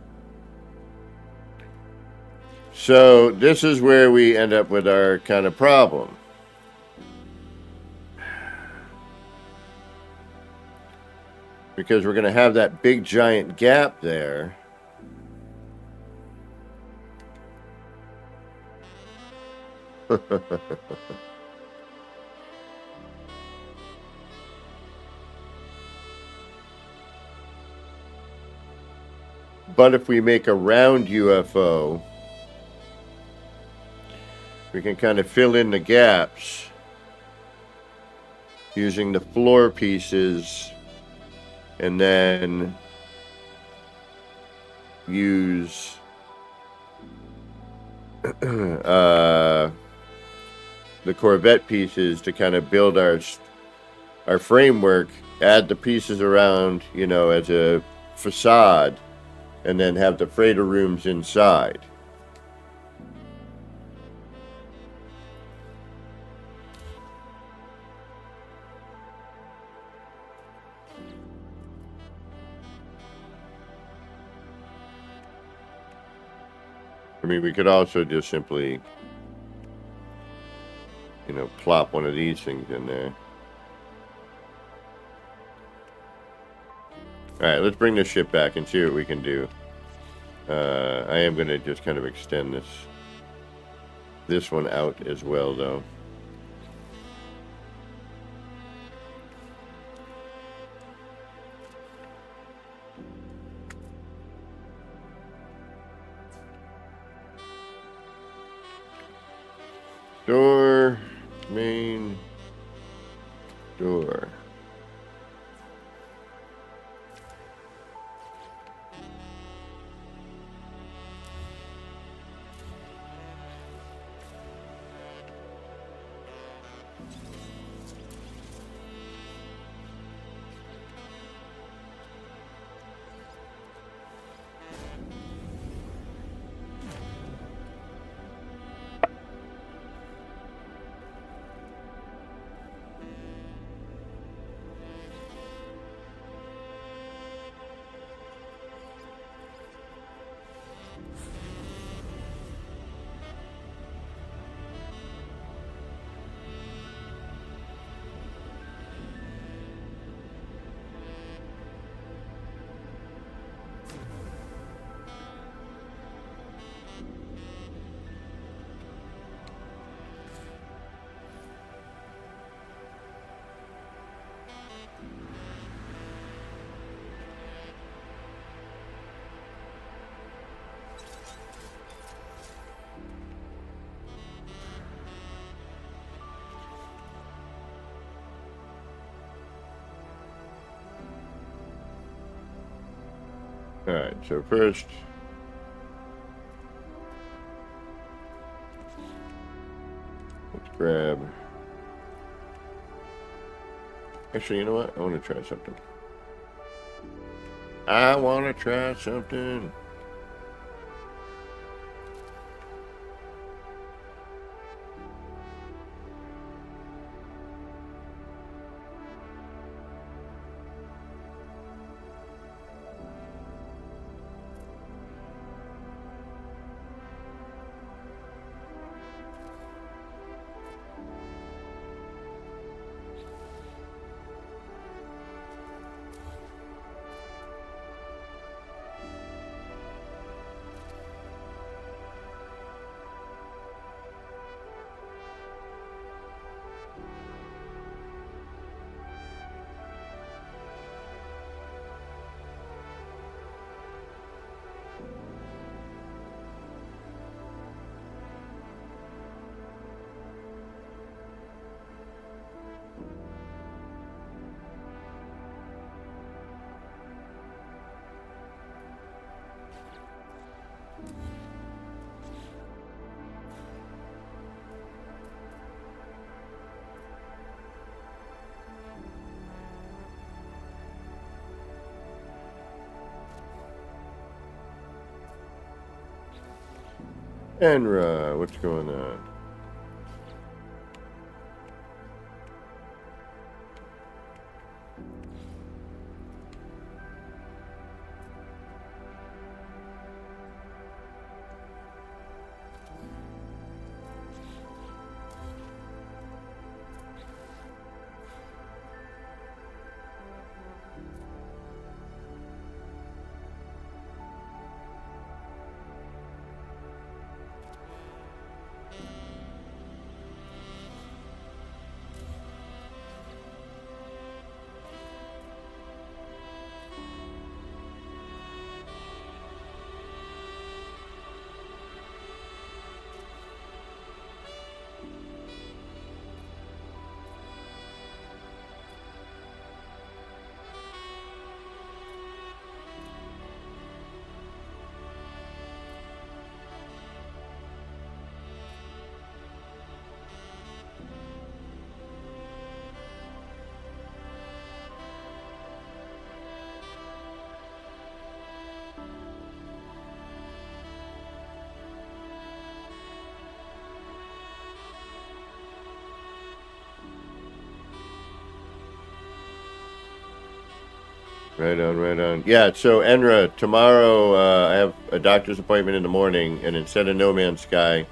So, this is where we end up with our kind of problem. Because we're going to have that big giant gap there. But if we make a round UFO, we can kind of fill in the gaps using the floor pieces. And then use the Corvette pieces to kind of build our framework, add the pieces around, you know, as a facade, and then have the freighter rooms inside. I mean, we could also just simply, you know, plop one of these things in there. Alright, let's bring this ship back and see what we can do. I am going to just kind of extend this one out as well, though. Door, main door. Alright, so first, let's grab. Actually, you know what? I want to try something. I want to try something. Enra, what's going on? Right on, right on. Yeah, so Enra, tomorrow I have a doctor's appointment in the morning, and instead of No Man's Sky,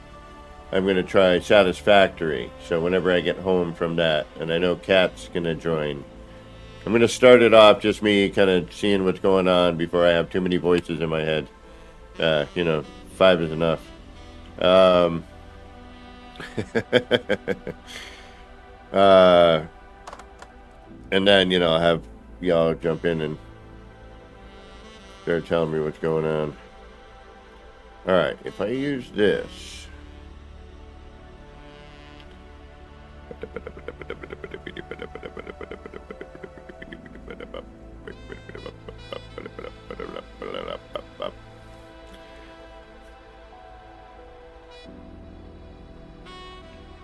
I'm going to try Satisfactory. So whenever I get home from that, and I know Kat's going to join, I'm going to start it off just me kind of seeing what's going on before I have too many voices in my head. 5 is enough. And then, I'll have y'all jump in and start telling me what's going on. Alright, if I use this.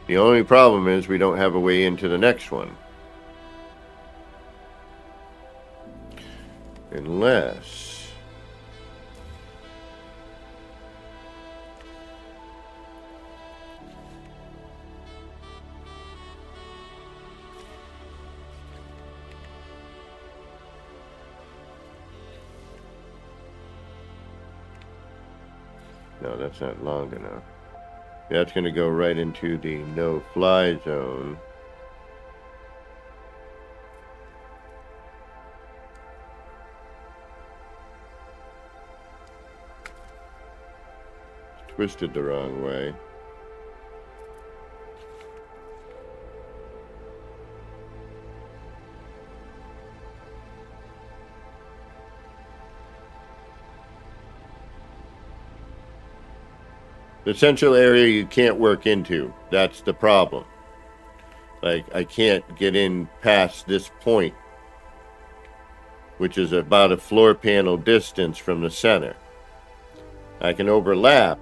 The only problem is we don't have a way into the next one. Unless... No, that's not long enough. That's going to go right into the no-fly zone. It's twisted the wrong way. The central area you can't work into. That's the problem. Like, I can't get in past this point. which is about a floor panel distance from the center. I can overlap.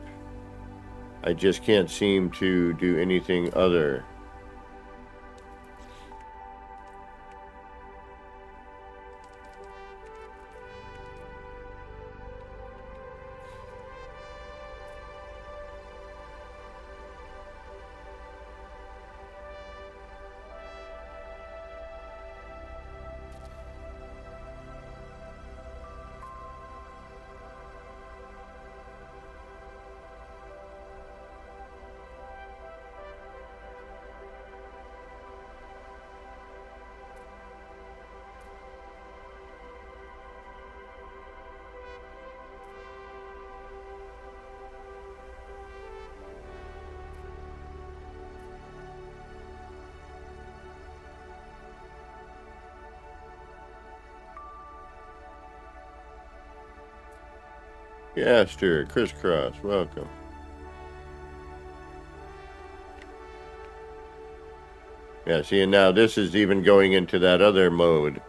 I just can't seem to do anything other. Gaster, crisscross, welcome. Yeah, see, and now this is even going into that other mode.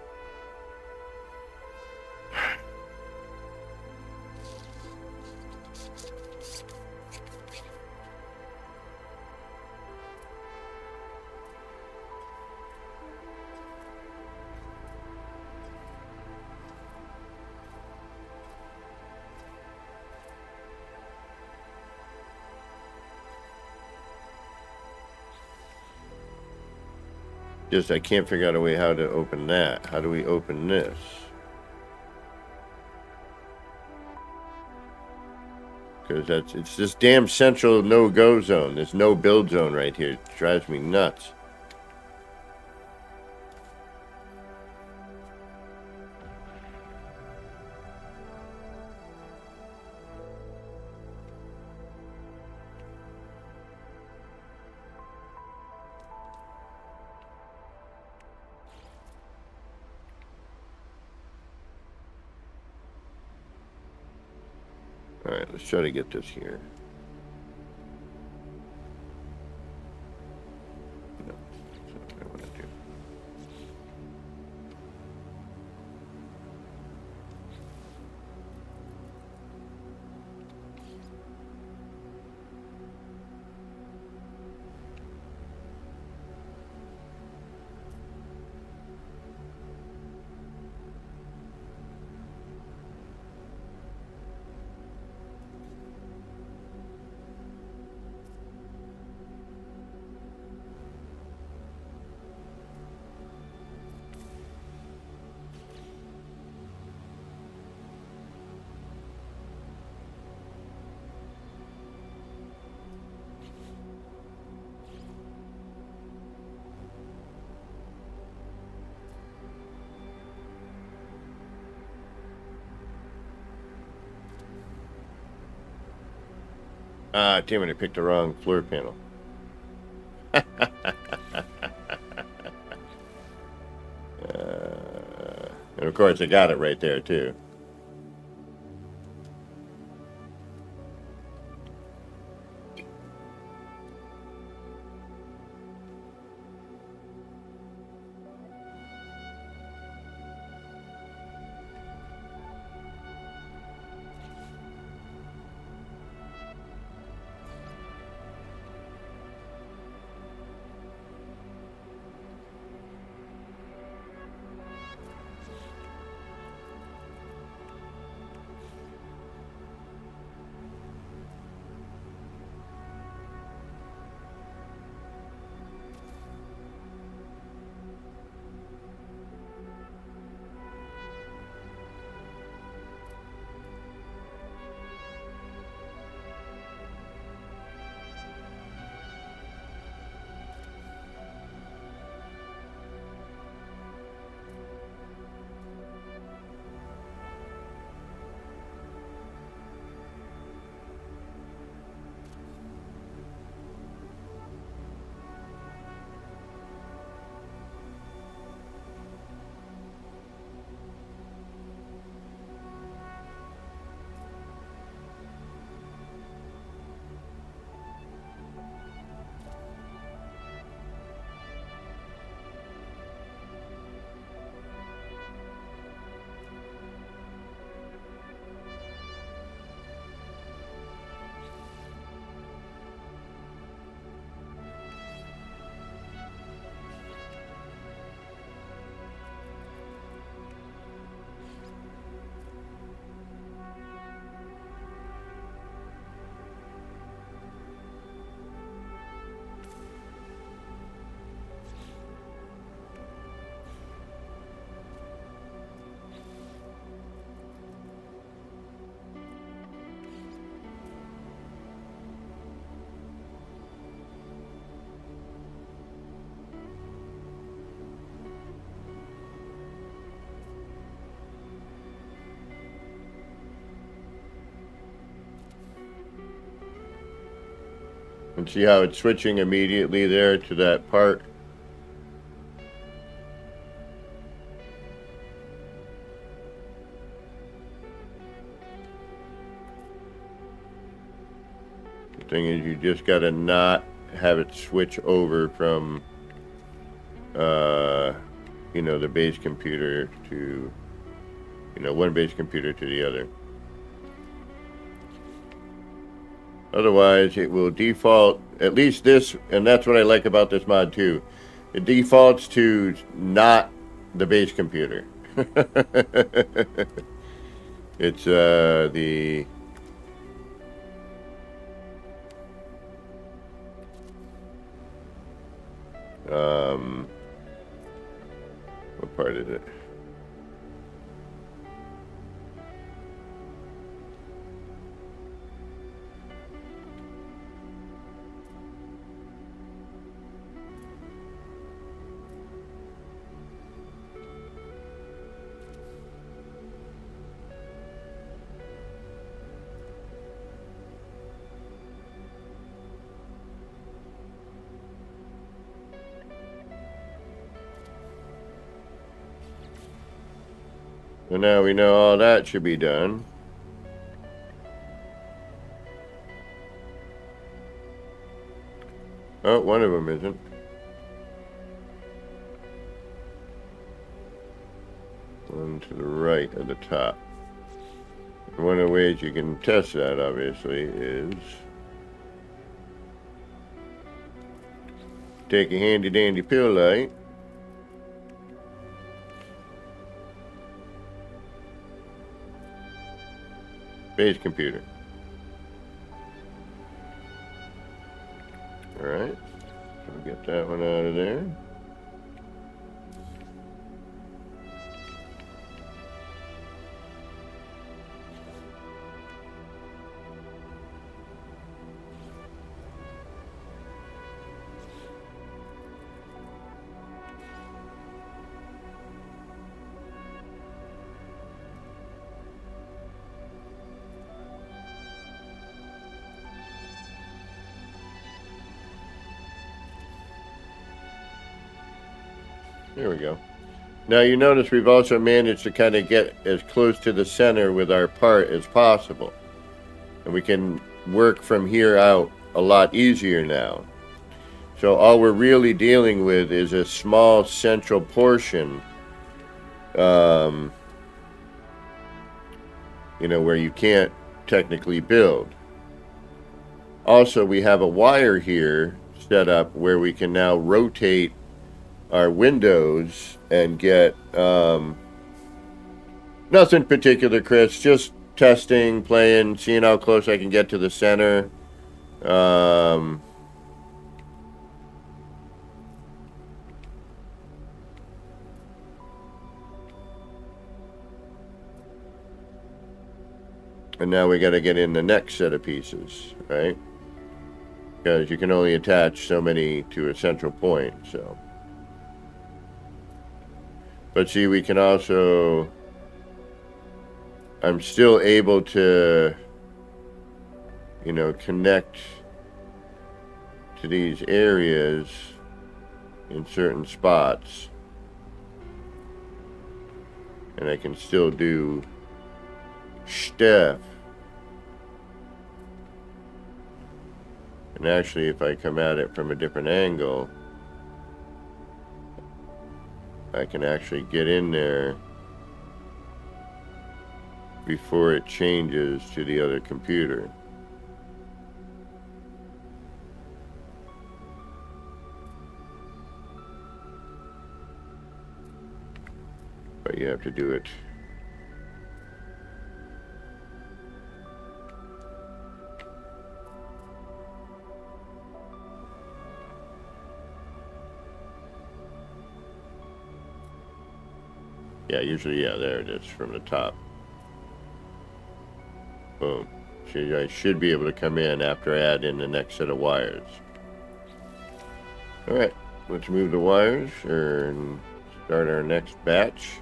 Just I can't figure out a way how to open that. How do we open this? Because it's this damn central no-go zone. There's no build zone right here. It drives me nuts. All right, let's try to get this here. No, that's not what I want to do. Ah, damn it, I picked the wrong floor panel. And of course, I got it right there, too. And see how it's switching immediately there to that part? The thing is, you just gotta not have it switch over from, you know, the base computer to, you know, one base computer to the other. Otherwise, it will default, at least this, and that's what I like about this mod too. It defaults to not the base computer. It's the what part is it? So now we know all that should be done. Oh, one of them isn't. One to the right of the top. And one of the ways you can test that, obviously, is take a handy dandy pill light. Base computer. Alright. So we'll get that one out of there. There we go. Now you notice we've also managed to kind of get as close to the center with our part as possible. And we can work from here out a lot easier now. So all we're really dealing with is a small central portion, you know, where you can't technically build. Also, we have a wire here set up where we can now rotate our windows and get nothing particular, Chris, just testing, playing, seeing how close I can get to the center. And now we got to get in the next set of pieces, right? Because you can only attach so many to a central point, so. But see, we can also, I'm still able to, you know, connect to these areas in certain spots. And I can still do stuff. And actually, if I come at it from a different angle, I can actually get in there before it changes to the other computer. But you have to do it usually, there it is from the top. Boom. So I should be able to come in after I add in the next set of wires. Alright, let's move the wires and start our next batch.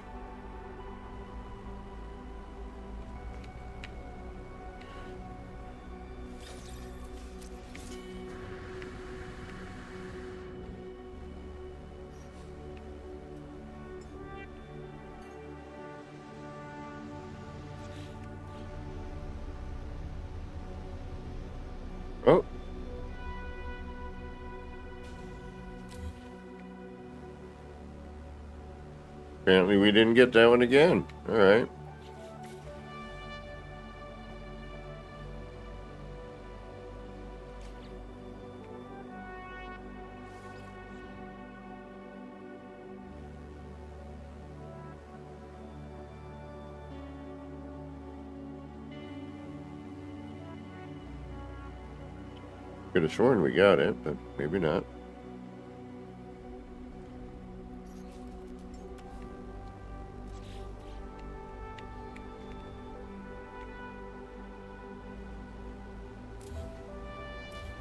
Apparently we didn't get that one again. Alright. Could have sworn we got it, but maybe not.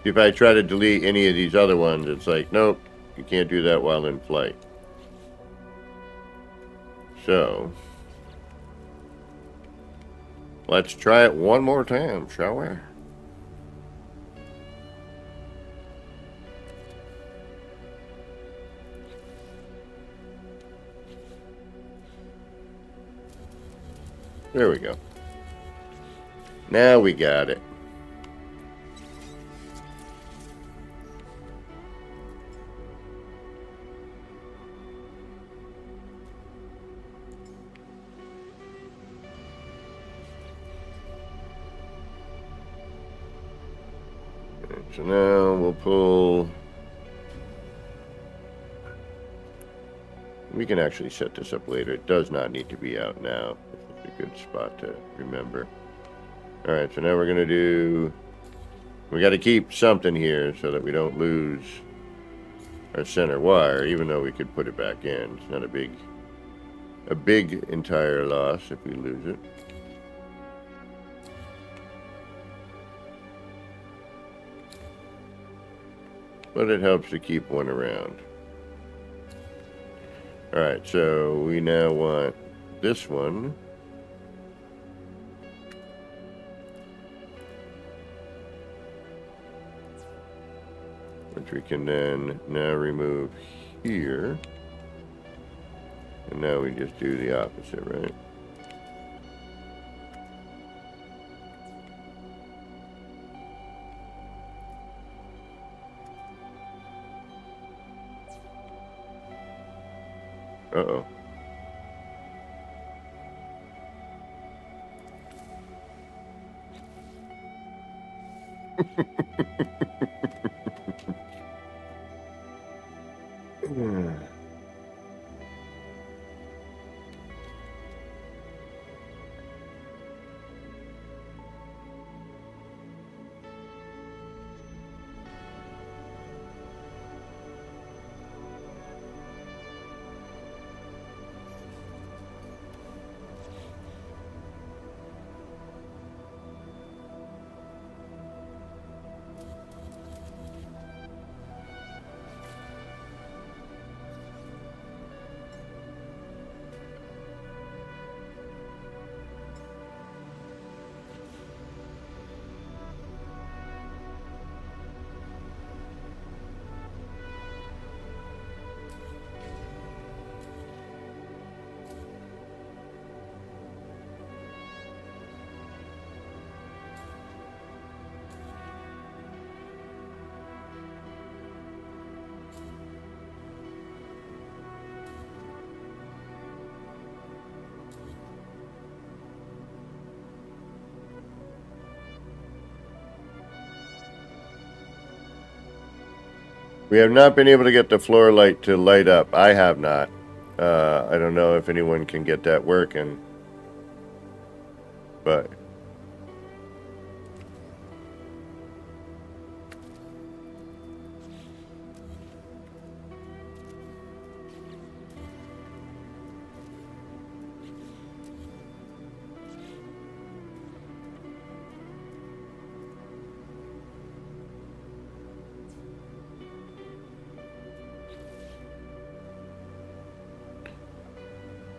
If I try to delete any of these other ones, it's like, nope, you can't do that while in flight. So, let's try it one more time, shall we? There we go. Now we got it. So now we'll pull. We can actually set this up later. It does not need to be out now. It's a good spot to remember. Alright, so now we're going to do. We got to keep something here so that we don't lose our center wire, even though we could put it back in. It's not a big entire loss if we lose it. But it helps to keep one around. Alright, so we now want this one. Which we can then now remove here. And now we just do the opposite, right? Uh-oh. We have not been able to get the floor light to light up. I have not. I don't know if anyone can get that working. But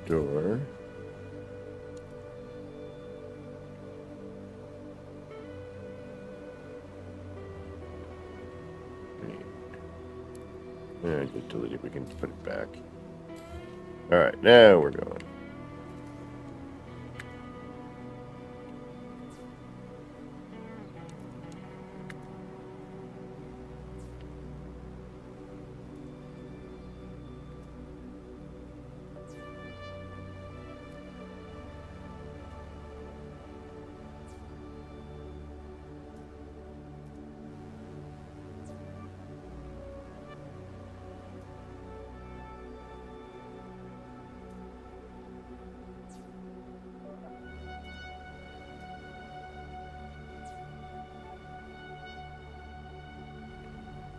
door. Yeah, just delete it. We can put it back. All right, now we're going.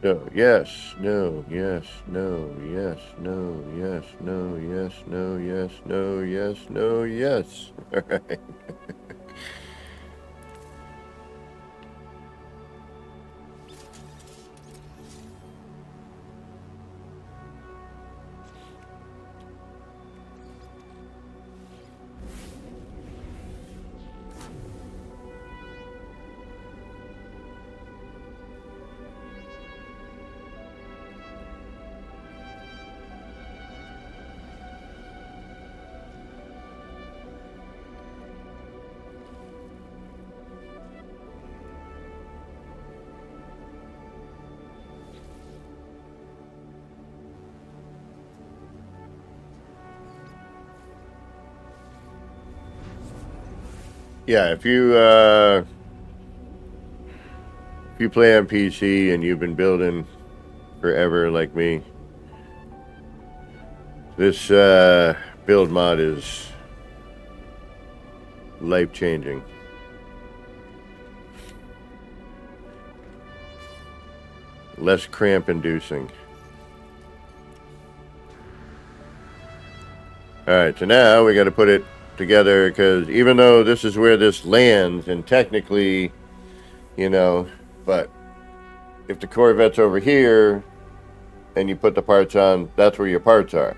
No, yes, no, yes, no, yes, no, yes, no, yes, no, yes, no, yes, no, yes. All right. Yeah, if you play on PC and you've been building forever like me, this build mod is life-changing. Less cramp-inducing. Alright, so now we got to put it together, because even though this is where this lands, and technically, you know, but if the Corvette's over here and you put the parts on, that's where your parts are.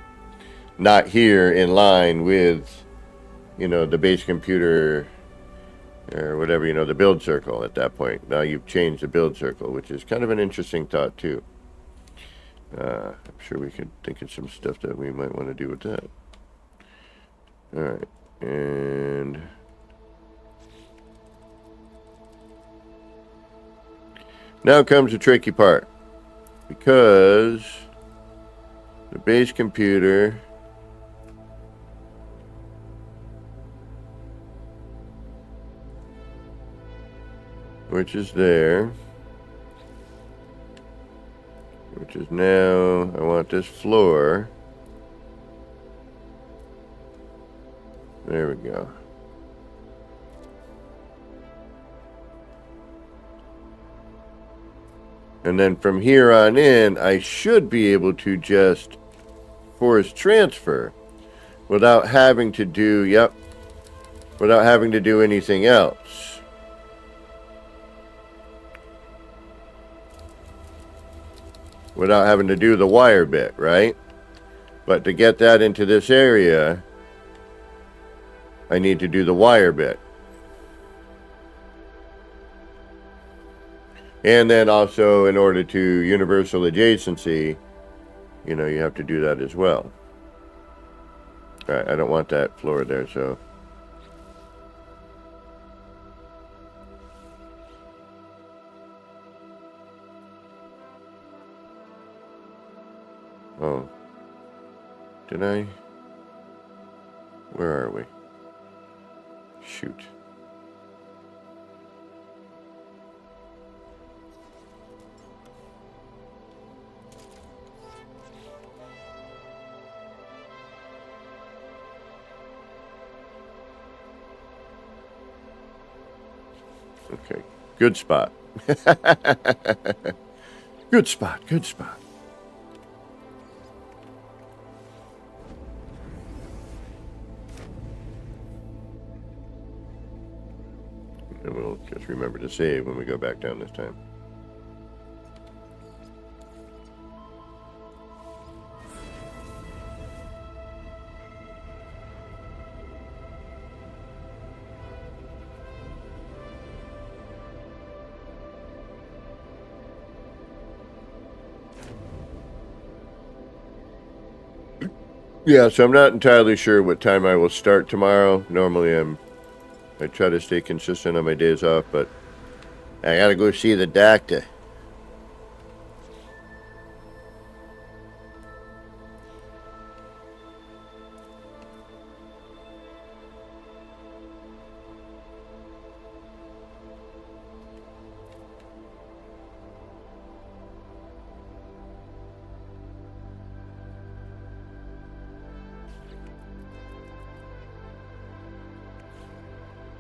Not here in line with, you know, the base computer or whatever, you know, the build circle at that point. Now you've changed the build circle, which is kind of an interesting thought too. I'm sure we could think of some stuff that we might want to do with that. Alright, and now comes the tricky part, because the base computer which is there, which is now, I want this floor. There we go. And then from here on in, I should be able to just force transfer without having to do, without having to do anything else. Without having to do the wire bit, right? But to get that into this area, I need to do the wire bit. And then also, in order to universal adjacency, you know, you have to do that as well. Alright, I don't want that floor there, so. Oh. Did I? Where are we? Shoot. Okay, good spot. Good spot, good spot. And we'll just remember to save when we go back down this time. Yeah, so I'm not entirely sure what time I will start tomorrow. Normally I try to stay consistent on my days off, but I gotta go see the doctor.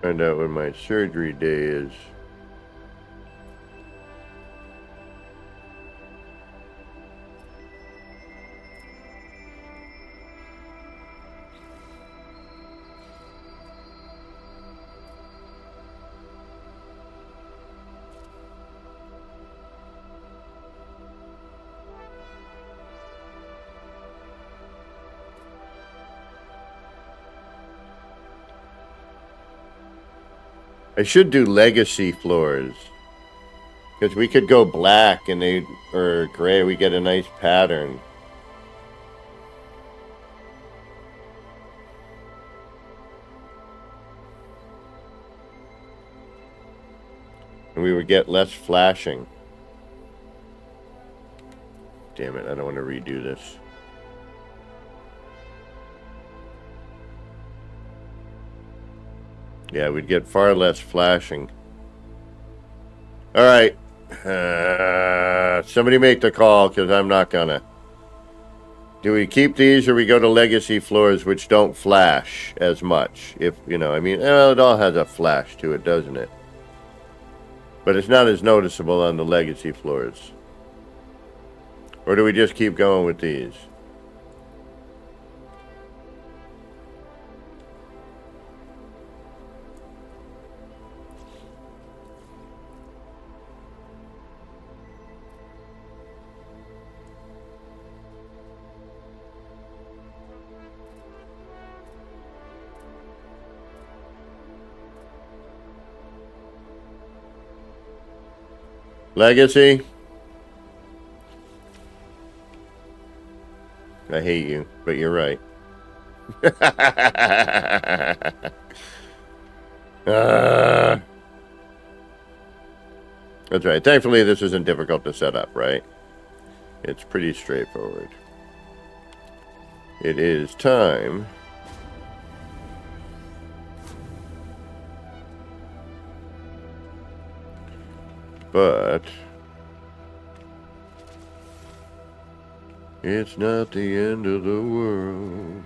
Find out when my surgery day is. I should do legacy floors. Because we could go black and or gray. We get a nice pattern. And we would get less flashing. Damn it, I don't want to redo this. Yeah, we'd get far less flashing. All right. Somebody make the call, because I'm not gonna. Do we keep these, or we go to legacy floors, which don't flash as much? If, you know, I mean, it all has a flash to it, doesn't it? But it's not as noticeable on the legacy floors. Or do we just keep going with these? Legacy? I hate you, but you're right. That's right. Thankfully, this isn't difficult to set up, right? It's pretty straightforward. It is time. But it's not the end of the world.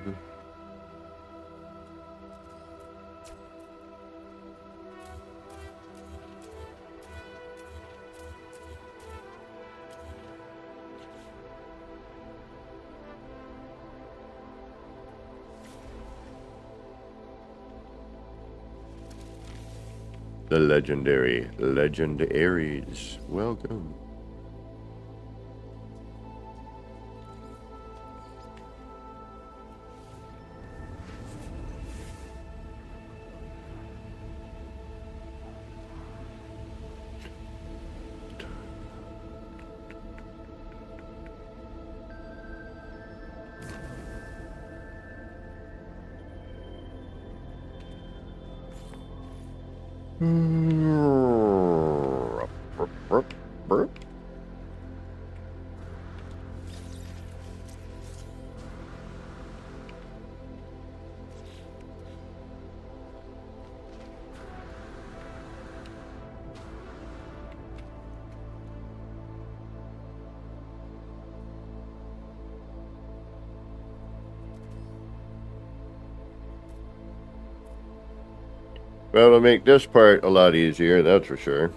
The legendary Legendaries. Welcome. Well, it'll make this part a lot easier, that's for sure.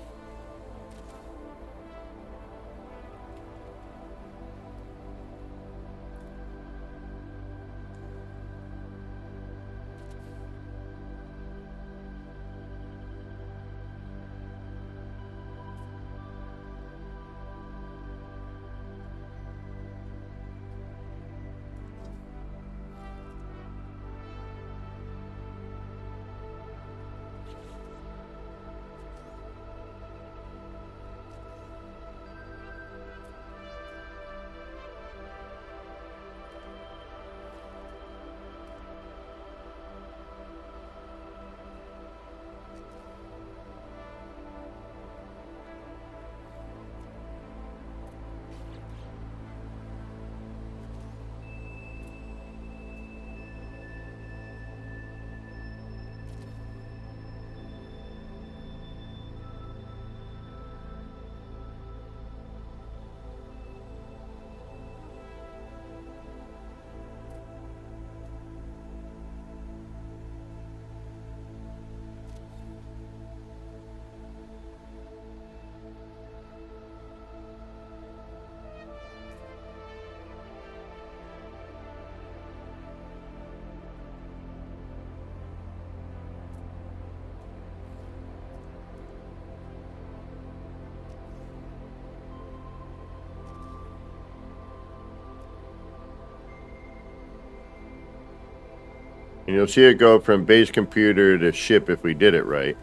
And you'll see it go from base computer to ship if we did it right.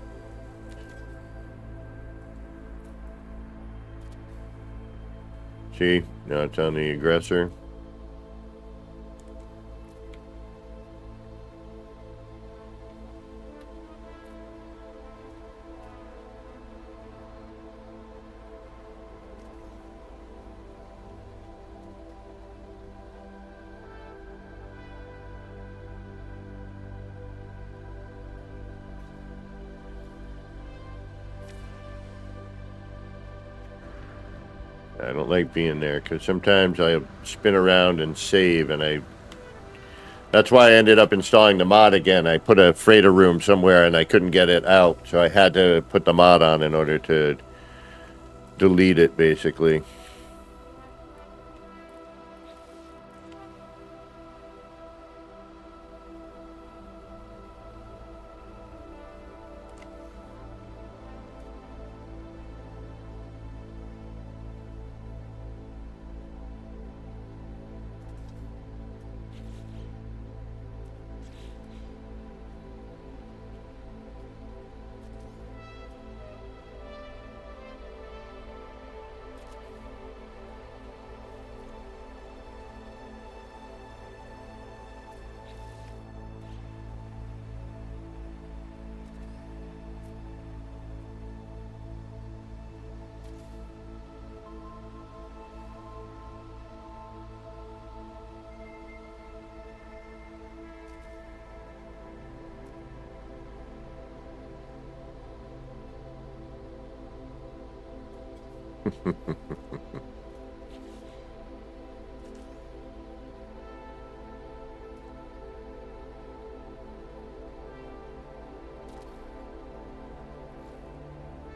See, now it's on the aggressor. I don't like being there because sometimes I spin around and save, and that's why I ended up installing the mod again. I put a freighter room somewhere and I couldn't get it out, so I had to put the mod on in order to delete it, basically.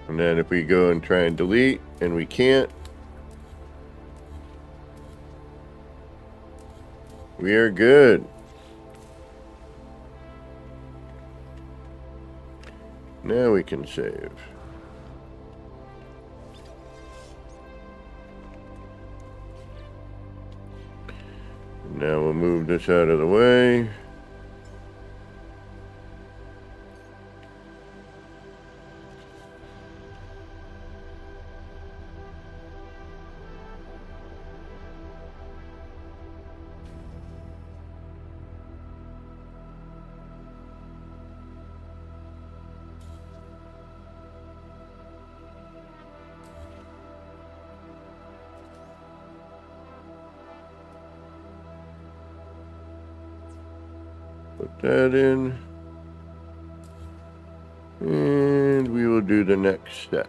And then if we go and try and delete, and we can't, we are good. Now we can save. Now we'll move this out of the way. Put that in. And we will do the next step.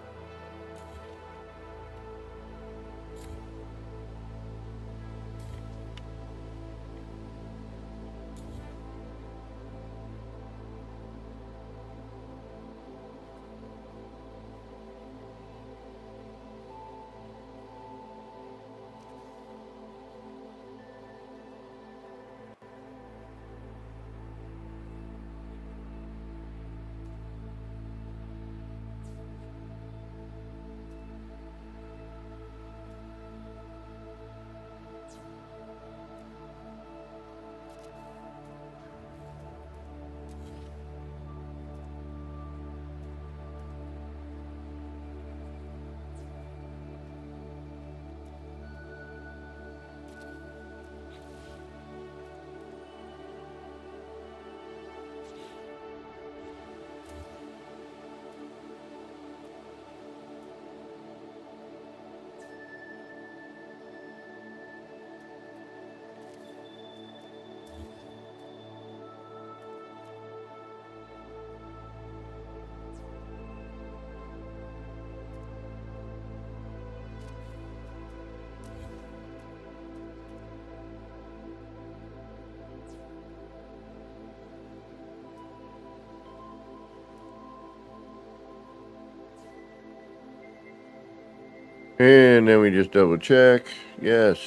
And then we just double check. Yes.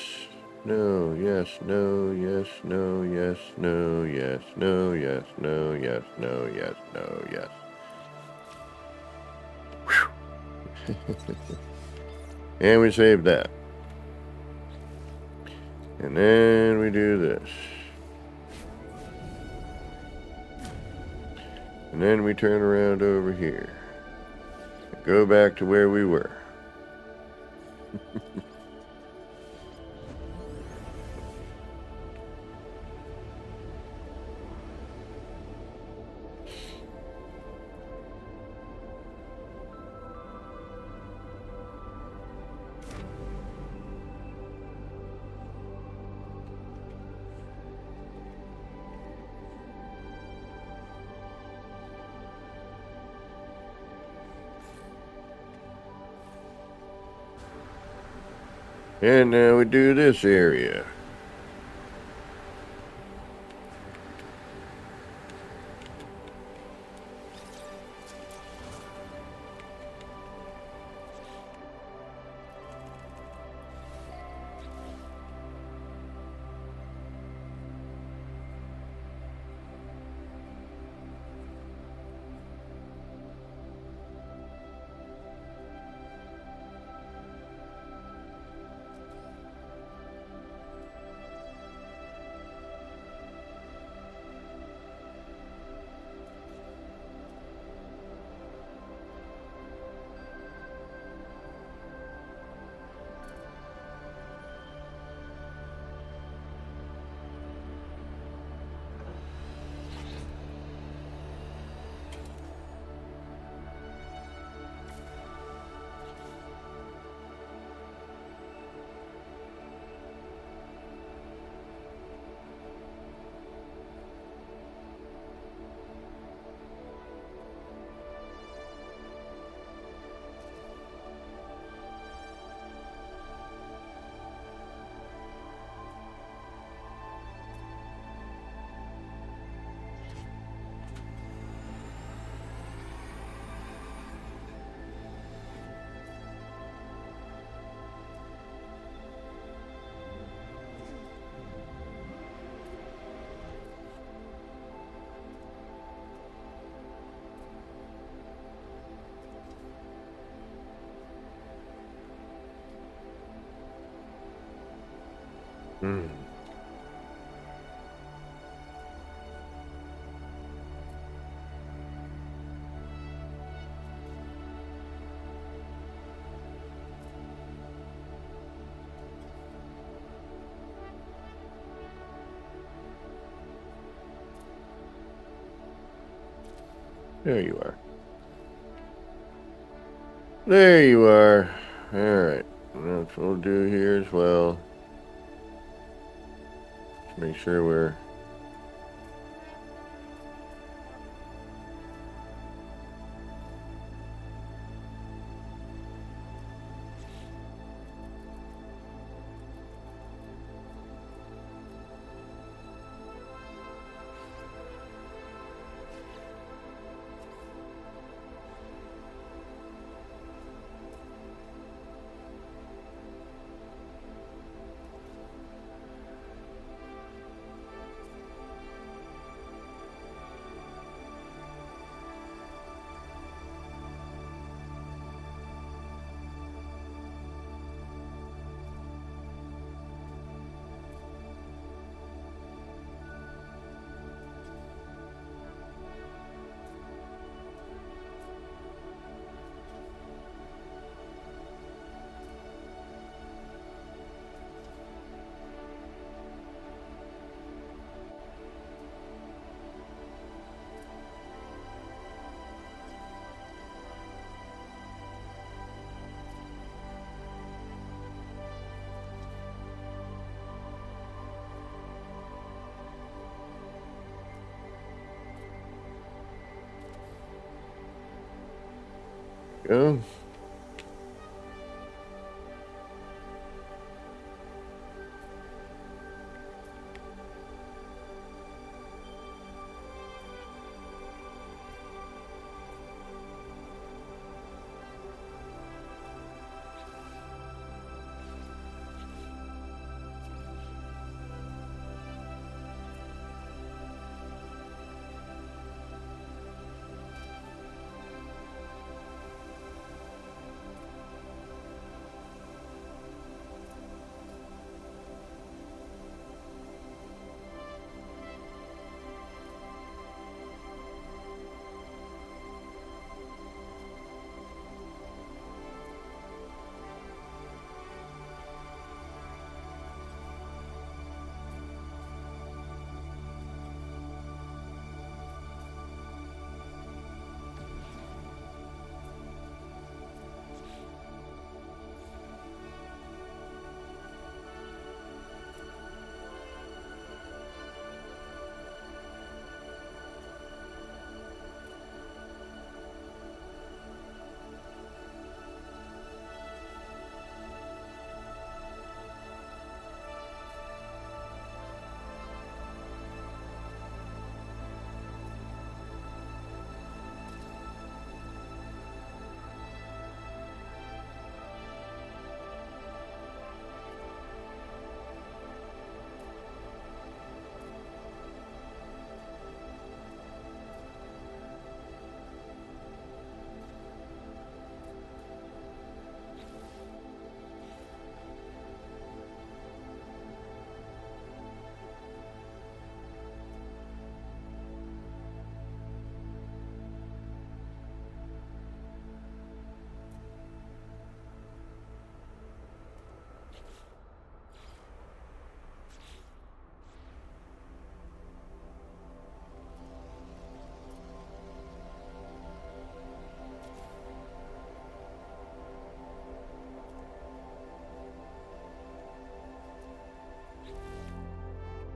No. Yes. No. Yes. No. Yes. No. Yes. No. Yes. No. Yes. No. Yes. No. Yes. And we save that. And then we do this. And then we turn around over here. And go back to where we were. And now we do this area. Hmm. There you are. There you are. Alright. That's what we'll do here as well. Just make sure we're... Go.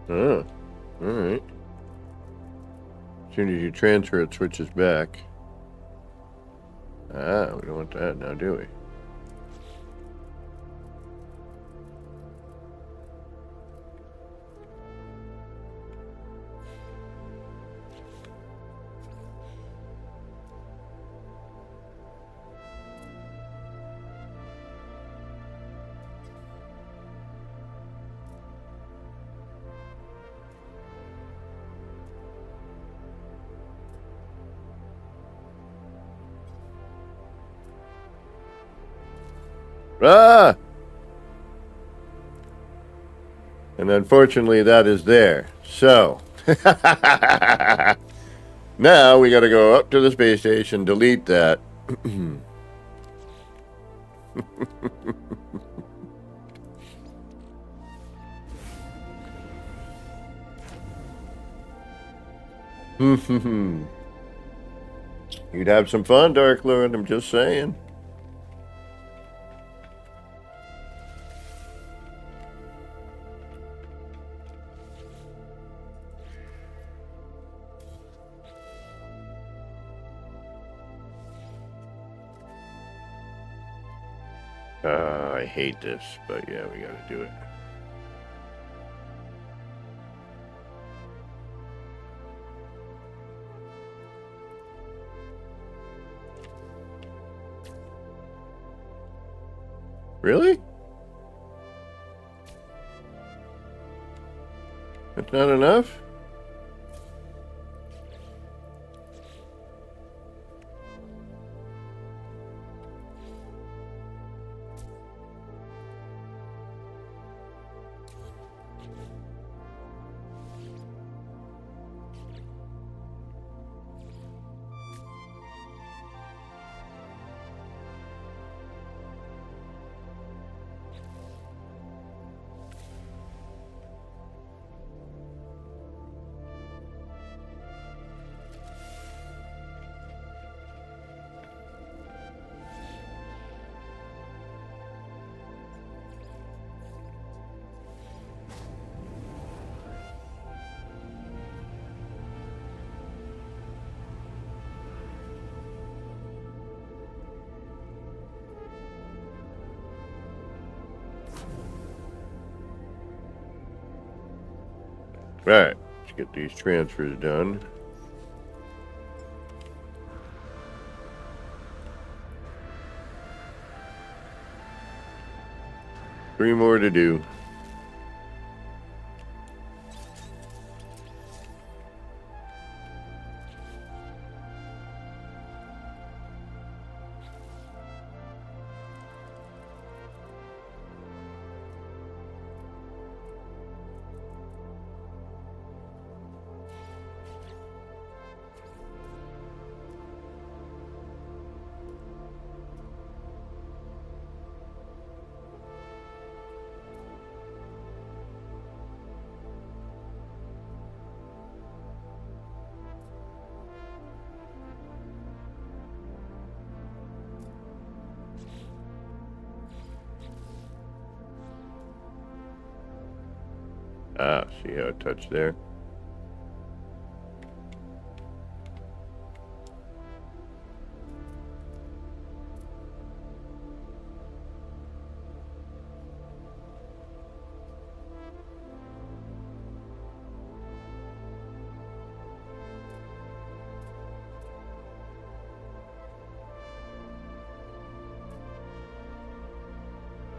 Oh, all right. As soon as you transfer, it switches back. Ah, we don't want that now, do we? Ah! And unfortunately, that is there. So, now we got to go up to the space station, delete that. You'd have some fun, Dark Lord, I'm just saying. I hate this, but yeah, we gotta do it. Really? That's not enough? Right, let's get these transfers done. Three more to do. Ah, see how it touched there?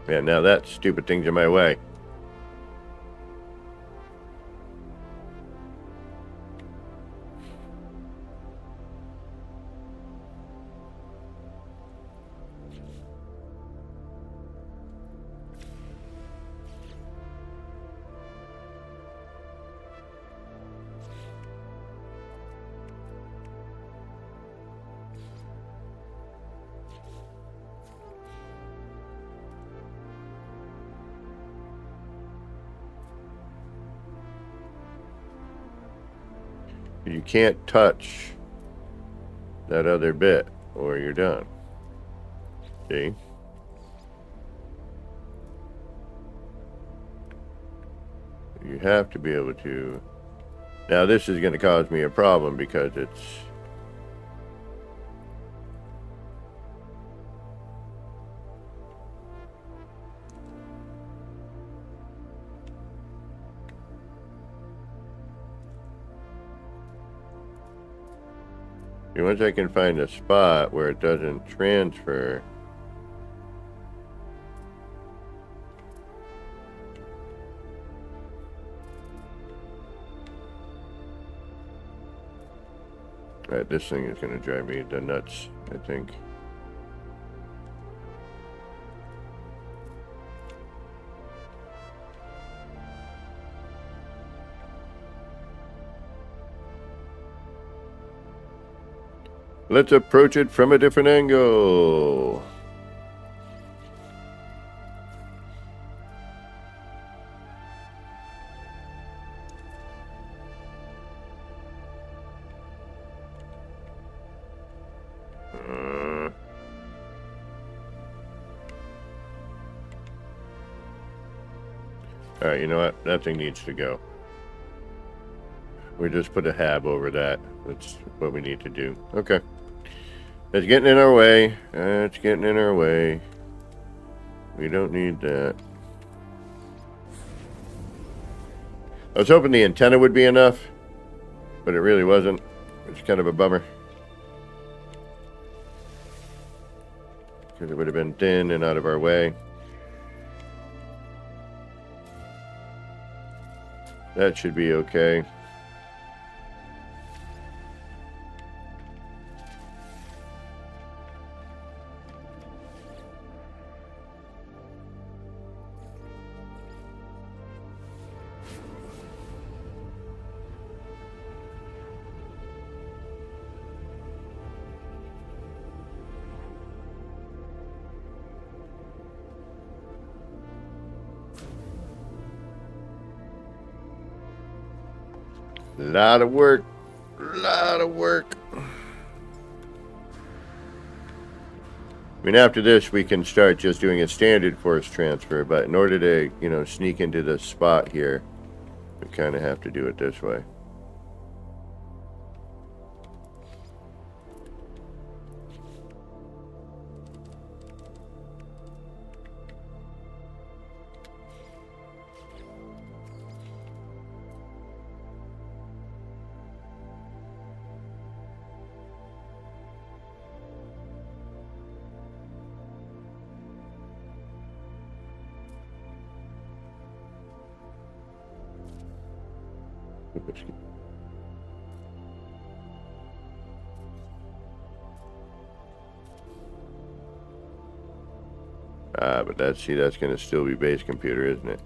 Yeah, now that stupid thing's in my way. You can't touch that other bit or you're done. See? You We have to be able to. Now this is going to cause me a problem because it's once I can find a spot where it doesn't transfer. Alright, this thing is going to drive me to nuts, I think. Let's approach it from a different angle. Alright, you know what? That thing needs to go. We just put a hab over that. That's what we need to do. Okay. It's getting in our way. It's getting in our way. We don't need that. I was hoping the antenna would be enough, but it really wasn't. It's kind of a bummer. Because it would have been thin and out of our way. That should be okay. Lot of work. Lot of work. I mean, after this, we can start just doing a standard force transfer, but in order to, you know, sneak into the spot here, we kind of have to do it this way. But that's going to still be base computer, isn't it?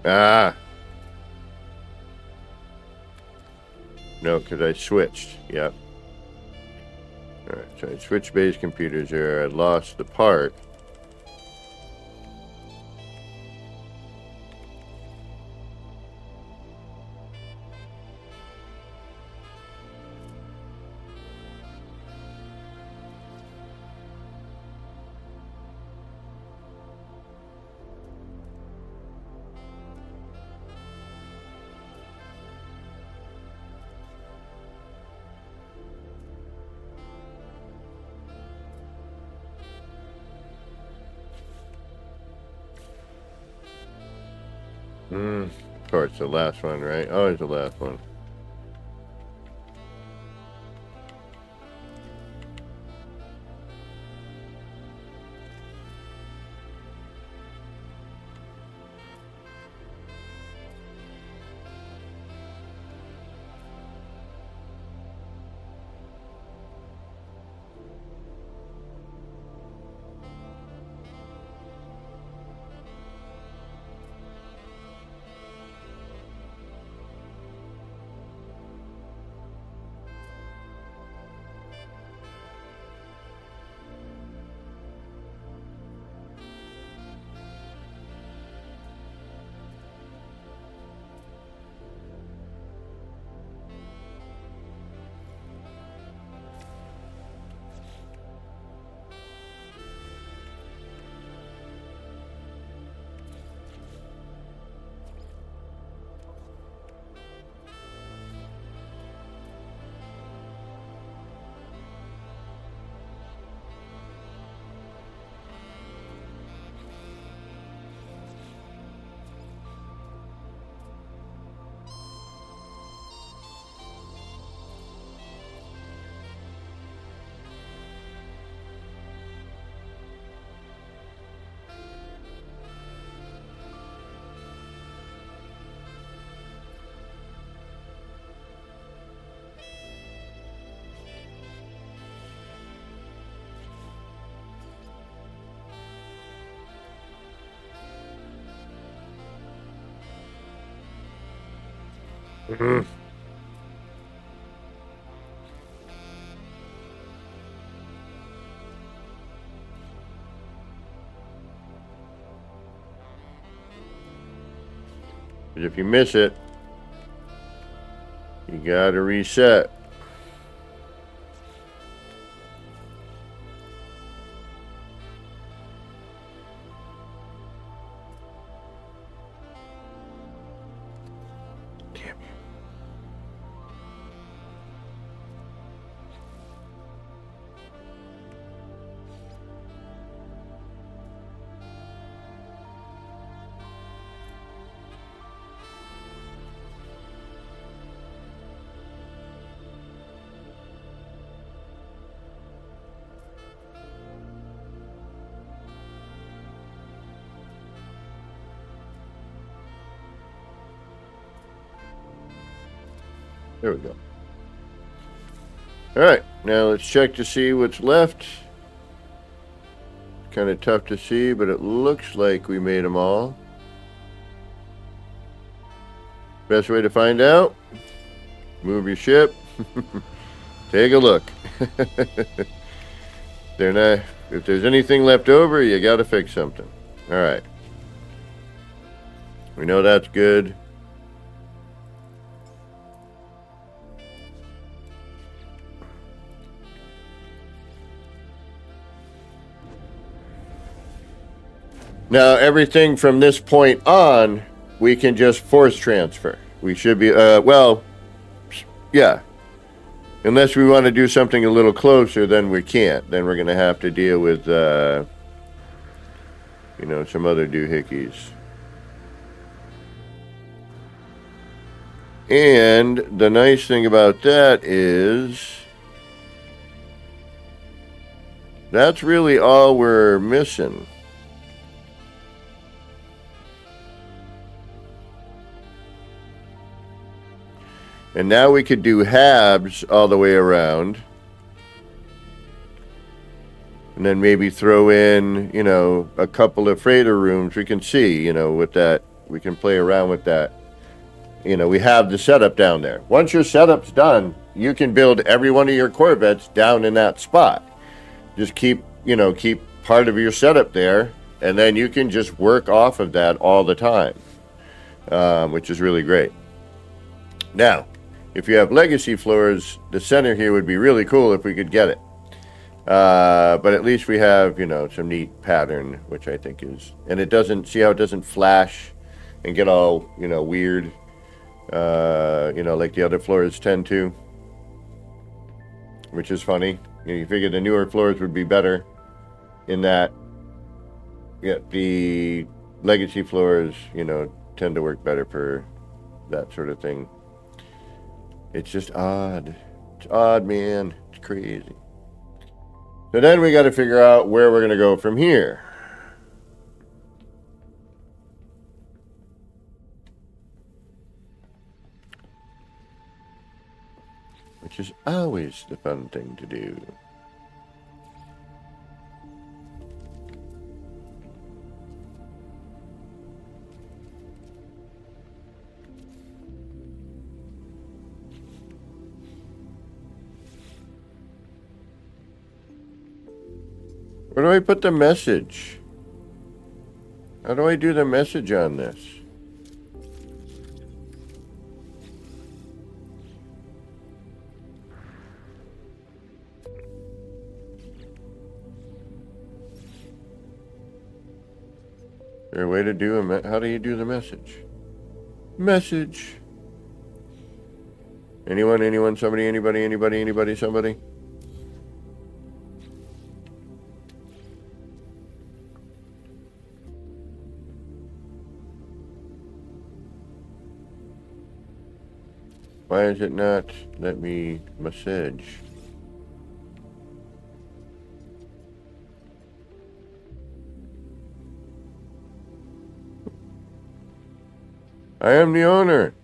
Ah. No, because I switched. Yep. Alright, so I switched base computers there. I lost the part. Of course, the last one, right? Always the last one. But if you miss it, you gotta reset. Damn you. There we go. All right, now let's check to see what's left. Kind of tough to see, but it looks like we made them all. Best way to find out, move your ship. Take a look. They're not, if there's anything left over, you got to fix something. All right. We know that's good. Now, everything from this point on, we can just force transfer. We should be, well, yeah. Unless we want to do something a little closer, then we can't. Then we're going to have to deal with, you know, some other doohickeys. And the nice thing about that is, that's really all we're missing. And now we could do halves all the way around. And then maybe throw in, you know, a couple of freighter rooms. We can see, you know, with that. We can play around with that. You know, we have the setup down there. Once your setup's done, you can build every one of your Corvettes down in that spot. Just keep, you know, keep part of your setup there. And then you can just work off of that all the time. Which is really great. Now, if you have legacy floors, the center here would be really cool if we could get it. But at least we have, you know, some neat pattern, which I think is, and it doesn't, see how it doesn't flash and get all, you know, weird, you know, like the other floors tend to, which is funny. You know, you figure the newer floors would be better in that, yeah, the legacy floors, you know, tend to work better for that sort of thing. It's just odd. It's odd, man. It's crazy. So then we got to figure out where we're going to go from here. Which is always the fun thing to do. Where do I put the message? How do I do the message on this? Is there a way to do how do you do the message? Message. Anyone, somebody, anybody, somebody? Why is it not let me message? I am the owner.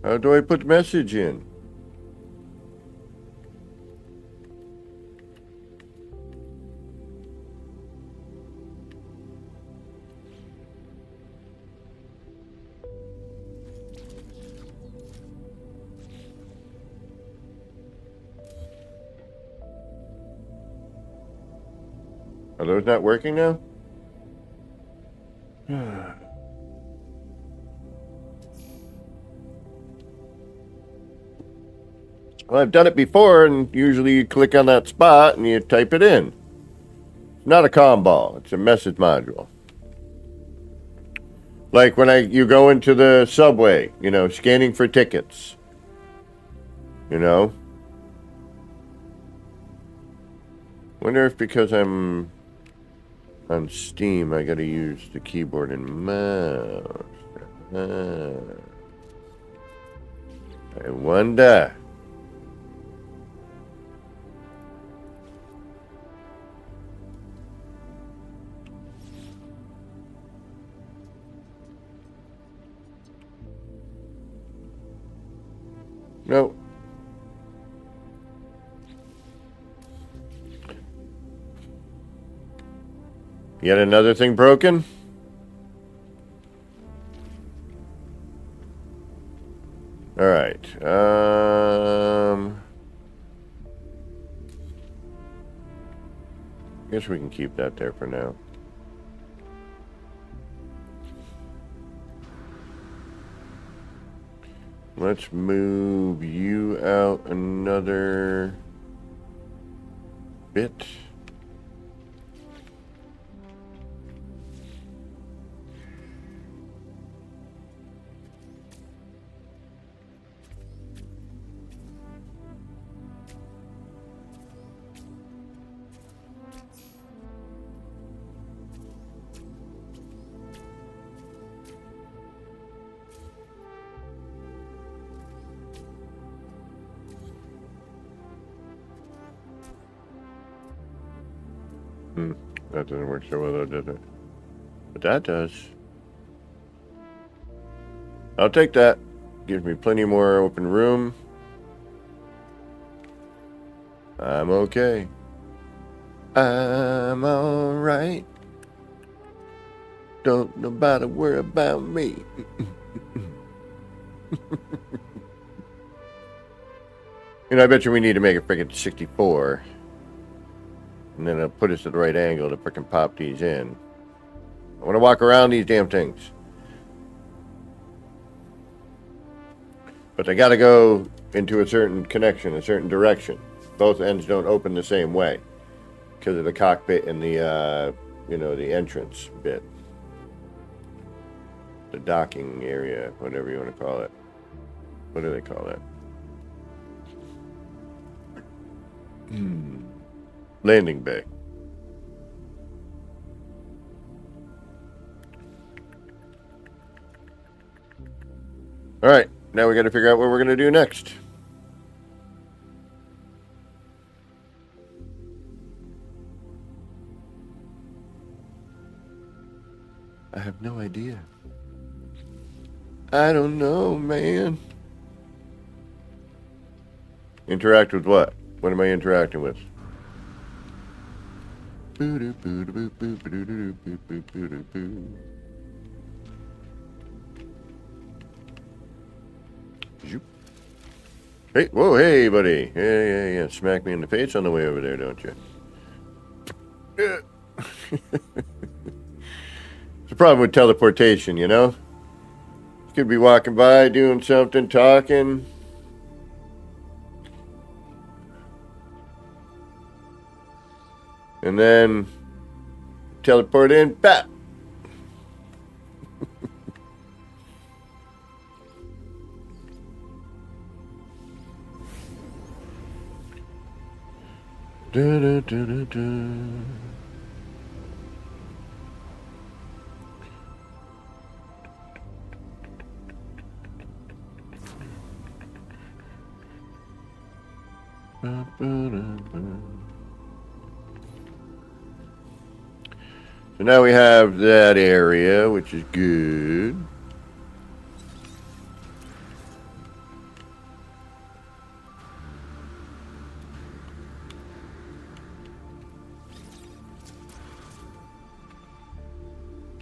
How do I put message in? Are those not working now? Well, I've done it before, and usually you click on that spot and you type it in. It's not a comm ball, it's a message module. Like when you go into the subway, scanning for tickets. Wonder if because I'm on Steam, I gotta use the keyboard and mouse. I wonder. No. Yet another thing broken? All right. Guess we can keep that there for now. Let's move you out another bit. That doesn't work so well, though, does it? But that does. I'll take that. Gives me plenty more open room. I'm okay. I'm alright. Don't nobody worry about me. I bet you we need to make it freaking 64. And then it'll put us at the right angle to freaking pop these in. I want to walk around these damn things. But they got to go into a certain connection, a certain direction. Both ends don't open the same way because of the cockpit and the, the entrance bit. The docking area, whatever you want to call it. What do they call that? Landing bay. Now we got to figure out what we're going to do next. I have no idea. I don't know, man. Interact with what? What am I interacting with? Hey, whoa, hey, buddy. Yeah. Smack me in the face on the way over there, don't you? It's the problem with teleportation, you know? You could be walking by, doing something, talking. And then teleport in, bap. So now we have that area, which is good.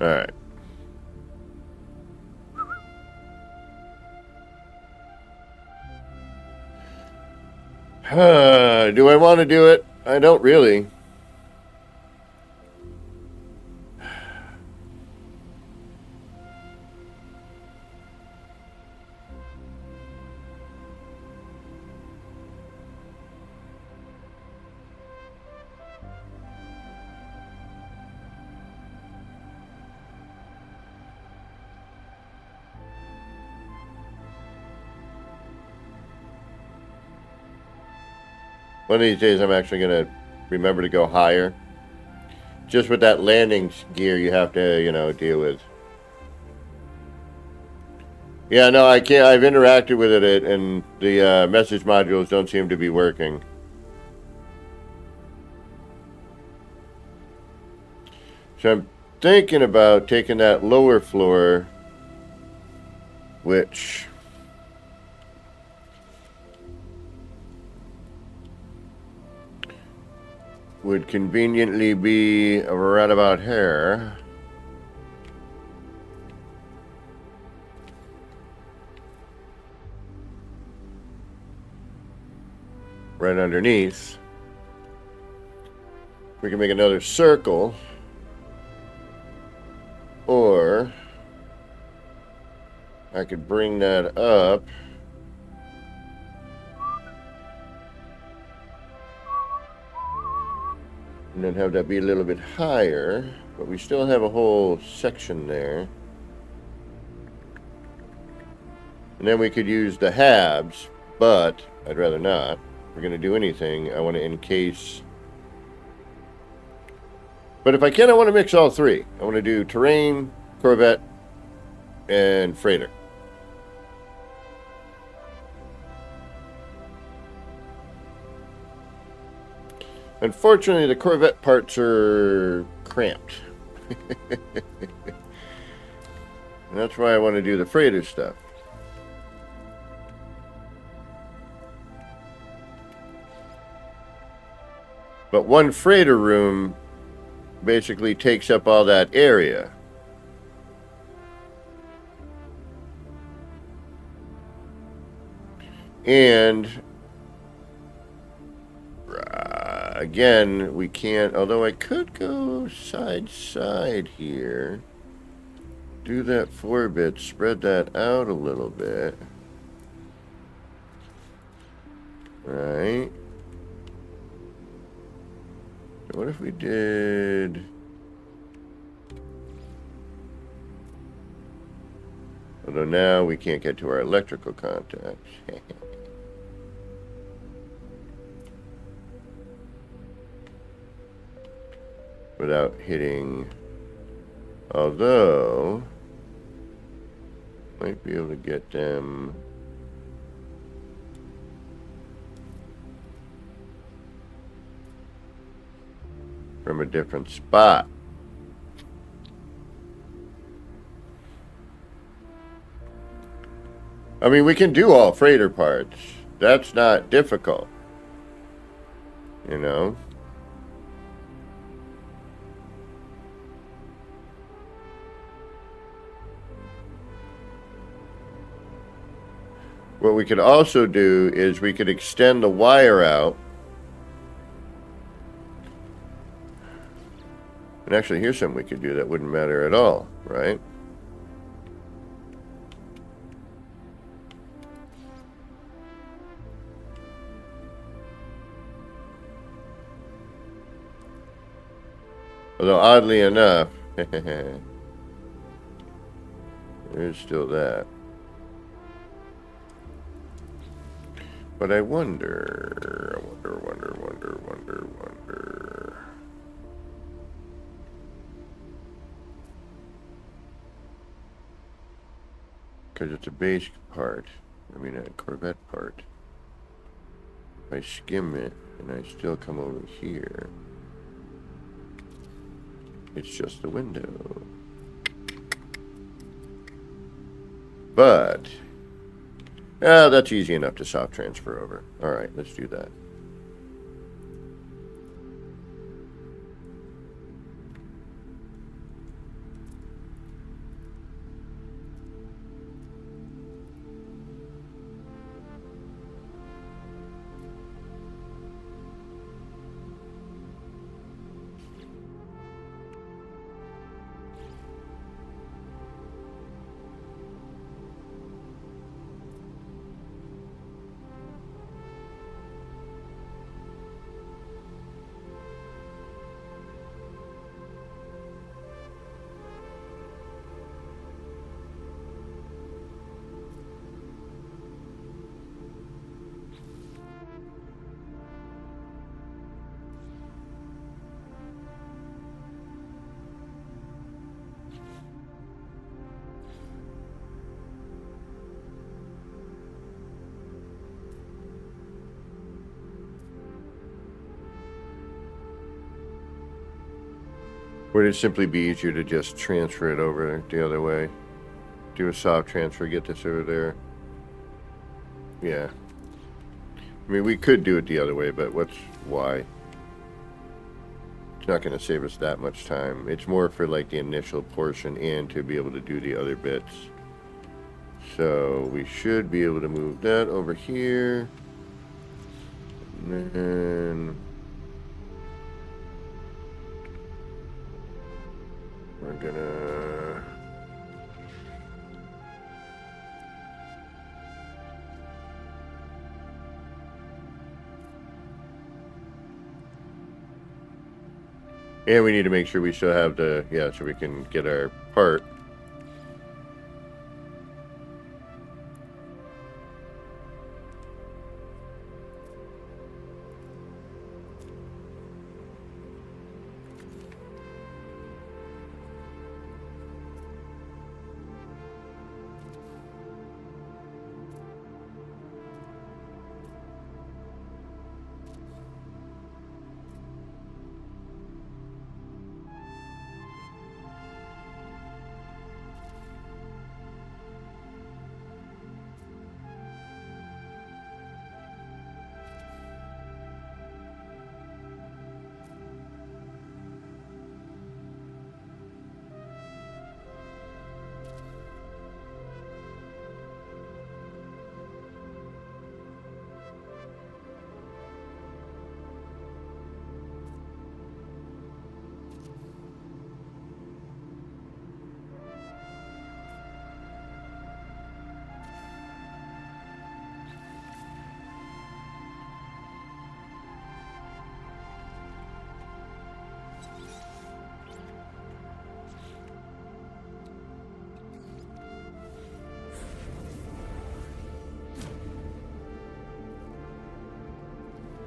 All right. Do I want to do it? I don't really. One of these days I'm actually going to remember to go higher. Just with that landing gear you have to, you know, deal with. Yeah, no, I can't. I've interacted with it and the message modules don't seem to be working. So I'm thinking about taking that lower floor, which would conveniently be right about here. Right underneath. We can make another circle. Or I could bring that up. And then have that be a little bit higher, but we still have a whole section there. And then we could use the halves, but I'd rather not. If we're going to do anything, I want to encase. But if I can, I want to mix all three. I want to do terrain, Corvette, and freighter. Unfortunately, the Corvette parts are cramped. And that's why I want to do the freighter stuff. But one freighter room basically takes up all that area. And again, we can't, although I could go side here, do that 4-bit, spread that out a little bit. Right. So what if we did, although now we can't get to our electrical contacts. Without hitting, although might be able to get them from a different spot. I mean, we can do all freighter parts. That's not difficult. You know? What we could also do is we could extend the wire out. And actually, here's something we could do that wouldn't matter at all, right? Although, oddly enough, there's still that. But I wonder. Because it's a base part. I mean, a Corvette part. If I skim it and I still come over here, it's just a window. But that's easy enough to soft transfer over. All right, let's do that. Would it simply be easier to just transfer it over the other way? Do a soft transfer, get this over there? Yeah. I mean, we could do it the other way, but why? It's not going to save us that much time. It's more for like the initial portion and to be able to do the other bits. So we should be able to move that over here. And then we're gonna and we need to make sure we still have the so we can get our part.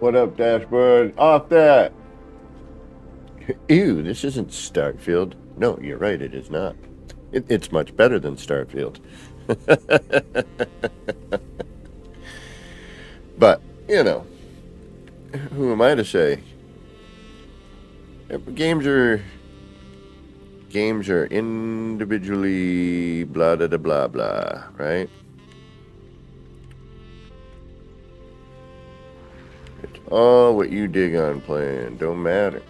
What up, dashboard? Off that! Ew, this isn't Starfield. No, you're right, it is not. It's much better than Starfield. But, you know, who am I to say? Games are individually blah blah blah blah, right? It's all what you dig on playing. Don't matter.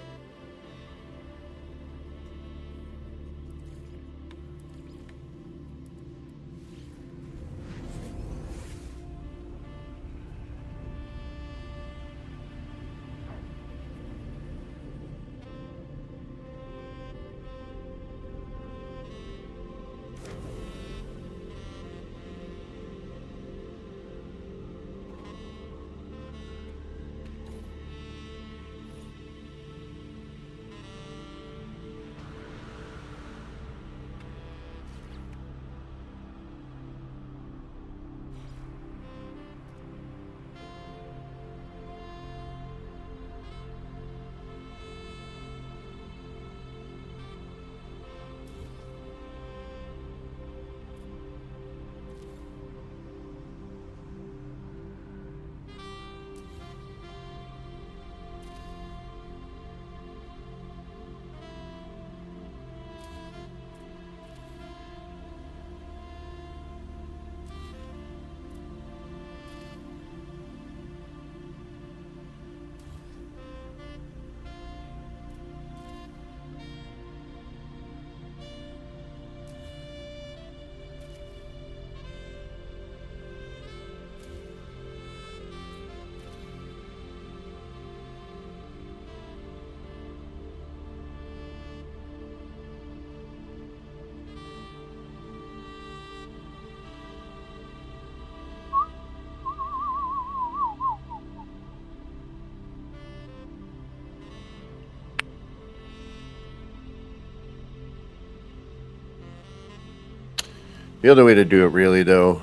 The other way to do it, really, though,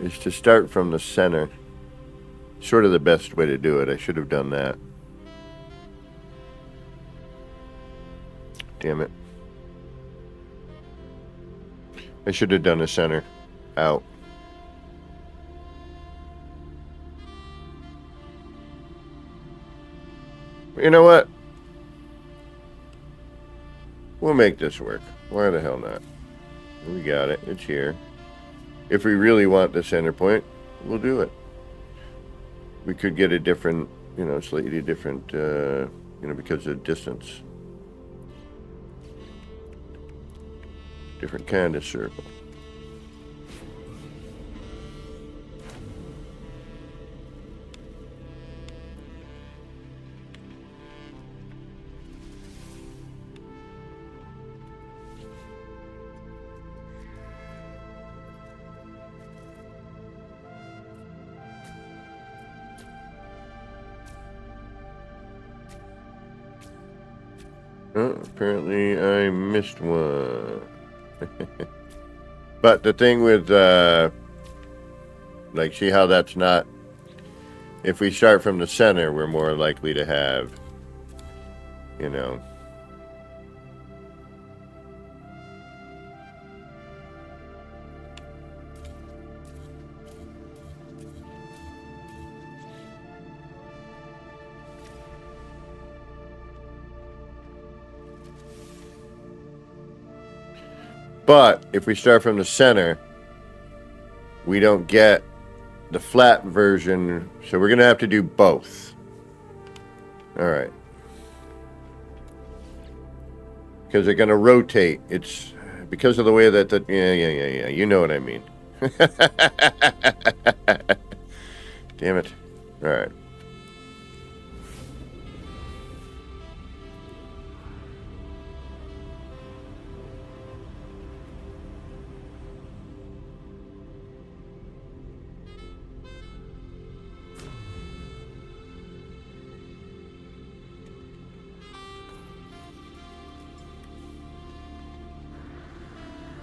is to start from the center. Sort of the best way to do it. I should have done that. Damn it. I should have done the center out. You know what? We'll make this work. Why the hell not? We got it. It's here. If we really want the center point, we'll do it. We could get a different, slightly different, because of distance. Different kind of circle. Oh, apparently I missed one. But the thing with, see how that's not... If we start from the center, we're more likely to have, But if we start from the center, we don't get the flat version, so we're going to have to do both. All right. Because they're going to rotate. It's because of the way that yeah. You know what I mean. Damn it. All right.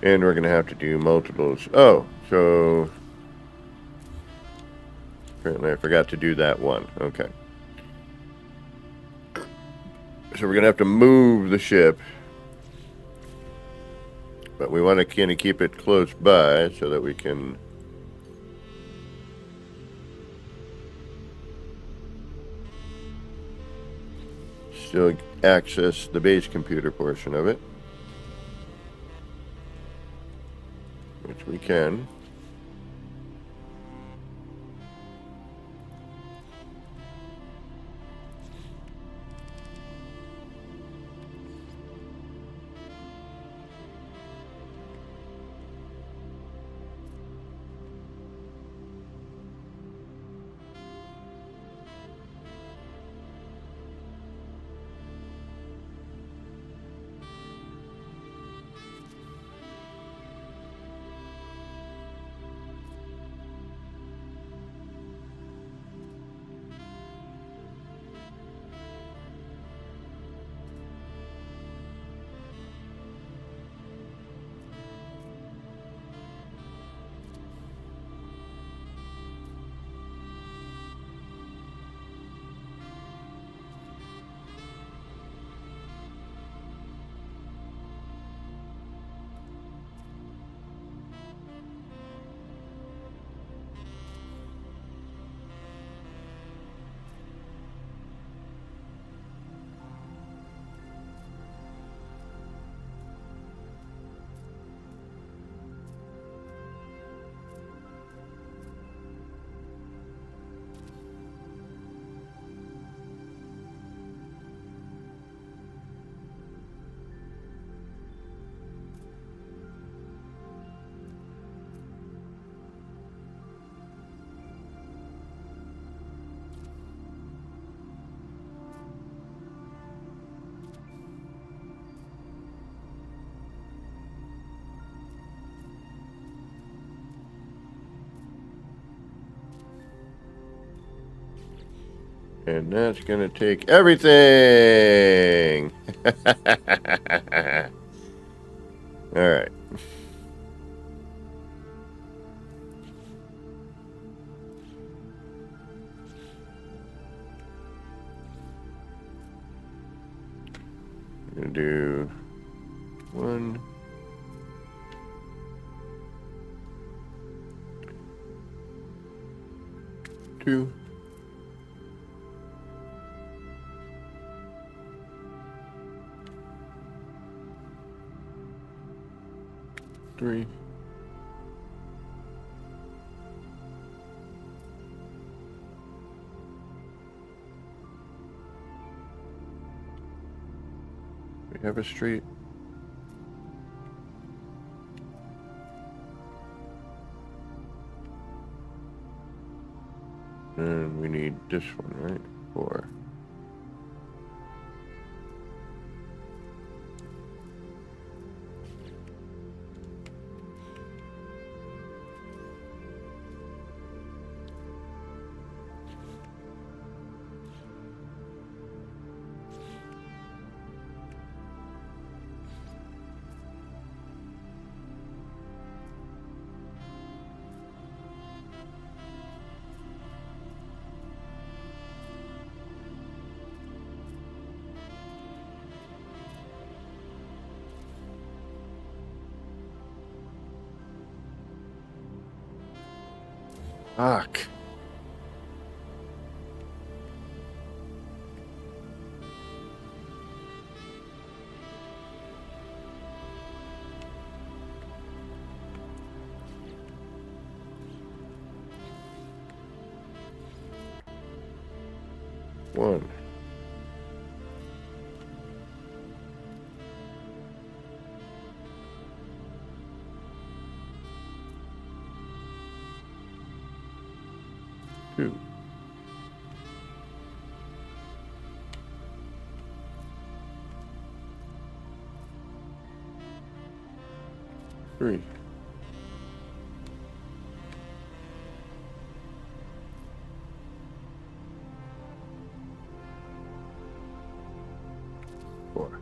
And we're going to have to do multiples. Oh, so... Apparently I forgot to do that one. Okay. So we're going to have to move the ship. But we want to kind of keep it close by so that we can... still access the base computer portion of it, which we can. And that's going to take everything. All right. I'm going to do 1, 2, 3, 'We have a street? And we need this one, right? 4. Fuck. One. Two. 3. 4.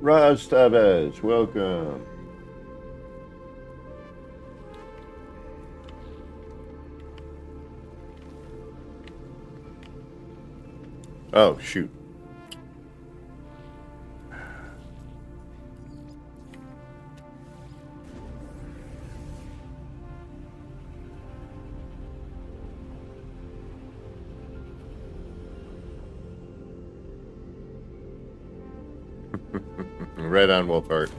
Roz Tavez, welcome. Oh, shoot. Right on, Wolfhard.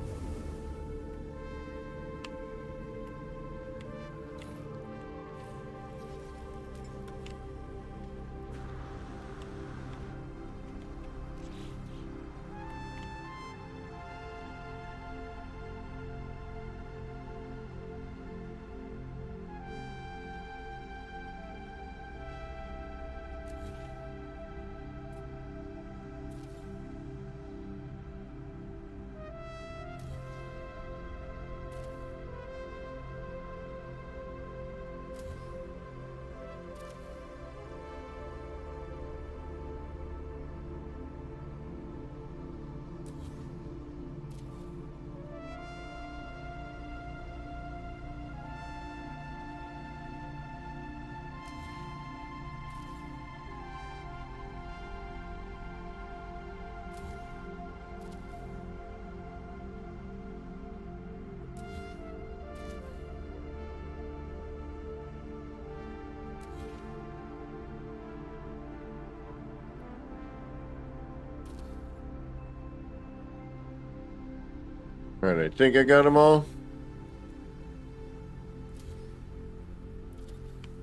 Alright, I think I got them all.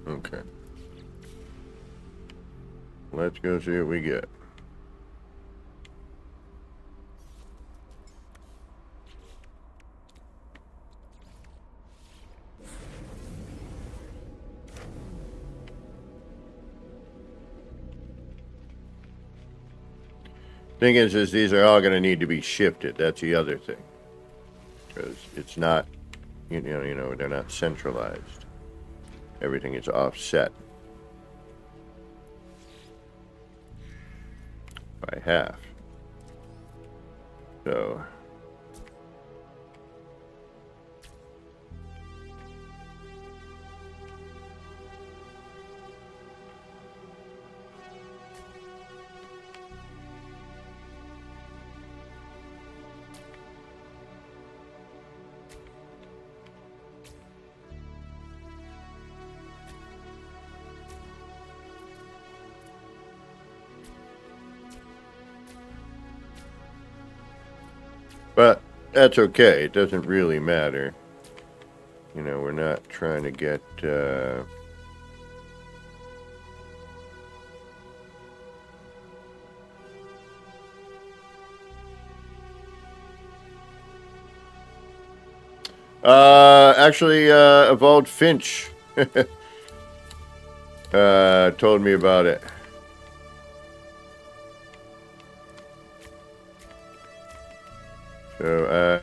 Okay. Let's go see what we get. Thing is these are all going to need to be shifted. That's the other thing. Because it's not, you know, they're not centralized. Everything is offset by half. So but that's okay. It doesn't really matter. You know, we're not trying to get actually Evolved Finch told me about it. So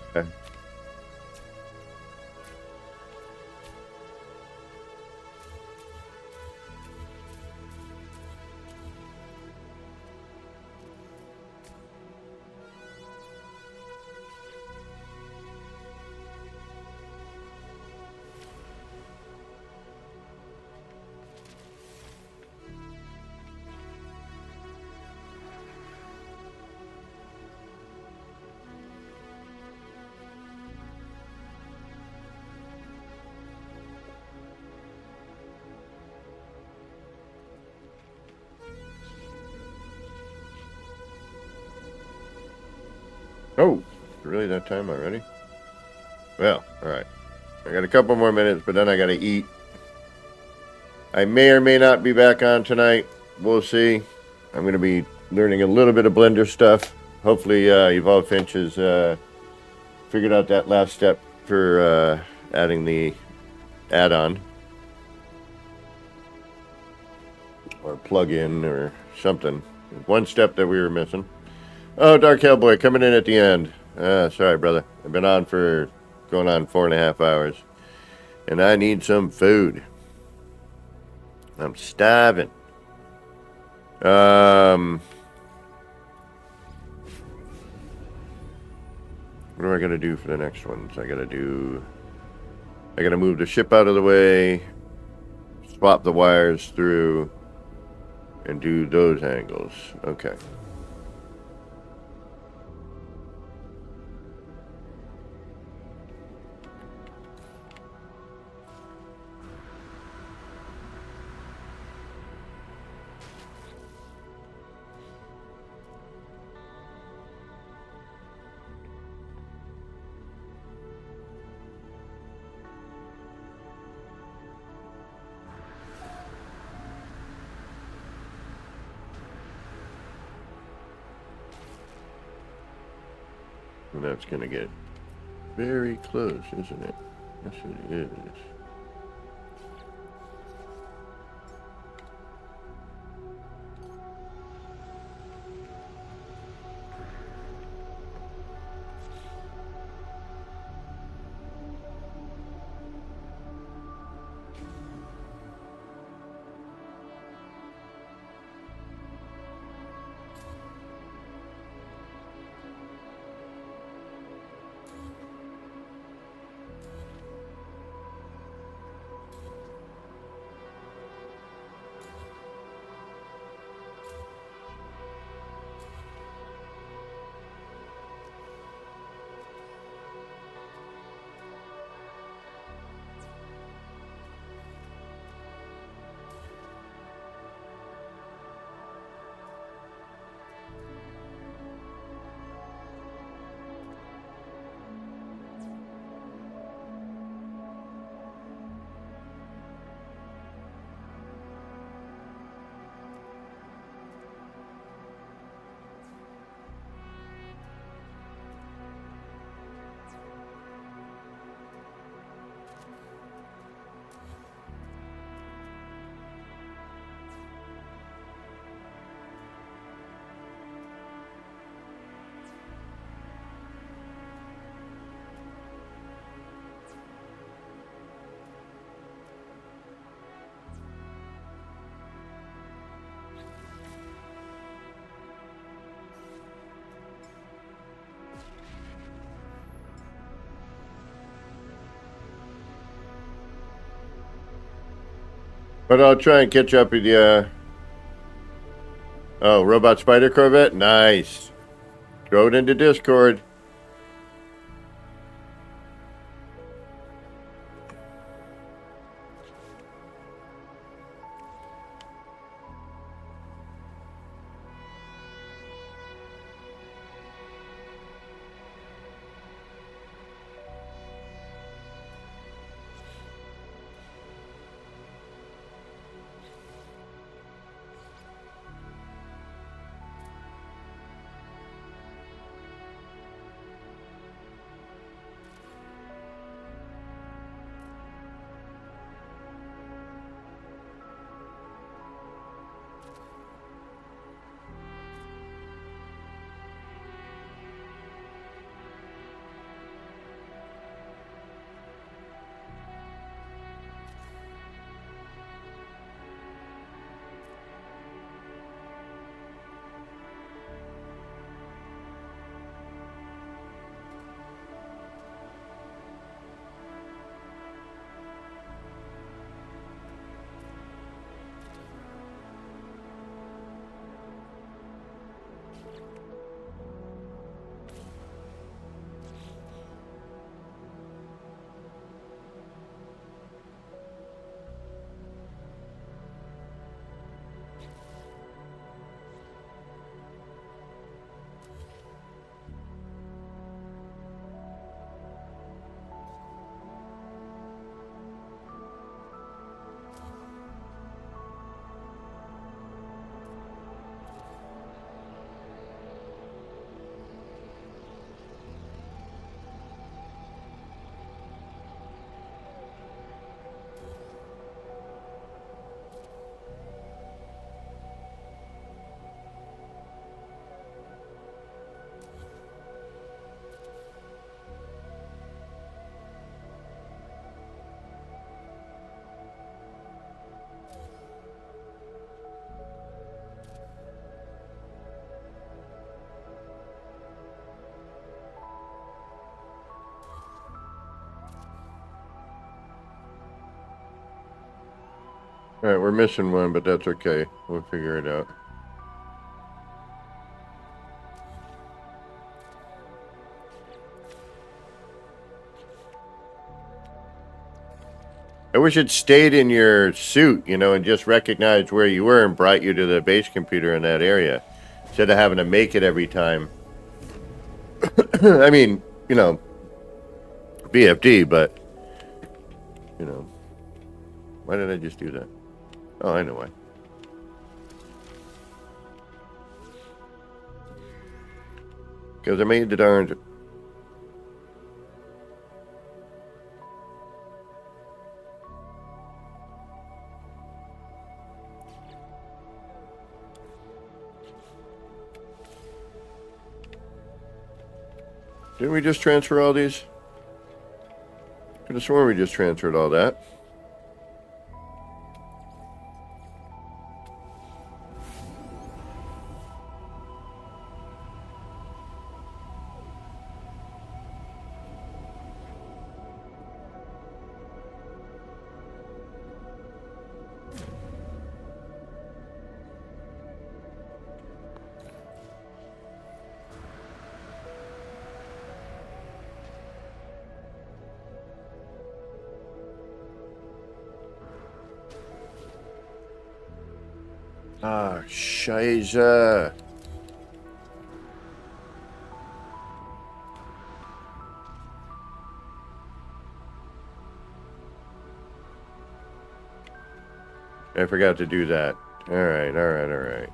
oh, really that time already? Well, alright. I got a couple more minutes, but then I gotta eat. I may or may not be back on tonight. We'll see. I'm gonna be learning a little bit of Blender stuff. Hopefully, Evolved Finch has figured out that last step for adding the add-on. Or plug-in or something. One step that we were missing. Oh, Dark Hellboy coming in at the end. Sorry, brother. I've been on for going on 4.5 hours. And I need some food. I'm starving. What am I going to do for the next ones? I got to move the ship out of the way, swap the wires through, and do those angles. Okay. And that's going to get very close, isn't it? Yes, it is. But I'll try and catch up with you. Oh, Robot Spider Corvette? Nice. Throw it into Discord. All right, we're missing one, but that's okay. We'll figure it out. I wish it stayed in your suit, and just recognized where you were and brought you to the base computer in that area, instead of having to make it every time. I mean, BFD, but, why did I just do that? Oh, I know why. Because I made the darn Didn't we just transfer all these? Could have sworn we just transferred all that. Ah, Scheiße. I forgot to do that. Alright, alright, alright.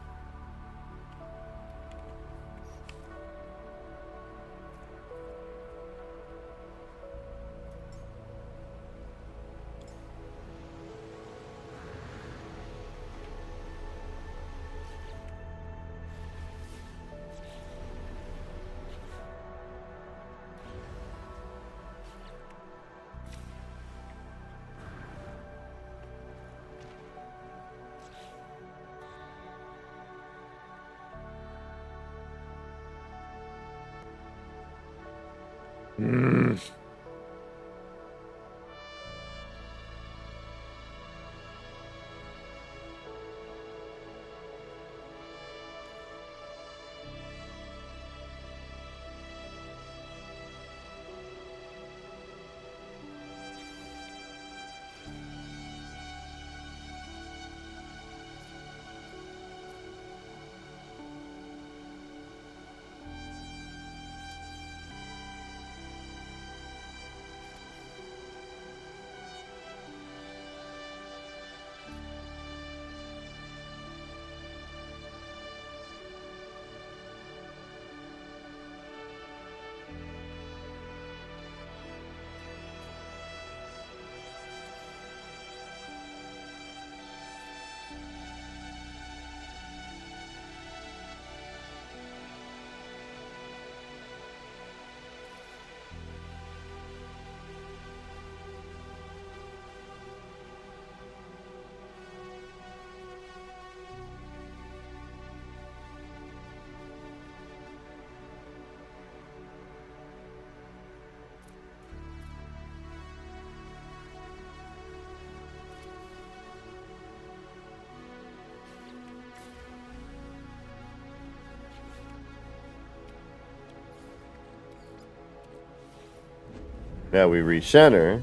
Now we recenter.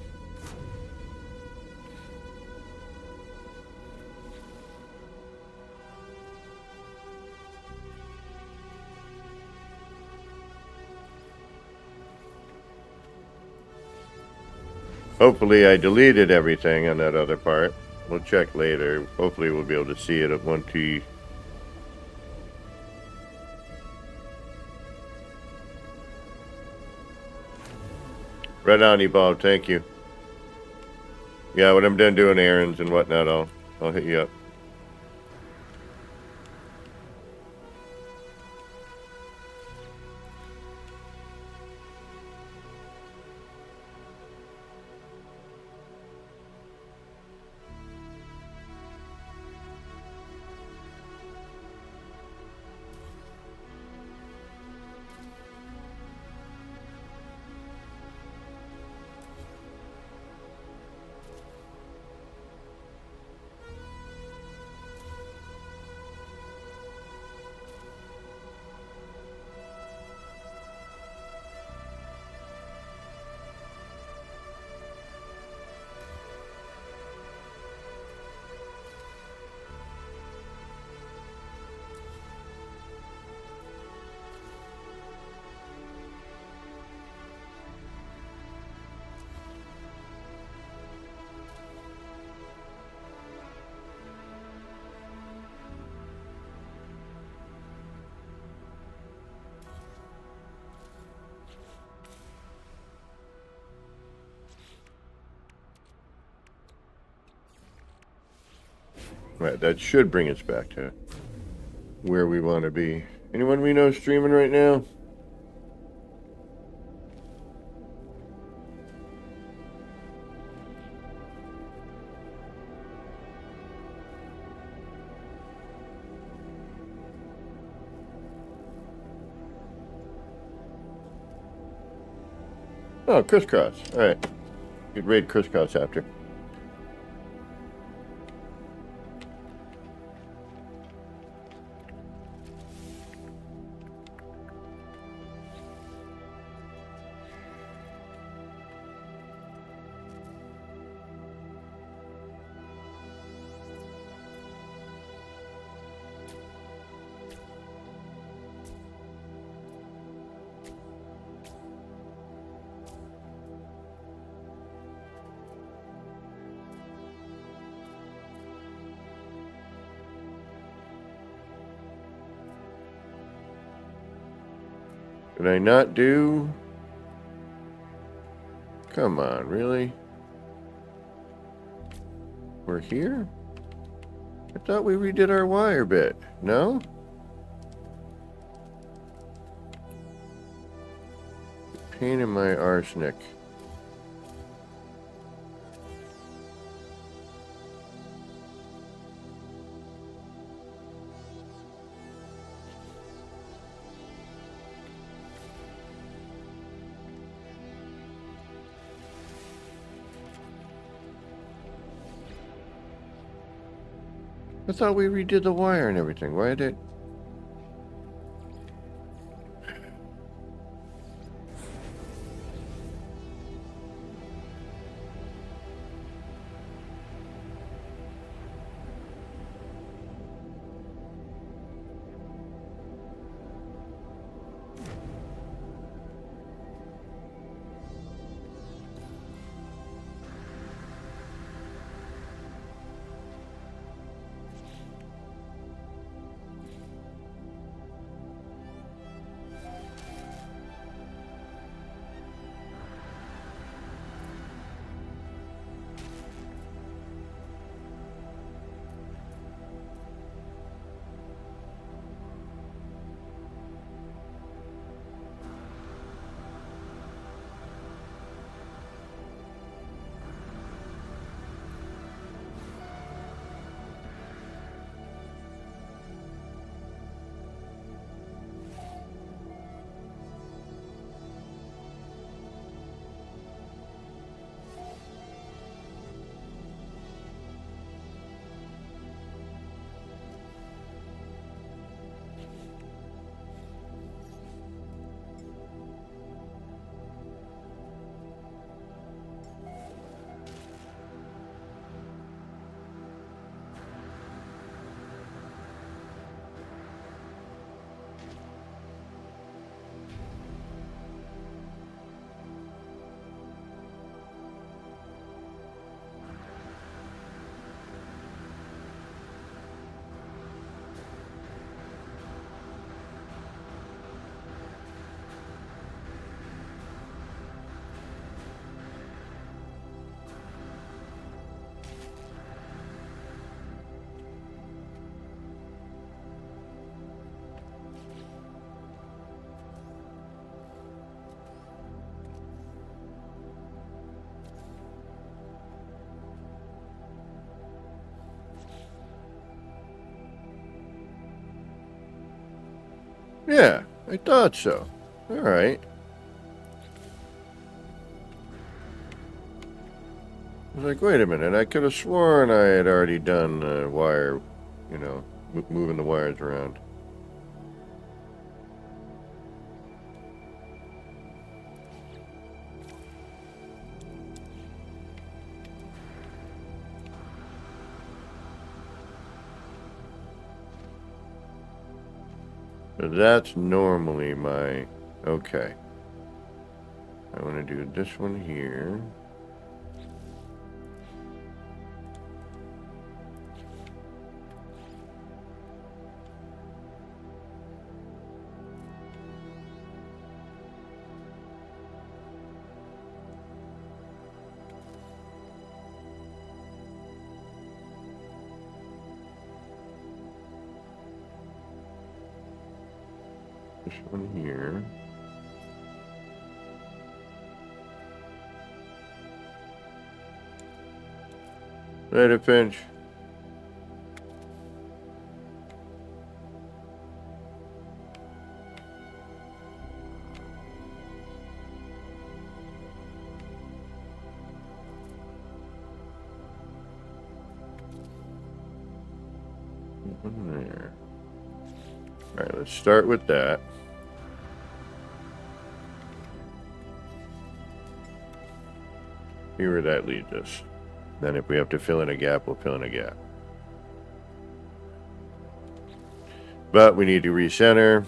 Hopefully I deleted everything on that other part. We'll check later. Hopefully we'll be able to see it at 1T. Right on, Evolve. Thank you. Yeah, when I'm done doing errands and whatnot, I'll hit you up. Right, that should bring us back to where we want to be. Anyone we know streaming right now? Oh, crisscross. All right. Could raid crisscross after. Did I not do? Come on, really? We're here? I thought we redid our wire bit. No? Pain in my arsenic. I thought we redid the wire and everything. Why did... Yeah, I thought so. All right. I was like, wait a minute. I could have sworn I had already done wire, you know, moving the wires around. So that's normally my... Okay. I want to do this one here. This one here. Later, Finch. All right, let's start with that. See where that leads us. Then if we have to fill in a gap, we'll fill in a gap. But we need to recenter.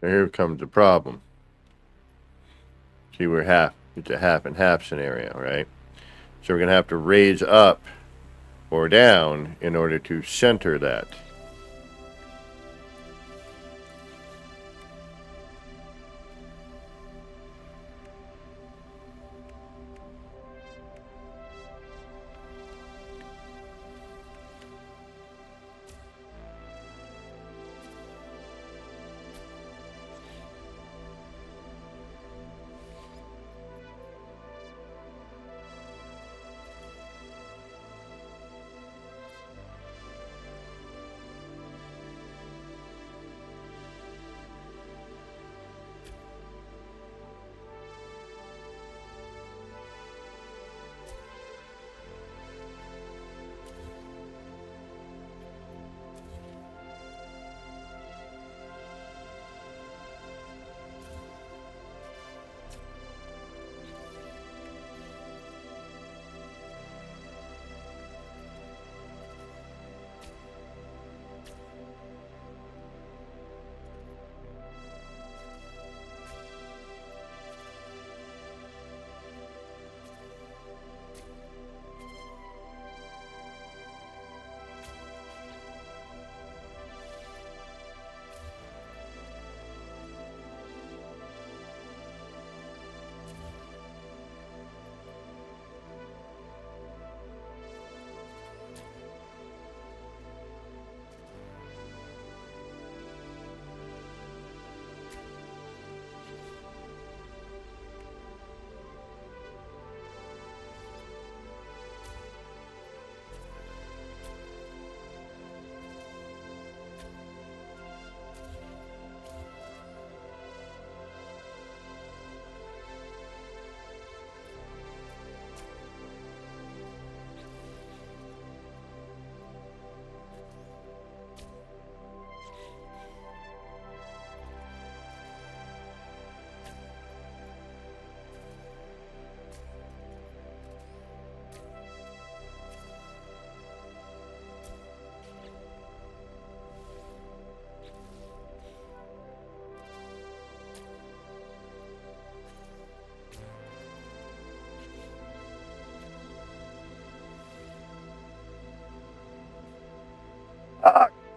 And here comes the problem. See, we're half. It's a half and half scenario, right? So we're going to have to raise up or down in order to center that.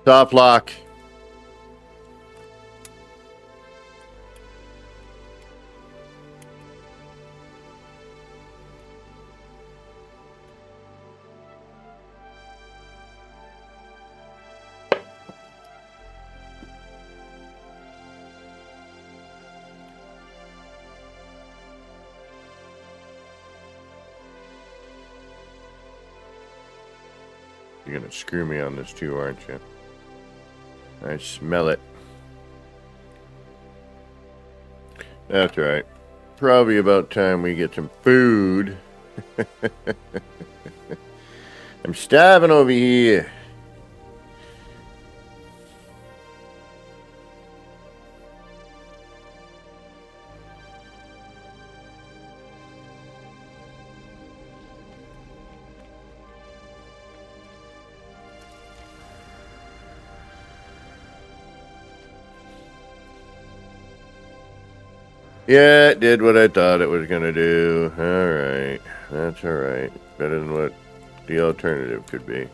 Top lock. You're gonna screw me on this too, aren't you? I smell it. That's right. Probably about time we get some food. I'm starving over here. Yeah, it did what I thought it was gonna do. Alright. That's alright. Better than what the alternative could be.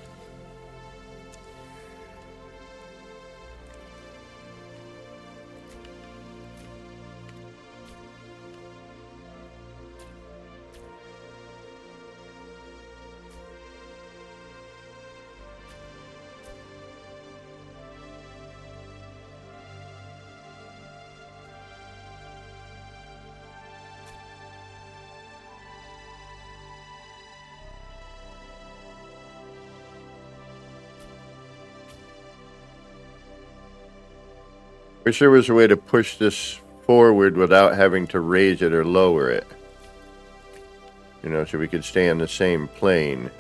Wish there was a way to push this forward without having to raise it or lower it. You know, so we could stay on the same plane.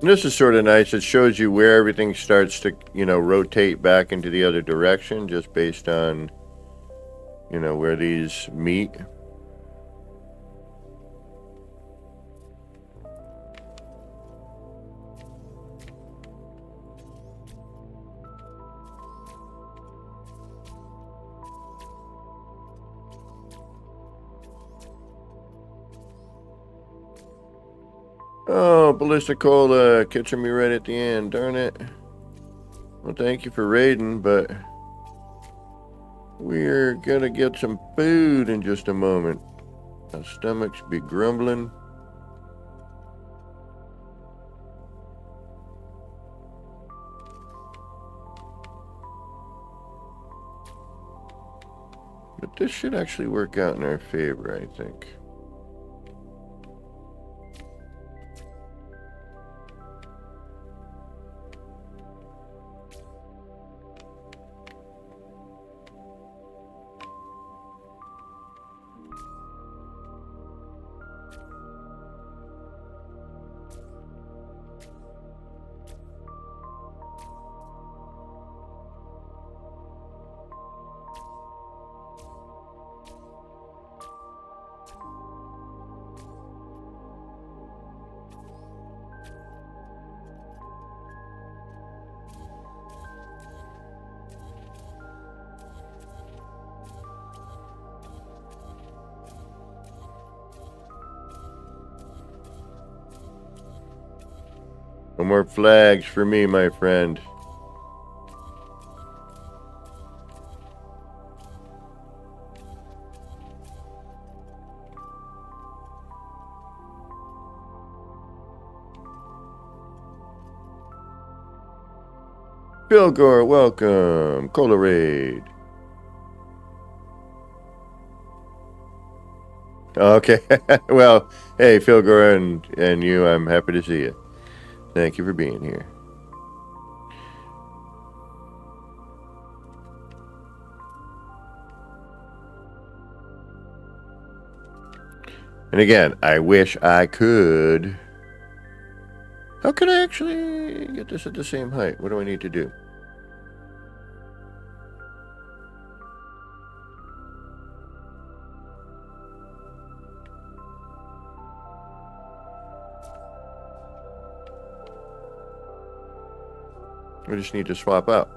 And this is sort of nice. It shows you where everything starts to, you know, rotate back into the other direction just based on, you know, where these meet. Oh, Ballista Cola catching me right at the end. Darn it. Well, thank you for raiding, but we're gonna get some food in just a moment. Our stomachs be grumbling. But this should actually work out in our favor, I think. No more flags for me, my friend. Pilgor, welcome. Colorade. Okay. Well, hey, Pilgor and you, I'm happy to see you. Thank you for being here. And again, I wish I could. How can I actually get this at the same height? What do I need to do? I just need to swap out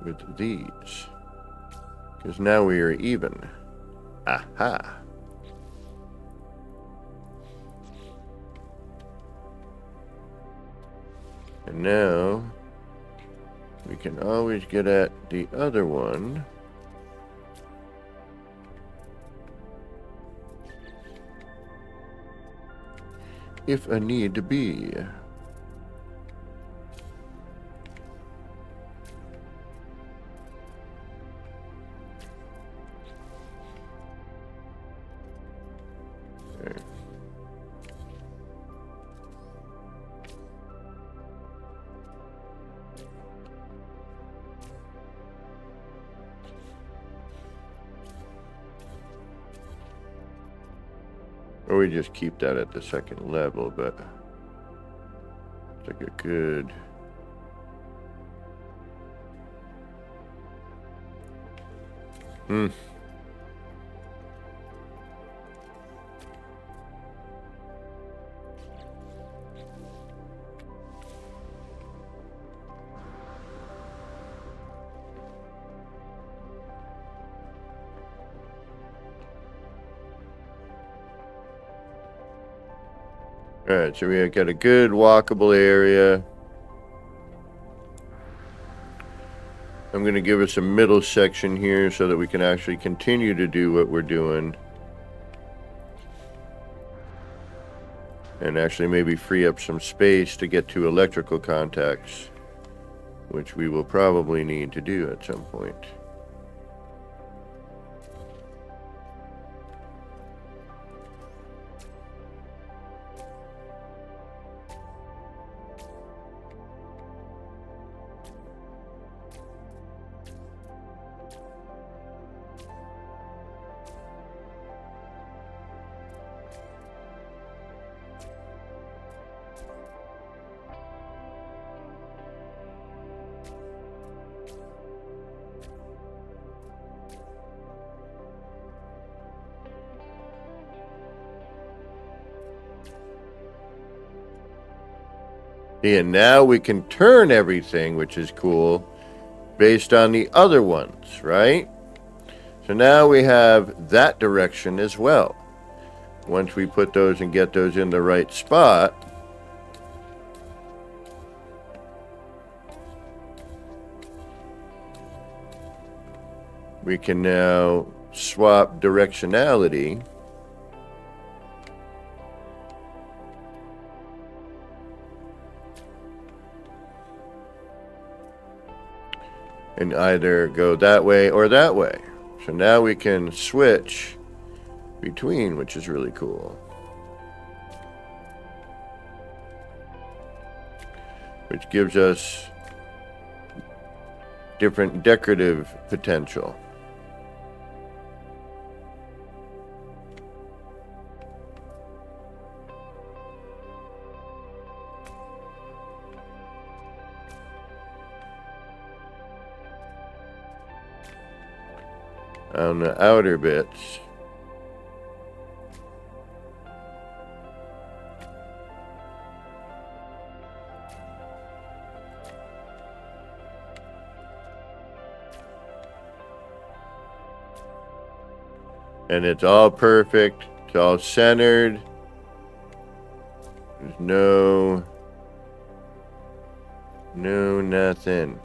with these. Because now we are even. Aha. And now we can always get at the other one. If a need to be. Or we just keep that at the second level, but it's like a good... Alright, so we got a good walkable area. I'm going to give us a middle section here so that we can actually continue to do what we're doing. And actually maybe free up some space to get to electrical contacts, which we will probably need to do at some point. And now we can turn everything, which is cool, based on the other ones, right? So now we have that direction as well. Once we put those and get those in the right spot, we can now swap directionality. And either go that way or that way. So now we can switch between, which is really cool. Which gives us different decorative potential. On the outer bits. And it's all perfect. It's all centered. There's no nothing.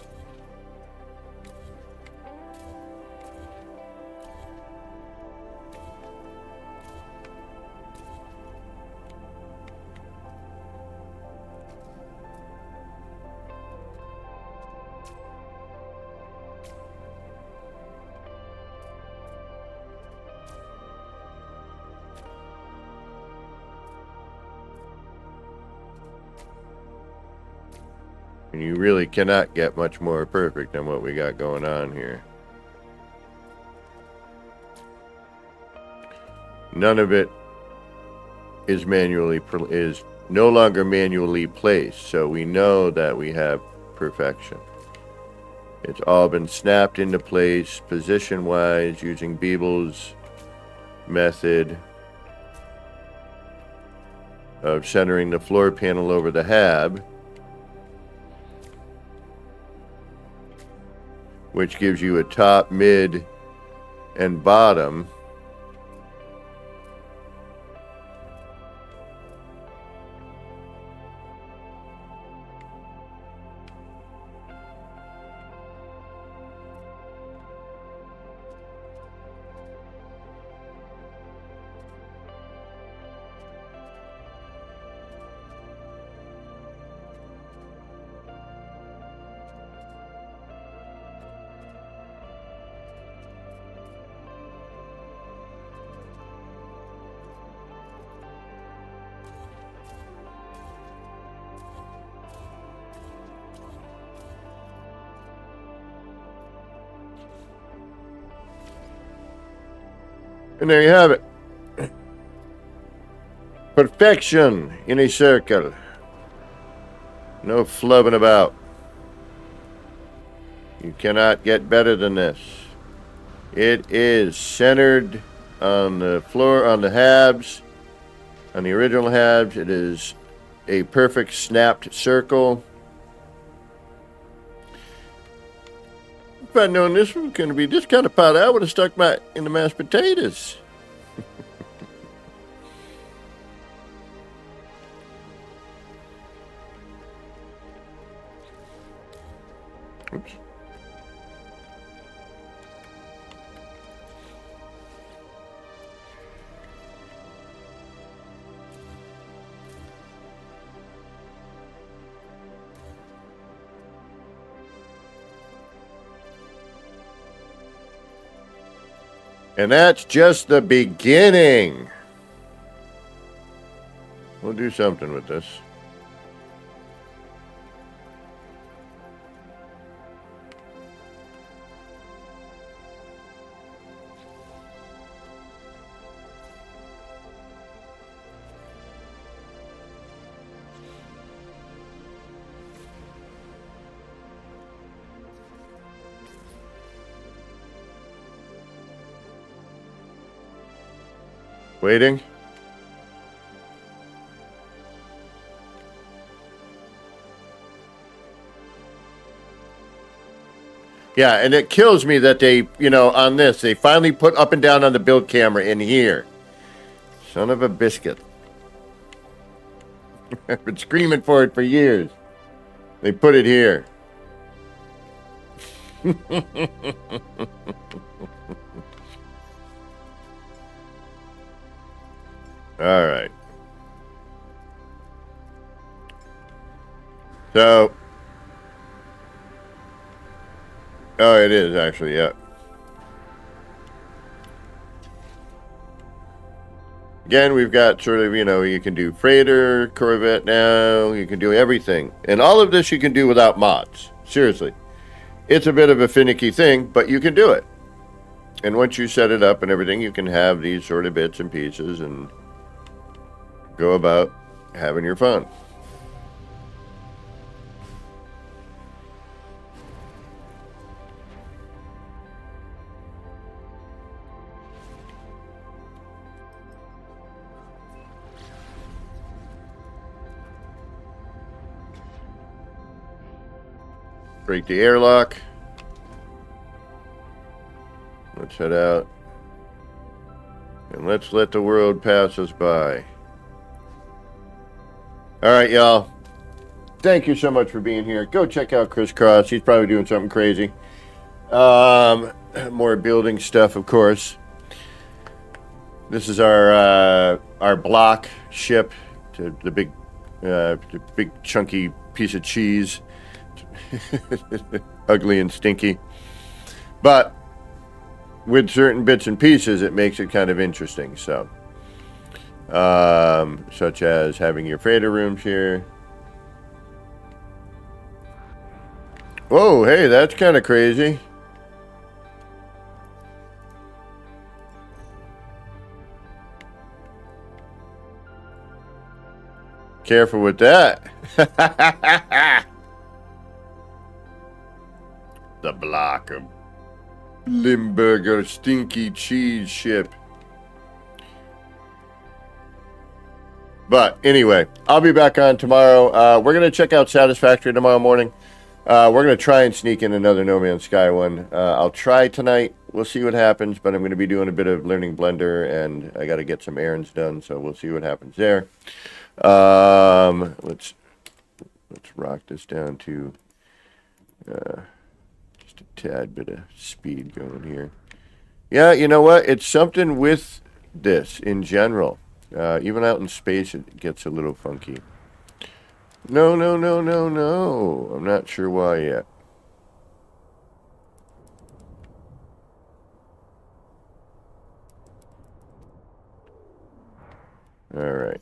And you really cannot get much more perfect than what we got going on here. None of it is no longer manually placed, so we know that we have perfection. It's all been snapped into place position-wise using Beeble's method of centering the floor panel over the hab, which gives you a top, mid, and bottom. And there you have it. Perfection in a circle. No flubbing about. You cannot get better than this. It is centered on the floor, on the habs, on the original habs. It is a perfect snapped circle. If I'd known this was going to be this kind of pot, I would have stuck in the mashed potatoes. Oops. And that's just the beginning. We'll do something with this. Waiting. Yeah, and it kills me that they, on this, they finally put up and down on the build camera in here. Son of a biscuit. I've been screaming for it for years. They put it here. All right. So, it is actually, yeah. Again, we've got sort of, you can do freighter, Corvette now, you can do everything. And all of this you can do without mods. Seriously. It's a bit of a finicky thing, but you can do it. And once you set it up and everything, you can have these sort of bits and pieces and go about having your fun. Break the airlock. Let's head out. And let's let the world pass us by. All right, y'all. Thank you so much for being here. Go check out Chris Cross. He's probably doing something crazy. More building stuff, of course. This is our block ship to the big chunky piece of cheese. Ugly and stinky. But with certain bits and pieces, it makes it kind of interesting. So, such as having your freighter rooms here. Whoa, hey, that's kind of crazy. Careful with that. The block of Limburger stinky cheese ship. But anyway, I'll be back on tomorrow. We're going to check out Satisfactory tomorrow morning. We're going to try and sneak in another No Man's Sky one. I'll try tonight. We'll see what happens, but I'm going to be doing a bit of learning Blender, and I got to get some errands done, so we'll see what happens there. Let's rock this down to just a tad bit of speed going here. Yeah, you know what? It's something with this in general. Even out in space, it gets a little funky. No. I'm not sure why yet. All right.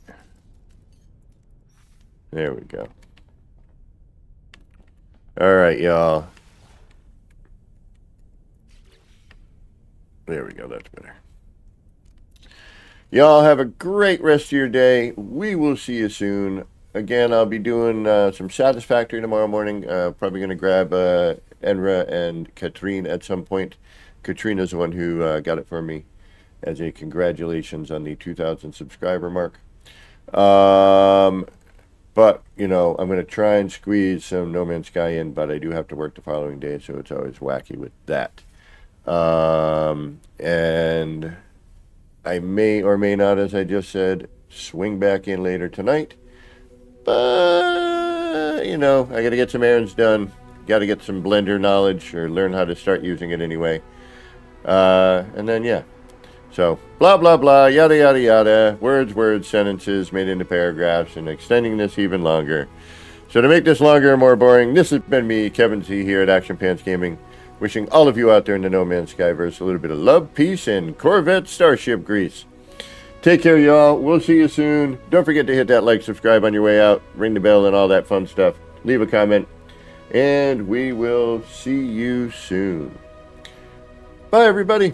There we go. All right, y'all. There we go. That's better. Y'all have a great rest of your day. We will see you soon. Again, I'll be doing some Satisfactory tomorrow morning. Probably going to grab Enra and Katrine at some point. Katrina's the one who got it for me as a congratulations on the 2,000 subscriber mark. But, you know, I'm going to try and squeeze some No Man's Sky in, but I do have to work the following day, so it's always wacky with that. And I may or may not, as I just said, swing back in later tonight. But, you know, I got to get some errands done. Got to get some Blender knowledge or learn how to start using it anyway. And then, yeah. So, blah, blah, blah, yada, yada, yada. Words, sentences made into paragraphs and extending this even longer. So to make this longer and more boring, this has been me, Kevin Z, here at Action Pants Gaming. Wishing all of you out there in the No Man's Skyverse a little bit of love, peace, and Corvette Starship grease. Take care, y'all. We'll see you soon. Don't forget to hit that like, subscribe on your way out, ring the bell, and all that fun stuff. Leave a comment, and we will see you soon. Bye, everybody.